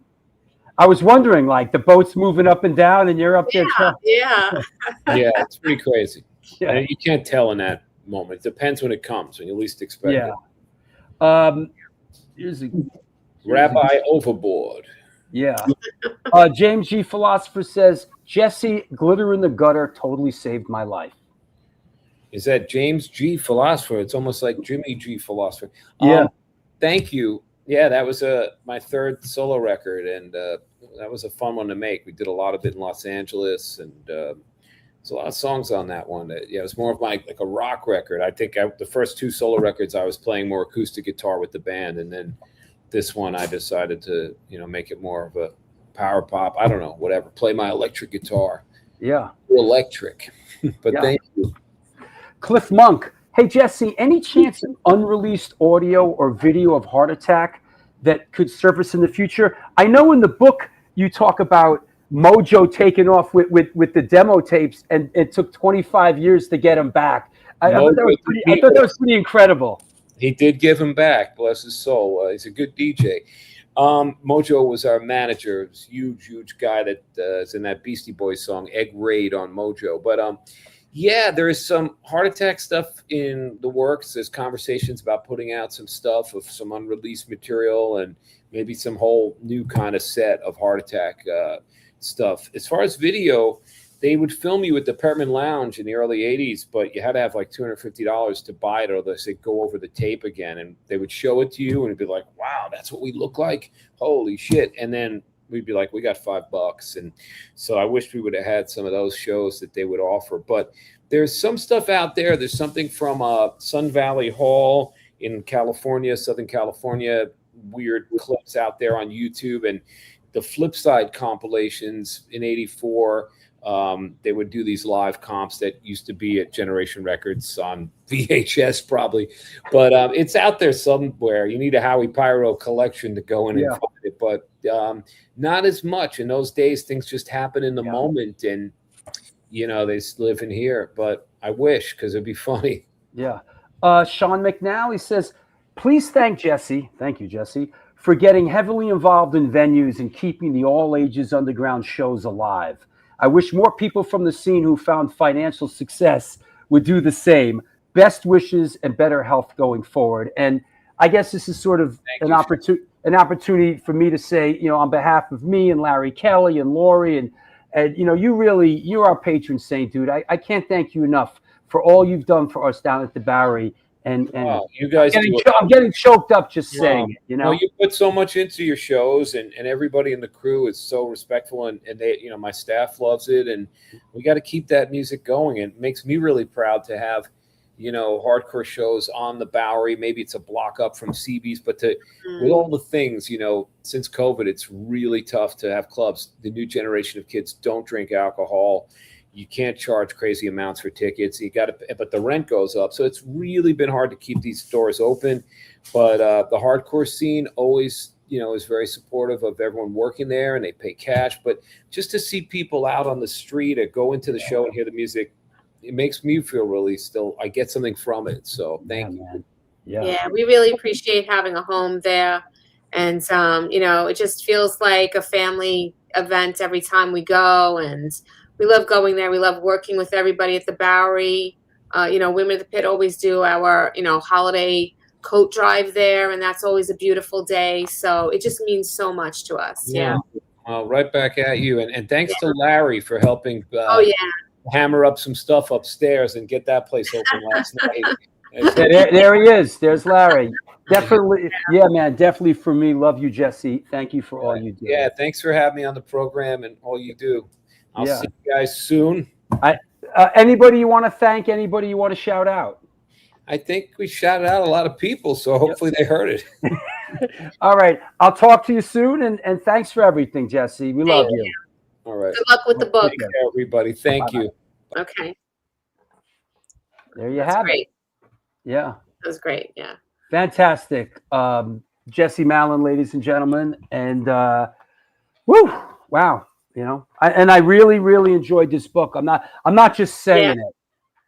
I was wondering, like, the boat's moving up and down, and you're up there. Yeah. Yeah, it's pretty crazy. Yeah. You can't tell in that moment. It depends when it comes, when you least expect it. Here's Rabbi Overboard. Yeah. James G. Philosopher says, Jesse, Glitter in the Gutter totally saved my life. Is that James G. Philosopher? It's almost like Jimmy G. Philosopher. Yeah. Thank you. Yeah, that was my third solo record, and that was a fun one to make. We did a lot of it in Los Angeles, and there's a lot of songs on that one. It was more of like a rock record. I think the first two solo records, I was playing more acoustic guitar with the band, and then this one I decided to make it more of a power pop. I don't know, whatever. Play my electric guitar. Yeah. Electric. But thank you. Cliff Monk. Hey, Jesse, any chance of unreleased audio or video of Heart Attack that could surface in the future? I know in the book you talk about Mojo taking off with the demo tapes, and it took 25 years to get them back. I thought that was pretty incredible. He did give him back, bless his soul. He's a good DJ. Mojo was our manager. He was a huge guy that is in that Beastie Boys song, Egg Raid on Mojo. But yeah, there is some Heart Attack stuff in the works. There's conversations about putting out some stuff of some unreleased material and maybe some whole new kind of set of Heart Attack stuff. As far as video, they would film you at the Perman Lounge in the early 80s, but you had to have like $250 to buy it, or they say go over the tape again. And they would show it to you and it'd be like, wow, that's what we look like. Holy shit. And then we'd be like, we got $5. And so I wish we would have had some of those shows that they would offer. But there's some stuff out there. There's something from Sun Valley Hall in California, Southern California, weird clips out there on YouTube. And the Flipside compilations in 84, they would do these live comps that used to be at Generation Records on VHS probably. But it's out there somewhere. You need a Howie Pyro collection to go in and find it. But not as much. In those days, things just happen in the moment, and they live in here. But I wish, because it'd be funny. Yeah. Sean McNally says, please thank Jesse. Thank you, Jesse, for getting heavily involved in venues and keeping the all ages underground shows alive. I wish more people from the scene who found financial success would do the same. Best wishes and better health going forward. And I guess this is sort of an opportunity for me to say, on behalf of me and Larry Kelly and Lori and you're our patron saint, dude. I can't thank you enough for all you've done for us down at the Bowery. And Wow, you guys I'm getting choked up just saying it, you know. No, you put so much into your shows, and everybody in the crew is so respectful, and they, my staff loves it, and we got to keep that music going. And it makes me really proud to have, hardcore shows on the Bowery. Maybe it's a block up from CB's, but with all the things, since COVID, it's really tough to have clubs. The new generation of kids don't drink alcohol. You can't charge crazy amounts for tickets. But the rent goes up. So it's really been hard to keep these stores open. But the hardcore scene always, is very supportive of everyone working there, and they pay cash. But just to see people out on the street or go into the show and hear the music, it makes me feel really I get something from it. So thank you. Man. Yeah, we really appreciate having a home there. And, it just feels like a family event every time we go. And we love going there. We love working with everybody at the Bowery. Women of the Pit always do our, holiday coat drive there. And that's always a beautiful day. So it just means so much to us. Yeah. Well, right back at you. And thanks to Larry for helping hammer up some stuff upstairs and get that place open last night. There he is. There's Larry. Definitely. Yeah, man. Definitely for me. Love you, Jesse. Thank you for all you do. Yeah. Thanks for having me on the program and all you do. I'll see you guys soon. Anybody you want to thank? Anybody you want to shout out? I think we shouted out a lot of people, so hopefully they heard it. All right. I'll talk to you soon, and thanks for everything, Jesse. We love you. All right. Good luck with the book. Take care, everybody. Thank you. Okay. There you have it. Yeah. That was great. Yeah. Fantastic. Jesse Malin, ladies and gentlemen. And wow. I really, really enjoyed this book. I'm not just saying it.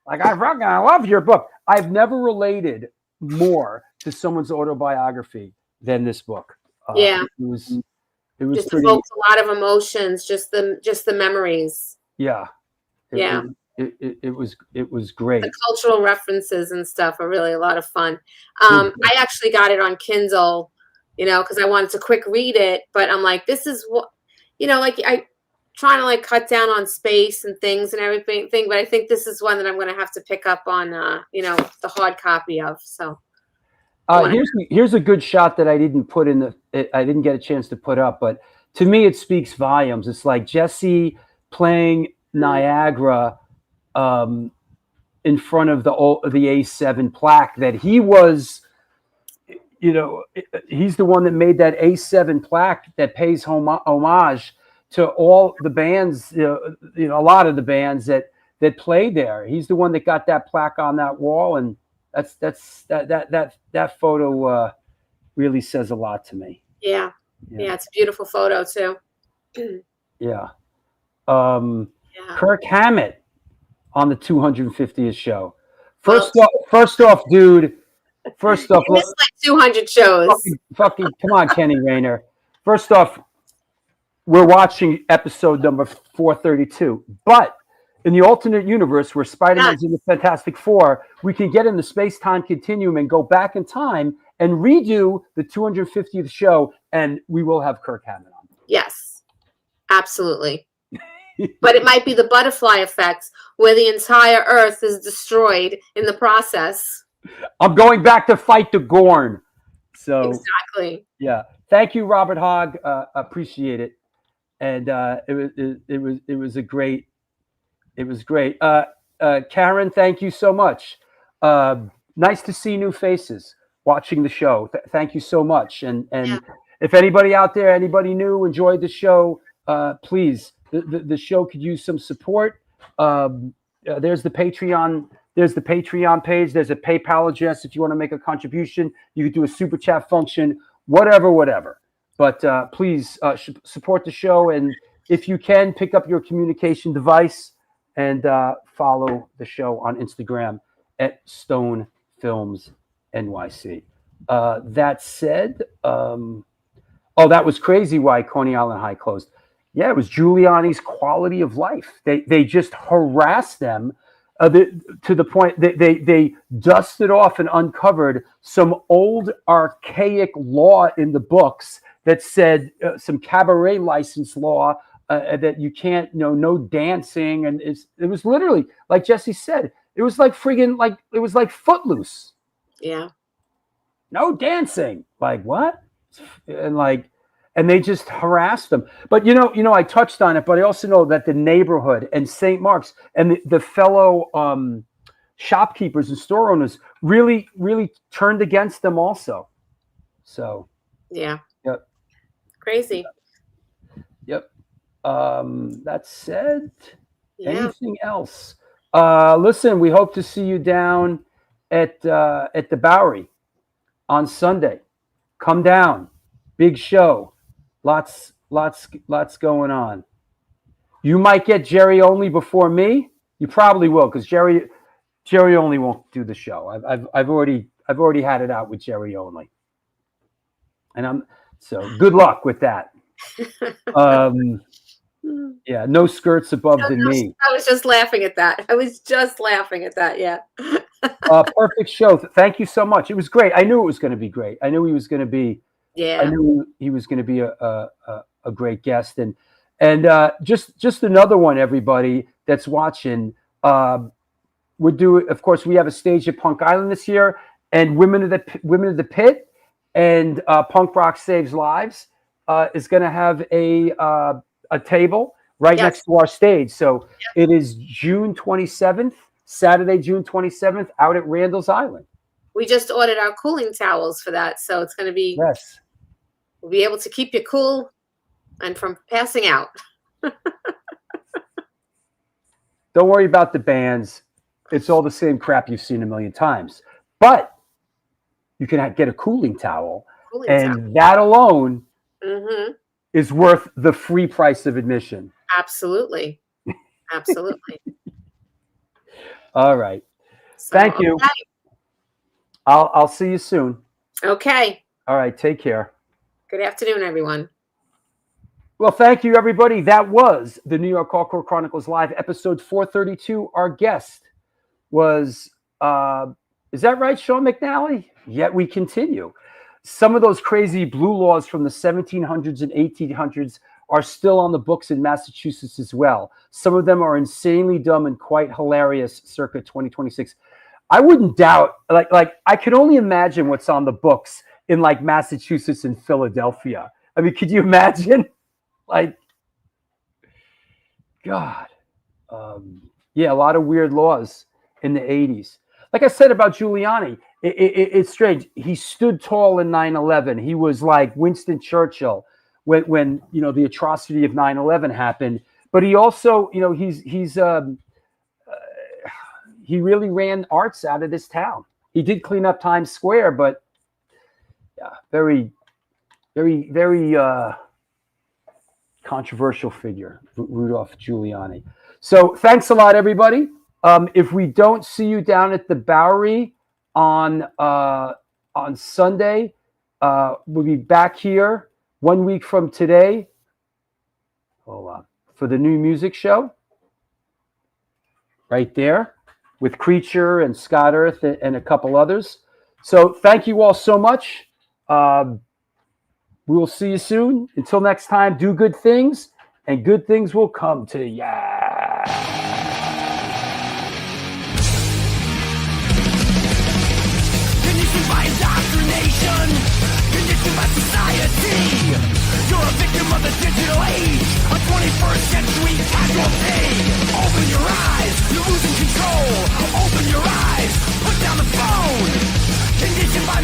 Like, I love your book. I've never related more to someone's autobiography than this book. It was just pretty, evoked a lot of emotions, just the memories. Yeah. It was great. The cultural references and stuff are really a lot of fun. I actually got it on Kindle, because I wanted to quick read it, but I'm like, this is what, I trying to cut down on space and things and everything, but I think this is one that I'm going to have to pick up on, the hard copy of. So here's a good shot that I didn't put in I didn't get a chance to put up, but to me it speaks volumes. It's like Jesse playing Niagara in front of the A7 plaque that he was, he's the one that made that A7 plaque that pays homage to all the bands, a lot of the bands that play there. He's the one that got that plaque on that wall, and that photo really says a lot to me. Yeah, it's a beautiful photo too. Yeah. Kirk Hammett on the 250th show. First off, dude. First off, it's like 200 shows. Fucking come on, Kenny Rayner. First off, we're watching episode number 432. But in the alternate universe where Spider-Man's in the Fantastic Four, we can get in the space-time continuum and go back in time and redo the 250th show, and we will have Kirk Hammett on. Yes, absolutely. But it might be the butterfly effect where the entire Earth is destroyed in the process. I'm going back to fight the Gorn. So exactly. Yeah. Thank you, Robert Hogg. Appreciate it. And it was great. Karen, thank you so much. Nice to see new faces watching the show. Thank you so much. And if anybody out there, anybody new enjoyed the show, please, the show could use some support. There's the Patreon. There's the Patreon page. There's a PayPal address if you want to make a contribution. You could do a super chat function, whatever. But please support the show. And if you can, pick up your communication device and follow the show on Instagram at Stone Films NYC. That said, that was crazy why Coney Island High closed. Yeah, it was Giuliani's quality of life. They just harassed them to the point that they dusted off and uncovered some old archaic law in the books that said some cabaret license law that you can't, no dancing. And it was literally, like Jesse said, it was like friggin' it was like Footloose. Yeah. No dancing. Like what? And they just harassed them. But I touched on it, but I also know that the neighborhood and St. Mark's and the fellow shopkeepers and store owners really, really turned against them also. So Yeah. Yep. Crazy. Yep. That said, Yeah. anything else? Listen, we hope to see you down at the Bowery on Sunday. Come down. Big show. Lots going on. You might get Jerry Only before me. You probably will, because Jerry Only won't do the show. I've already had it out with Jerry Only. And so good luck with that. Yeah, no skirts above the knee. I was just laughing at that. Yeah. Perfect show. Thank you so much. It was great. I knew it was going to be great. I knew he was going to be. Yeah. I knew he was going to be a great guest, and just another one. Everybody that's watching, we do. Of course, we have a stage at Punk Island this year, and Women of the Pit and Punk Rock Saves Lives is going to have a table right next to our stage. So it is June 27th, Saturday, June 27th, out at Randall's Island. We just ordered our cooling towels for that, so it's going to be. Yes. We'll be able to keep you cool and from passing out. Don't worry about the bands. It's all the same crap you've seen a million times. But you can get a cooling towel. That alone is worth the free price of admission. Absolutely. Absolutely. All right. So, Thank you. Okay. I'll see you soon. Okay. All right. Take care. Good afternoon, everyone. Well, thank you, everybody. That was the New York Hardcore Chronicles Live, episode 432. Our guest was, is that right, Sean McNally? Yet we continue. Some of those crazy blue laws from the 1700s and 1800s are still on the books in Massachusetts as well. Some of them are insanely dumb and quite hilarious circa 2026. I wouldn't doubt, like I could only imagine what's on the books in like Massachusetts and Philadelphia. I mean, could you imagine? Like, God. Yeah, a lot of weird laws in the 80s. Like I said about Giuliani, it's strange. He stood tall in 9/11. He was like Winston Churchill when the atrocity of 9/11 happened. But he also, he really ran arts out of this town. He did clean up Times Square, but yeah, very, very, very controversial figure, Rudolph Giuliani. So thanks a lot, everybody. If we don't see you down at the Bowery on Sunday, we'll be back here 1 week from today. Hold on, for the new music show. Right there with Creature and Scott Earth and a couple others. So thank you all so much. We will see you soon. Until next time, do good things, and good things will come to ya. Conditioned by indoctrination, conditioned by society. You're a victim of the digital age, a 21st century casualty. Open your eyes, you're losing control. Open your eyes, put down the phone. Conditioned by